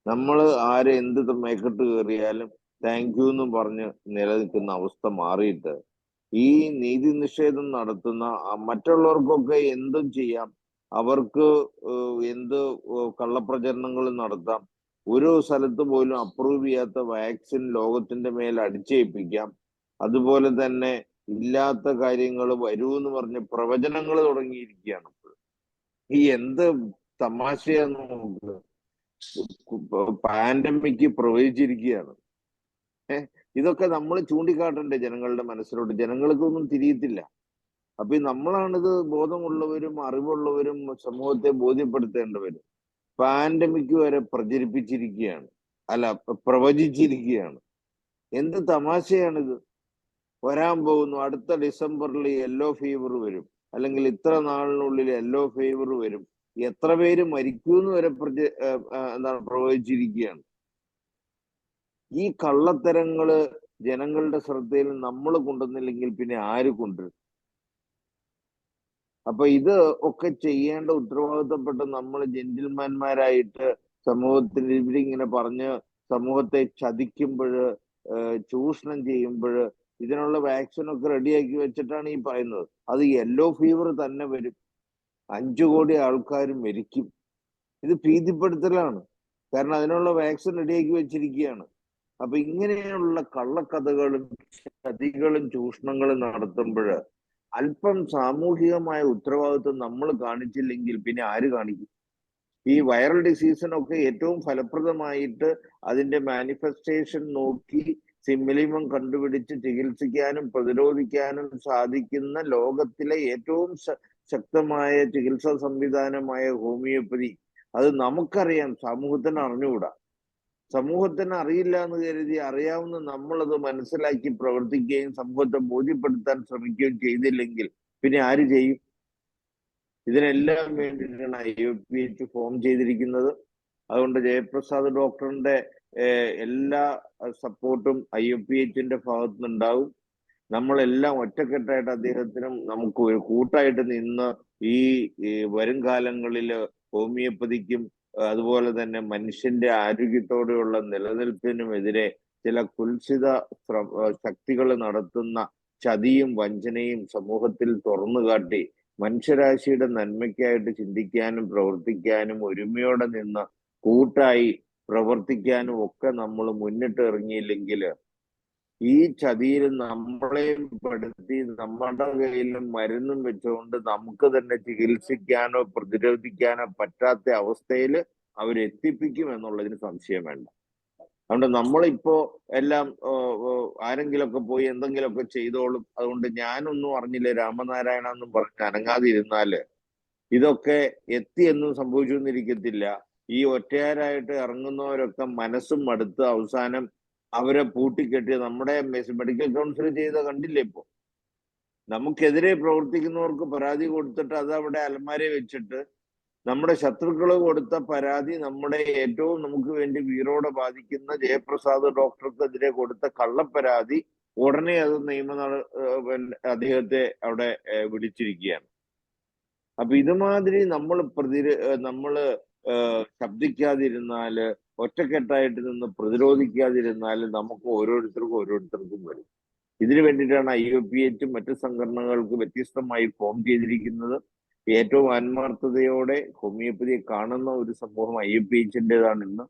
നമ്മൾ ആരെ എന്ത് മേക്കെട്ട് കയറിയാലും താങ്ക് യു എന്നും പറഞ്ഞ് നിലനിൽക്കുന്ന അവസ്ഥ മാറിയിട്ട് ഈ നീതി നിഷേധം നടത്തുന്ന മറ്റുള്ളവർക്കൊക്കെ എന്തും ചെയ്യാം, അവർക്ക് എന്ത് കള്ളപ്രചരണങ്ങൾ നടത്താം, ഒരു സ്ഥലത്ത് പോലും അപ്രൂവ് ചെയ്യാത്ത വാക്സിൻ ലോകത്തിന്റെ മേൽ അടിച്ചേൽപ്പിക്കാം, അതുപോലെ തന്നെ ഇല്ലാത്ത കാര്യങ്ങൾ വരൂ എന്ന് പറഞ്ഞ് പ്രവചനങ്ങൾ തുടങ്ങിയിരിക്കുകയാണ്. ഈ എന്ത് തമാശയാന്ന് നോക്കുക. പാൻഡമിക് പ്രവചിച്ചിരിക്കുകയാണ്. ഇതൊക്കെ നമ്മൾ ചൂണ്ടിക്കാട്ടണ്ടേ ജനങ്ങളുടെ മനസ്സിലോട്ട്? ജനങ്ങൾക്കൊന്നും തിരിയത്തില്ല. അപ്പൊ നമ്മളാണിത് ബോധമുള്ളവരും അറിവുള്ളവരും സമൂഹത്തെ ബോധ്യപ്പെടുത്തേണ്ടവരും. പാൻഡമിക് വരെ പ്രചരിപ്പിച്ചിരിക്കുകയാണ്, പ്രവചിച്ചിരിക്കുകയാണ്. എന്ത് തമാശയാണിത്? വരാൻ പോകുന്നു, അടുത്ത ഡിസംബറിൽ യെല്ലോ ഫീവർ വരും, അല്ലെങ്കിൽ ഇത്ര നാളിനുള്ളിൽ യെല്ലോ ഫീവർ വരും, എത്ര പേര് മരിക്കൂന്ന് വരെ പ്രവചിച്ചിരിക്കുകയാണ്. ഈ കള്ളത്തരങ്ങള് ജനങ്ങളുടെ ശ്രദ്ധയിൽ നമ്മൾ കൊണ്ടുവന്നില്ലെങ്കിൽ പിന്നെ ആര് കൊണ്ടുവരും? അപ്പൊ ഇത് ഒക്കെ ചെയ്യേണ്ട ഉത്തരവാദിത്തപ്പെട്ട നമ്മൾ ജെന്റിൽമാൻമാരായിട്ട് സമൂഹത്തിൽ ഇവരിങ്ങനെ പറഞ്ഞ് സമൂഹത്തെ ചതിക്കുമ്പോൾ, ചൂഷണം ചെയ്യുമ്പോൾ ഇതിനുള്ള വാക്സിനൊക്കെ റെഡിയാക്കി വെച്ചിട്ടാണ് ഈ പറയുന്നത്. അത് യെല്ലോ ഫീവർ തന്നെ വരും, 5 കോടി ആൾക്കാർ മരിക്കും. ഇത് ഭീതിപ്പെടുത്തലാണ്. കാരണം അതിനുള്ള വാക്സിൻ റെഡിയാക്കി വെച്ചിരിക്കുകയാണ്. അപ്പൊ ഇങ്ങനെയുള്ള കള്ളക്കഥകളും ചതികളും ചൂഷണങ്ങളും നടത്തുമ്പോൾ അല്പം സാമൂഹികമായ ഉത്തരവാദിത്വം നമ്മൾ കാണിച്ചില്ലെങ്കിൽ പിന്നെ ആര് കാണിക്കും? ഈ വൈറൽ ഡിസീസിനൊക്കെ ഏറ്റവും ഫലപ്രദമായിട്ട് അതിന്റെ മാനിഫെസ്റ്റേഷൻ നോക്കി സിമിലിമം കണ്ടുപിടിച്ച് ചികിത്സിക്കാനും പ്രതിരോധിക്കാനും സാധിക്കുന്ന ലോകത്തിലെ ഏറ്റവും ശക്തമായ ചികിത്സാ സംവിധാനമായ ഹോമിയോപ്പതി. അത് നമുക്കറിയാം, സമൂഹത്തിന് അറിഞ്ഞുകൂടാ. സമൂഹത്തിന് അറിയില്ല എന്ന് കരുതി അറിയാവുന്ന നമ്മളത് മനസ്സിലാക്കി പ്രവർത്തിക്കുകയും സമൂഹത്തെ ബോധ്യപ്പെടുത്താൻ ശ്രമിക്കുകയും ചെയ്തില്ലെങ്കിൽ പിന്നെ ആര് ചെയ്യും? ഇതിനെല്ലാം വേണ്ടിയിട്ടാണ് IFPH ഫോം ചെയ്തിരിക്കുന്നത്. അതുകൊണ്ട് ജയപ്രസാദ് ഡോക്ടറിന്റെ എല്ലാ സപ്പോർട്ടും IFPHന്റെ ഭാഗത്തു നിന്നുണ്ടാവും. നമ്മളെല്ലാം ഒറ്റക്കെട്ടായിട്ട് അദ്ദേഹത്തിനും നമുക്ക് ഒരു കൂട്ടായിട്ട് നിന്ന് ഈ വരും കാലങ്ങളിൽ ഹോമിയോപ്പതിക്കും അതുപോലെ തന്നെ മനുഷ്യന്റെ ആരോഗ്യത്തോടെയുള്ള നിലനിൽപ്പിനുമെതിരെ ചില കുൽസിത ശക്തികൾ നടത്തുന്ന ചതിയും വഞ്ചനയും സമൂഹത്തിൽ തുറന്നു കാട്ടി മനുഷ്യരാശിയുടെ നന്മയ്ക്കായിട്ട് ചിന്തിക്കാനും പ്രവർത്തിക്കാനും ഒരുമയോടെ നിന്ന് കൂട്ടായി പ്രവർത്തിക്കാനും ഒക്കെ നമ്മൾ മുന്നിട്ട് ഇറങ്ങിയില്ലെങ്കിൽ ഈ ചതിയിൽ നമ്മളെയും പെടുത്തി നമ്മുടെ കയ്യിലും മരുന്നും വെച്ചുകൊണ്ട് നമുക്ക് തന്നെ ചികിത്സിക്കാനോ പ്രതിരോധിക്കാനോ പറ്റാത്ത അവസ്ഥയിൽ അവരെത്തിപ്പിക്കും എന്നുള്ളതിന് സംശയം വേണ്ട. അതുകൊണ്ട് നമ്മളിപ്പോ എല്ലാം ആരെങ്കിലുമൊക്കെ പോയി എന്തെങ്കിലുമൊക്കെ ചെയ്തോളും, അതുകൊണ്ട് ഞാനൊന്നും അറിഞ്ഞില്ല രാമനാരായണ എന്നും പറഞ്ഞ് അനങ്ങാതിരുന്നാല് ഇതൊക്കെ എത്തിയെന്നും സംഭവിച്ചു എന്നിരിക്കത്തില്ല. ഈ ഒറ്റയാരായിട്ട് ഇറങ്ങുന്നവരൊക്കെ മനസ്സും മടുത്ത് അവസാനം അവരെ പൂട്ടിക്കെട്ടി നമ്മുടെ മെഡിക്കൽ കൗൺസിൽ ചെയ്ത കണ്ടില്ലേ ഇപ്പോ. നമുക്കെതിരെ പ്രവർത്തിക്കുന്നവർക്ക് പരാതി കൊടുത്തിട്ട് അത് അവിടെ അലമാരയിൽ വെച്ചിട്ട് നമ്മുടെ ശത്രുക്കൾ കൊടുത്ത പരാതി നമ്മുടെ ഏറ്റവും നമുക്ക് വേണ്ടി വീരോടെ ബാധിക്കുന്ന ജയപ്രസാദ് ഡോക്ടർക്കെതിരെ കൊടുത്ത കള്ളപ്പരാതി ഉടനെ അത് അദ്ദേഹത്തെ അവിടെ വിളിച്ചിരിക്കുകയാണ്. അപ്പൊ ഇതുമാതിരി നമ്മള് ശബ്ദിക്കാതിരുന്നാല്, ഒറ്റക്കെട്ടായിട്ട് നിന്ന് പ്രതിരോധിക്കാതിരുന്നാല് നമുക്ക് ഓരോരുത്തർക്കും വരും. ഇതിനു വേണ്ടിയിട്ടാണ് IFPH മറ്റു സംഘടനകൾക്ക് വ്യത്യസ്തമായി ഫോം ചെയ്തിരിക്കുന്നത്. ഏറ്റവും ആത്മാർത്ഥതയോടെ ഹോമിയോപ്പതിയെ കാണുന്ന ഒരു സമൂഹം IFPHൻ്റെതാണ് ഇന്ന്.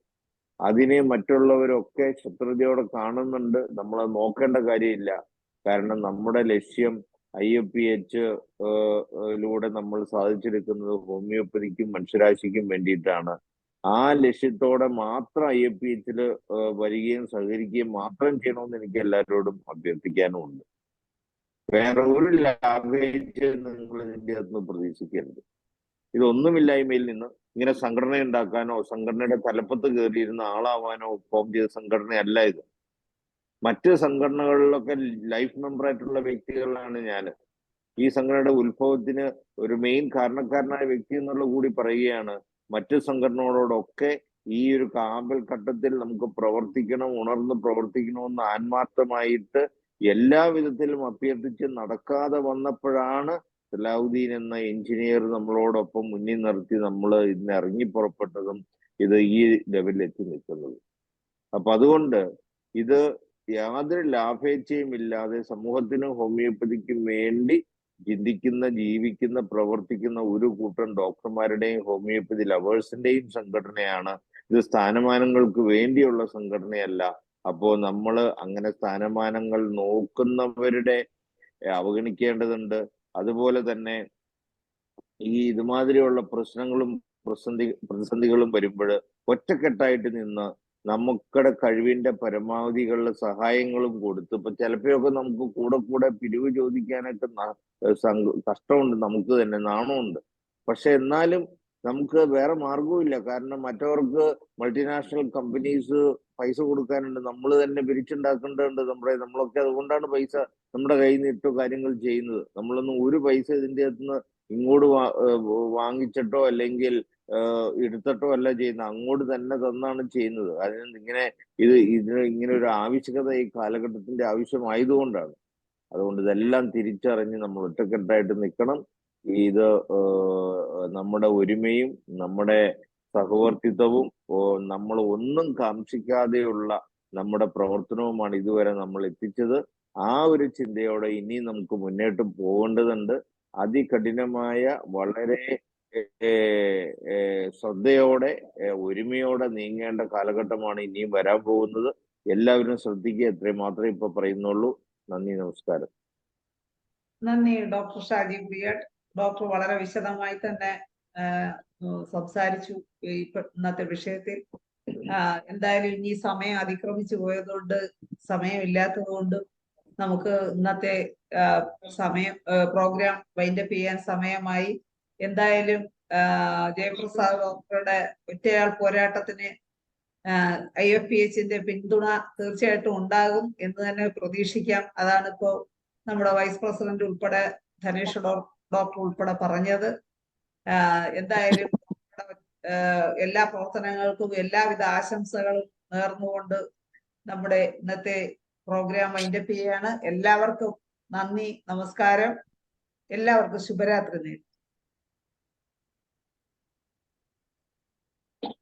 അതിനെ മറ്റുള്ളവരൊക്കെ ശത്രുതയോടെ കാണുന്നുണ്ട്. നമ്മൾ നോക്കേണ്ട കാര്യമില്ല. കാരണം നമ്മുടെ ലക്ഷ്യം IFPH ലൂടെ നമ്മൾ സാധിച്ചെടുക്കുന്നത് ഹോമിയോപ്പതിക്കും മനുഷ്യരാശിക്കും വേണ്ടിയിട്ടാണ്. ആ ലക്ഷ്യത്തോടെ മാത്രം IFPH വരികയും സഹകരിക്കുകയും മാത്രം ചെയ്യണമെന്ന് എനിക്ക് എല്ലാവരോടും അഭ്യർത്ഥിക്കാനും ഉണ്ട്. വേറെ ഒരു ലാഭേജ് നിങ്ങൾ ഇതിൻ്റെ അകത്ത് പ്രതീക്ഷിക്കരുത്. ഇതൊന്നുമില്ലായ്മയിൽ നിന്ന് ഇങ്ങനെ സംഘടന ഉണ്ടാക്കാനോ സംഘടനയുടെ തലപ്പത്ത് കയറിയിരുന്ന ആളാവാനോ ഫോം ചെയ്ത സംഘടനയല്ല ഇത്. മറ്റ് സംഘടനകളിലൊക്കെ ലൈഫ് മെമ്പറായിട്ടുള്ള വ്യക്തികളാണ് ഞാൻ. ഈ സംഘടനയുടെ ഉത്ഭവത്തിന് ഒരു മെയിൻ കാരണക്കാരനായ വ്യക്തി എന്നുള്ള കൂടി പറയുകയാണ്. മറ്റു സംഘടനകളോടൊക്കെ ഈ ഒരു കാമ്പൽ ഘട്ടത്തിൽ നമുക്ക് പ്രവർത്തിക്കണം, ഉണർന്ന് പ്രവർത്തിക്കണമെന്ന് ആത്മാർത്ഥമായിട്ട് എല്ലാ വിധത്തിലും അഭ്യർത്ഥിച്ച് നടക്കാതെ വന്നപ്പോഴാണ് സലാഹുദ്ദീൻ എന്ന എഞ്ചിനീയർ നമ്മളോടൊപ്പം മുന്നിൽ നിർത്തി നമ്മൾ ഇന്ന് ഇറങ്ങി പുറപ്പെട്ടതും ഇത് ഈ ലെവലിൽ എത്തി നിൽക്കുന്നത്. അപ്പൊ അതുകൊണ്ട് ഇത് യാതൊരു ലാഭേച്ഛയും ഇല്ലാതെ സമൂഹത്തിനും ഹോമിയോപ്പതിക്കും വേണ്ടി ചിന്തിക്കുന്ന, ജീവിക്കുന്ന, പ്രവർത്തിക്കുന്ന ഒരു കൂട്ടം ഡോക്ടർമാരുടെയും ഹോമിയോപ്പതി ലവേഴ്സിന്റെയും സംഘടനയാണ്. ഇത് സ്ഥാനമാനങ്ങൾക്ക് വേണ്ടിയുള്ള സംഘടനയല്ല. അപ്പോ നമ്മൾ അങ്ങനെ സ്ഥാനമാനങ്ങൾ നോക്കുന്നവരുടെ അവഗണിക്കേണ്ടതുണ്ട്. അതുപോലെ തന്നെ ഈ ഇതുമാതിരിയുള്ള പ്രശ്നങ്ങളും പ്രതിസന്ധികളും വരുമ്പോൾ ഒറ്റക്കെട്ടായിട്ട് നിന്ന് നമുക്കടെ കഴിവിന്റെ പരമാവധികളുടെ സഹായങ്ങളും കൊടുത്ത്, ഇപ്പൊ ചിലപ്പോഴൊക്കെ നമുക്ക് കൂടെ പിരിവ് ചോദിക്കാനായിട്ട് കഷ്ടമുണ്ട്, നമുക്ക് തന്നെ നാണമുണ്ട്. പക്ഷെ എന്നാലും നമുക്ക് വേറെ മാർഗവുമില്ല. കാരണം മറ്റവർക്ക് മൾട്ടിനാഷണൽ കമ്പനീസ് പൈസ കൊടുക്കാനുണ്ട്, നമ്മൾ തന്നെ പിരിച്ചുണ്ടാക്കേണ്ടതുണ്ട്. നമ്മളൊക്കെ അതുകൊണ്ടാണ് പൈസ നമ്മുടെ കയ്യിൽ നിന്ന് ഇട്ടോ കാര്യങ്ങൾ ചെയ്യുന്നത്. നമ്മളൊന്നും ഒരു പൈസ ഇതിൻ്റെ അകത്തുനിന്ന് ഇങ്ങോട്ട് വാങ്ങിച്ചിട്ടോ അല്ലെങ്കിൽ എടുത്തിട്ടോ അല്ല ചെയ്യുന്നത്, അങ്ങോട്ട് തന്നെ തന്നാണ് ചെയ്യുന്നത്. അതിന് ഇങ്ങനെ ഒരു ആവശ്യകത ഈ കാലഘട്ടത്തിന്റെ ആവശ്യമായതുകൊണ്ടാണ്. അതുകൊണ്ട് ഇതെല്ലാം തിരിച്ചറിഞ്ഞ് നമ്മൾ ഒറ്റക്കെട്ടായിട്ട് നിൽക്കണം. ഇത് നമ്മുടെ ഒരുമയും നമ്മുടെ സഹവർത്തിത്വവും നമ്മൾ ഒന്നും കാംക്ഷിക്കാതെയുള്ള നമ്മുടെ പ്രവർത്തനവുമാണ് ഇതുവരെ നമ്മൾ എത്തിച്ചത്. ആ ഒരു ചിന്തയോടെ ഇനി നമുക്ക് മുന്നോട്ട് പോകേണ്ടതുണ്ട്. അതികഠിനമായ, വളരെ ശ്രദ്ധയോടെ, ഒരുമയോടെ നീങ്ങേണ്ട കാലഘട്ടമാണ് ഇനിയും വരാൻ പോകുന്നത്. എല്ലാവരും ശ്രദ്ധിക്കുക. എത്രയും മാത്രമേ ഇപ്പൊ പറയുന്നുള്ളൂ. നന്ദി, നമസ്കാരം. നന്ദി ഡോക്ടർ ഷാജി പ്രിയട്ട്. ഡോക്ടർ വളരെ വിശദമായി തന്നെ സംസാരിച്ചു ഇന്നത്തെ വിഷയത്തിൽ. എന്തായാലും ഇനി സമയം അതിക്രമിച്ചു പോയതുകൊണ്ട്, സമയമില്ലാത്തത് കൊണ്ട് നമുക്ക് ഇന്നത്തെ പ്രോഗ്രാം വൈൻഡപ്പ് ചെയ്യാൻ സമയമായി. എന്തായാലും ജയപ്രസാദ് ഡോക്ടറുടെ ഒറ്റയാൾ പോരാട്ടത്തിന് IFPHന്റെ പിന്തുണ തീർച്ചയായിട്ടും ഉണ്ടാകും എന്ന് തന്നെ പ്രതീക്ഷിക്കാം. അതാണ് ഇപ്പോ നമ്മുടെ വൈസ് പ്രസിഡന്റ് ഉൾപ്പെടെ ധനേഷ് ഡോക്ടർ ഉൾപ്പെടെ പറഞ്ഞത്. എന്തായാലും എല്ലാ പ്രവർത്തനങ്ങൾക്കും എല്ലാവിധ ആശംസകളും നേർന്നുകൊണ്ട് നമ്മുടെ ഇന്നത്തെ പ്രോഗ്രാം വൈൻഡപ്പ് ചെയ്യാണ്. എല്ലാവർക്കും നന്ദി, നമസ്കാരം. എല്ലാവർക്കും ശുഭരാത്രി നേരുന്നു.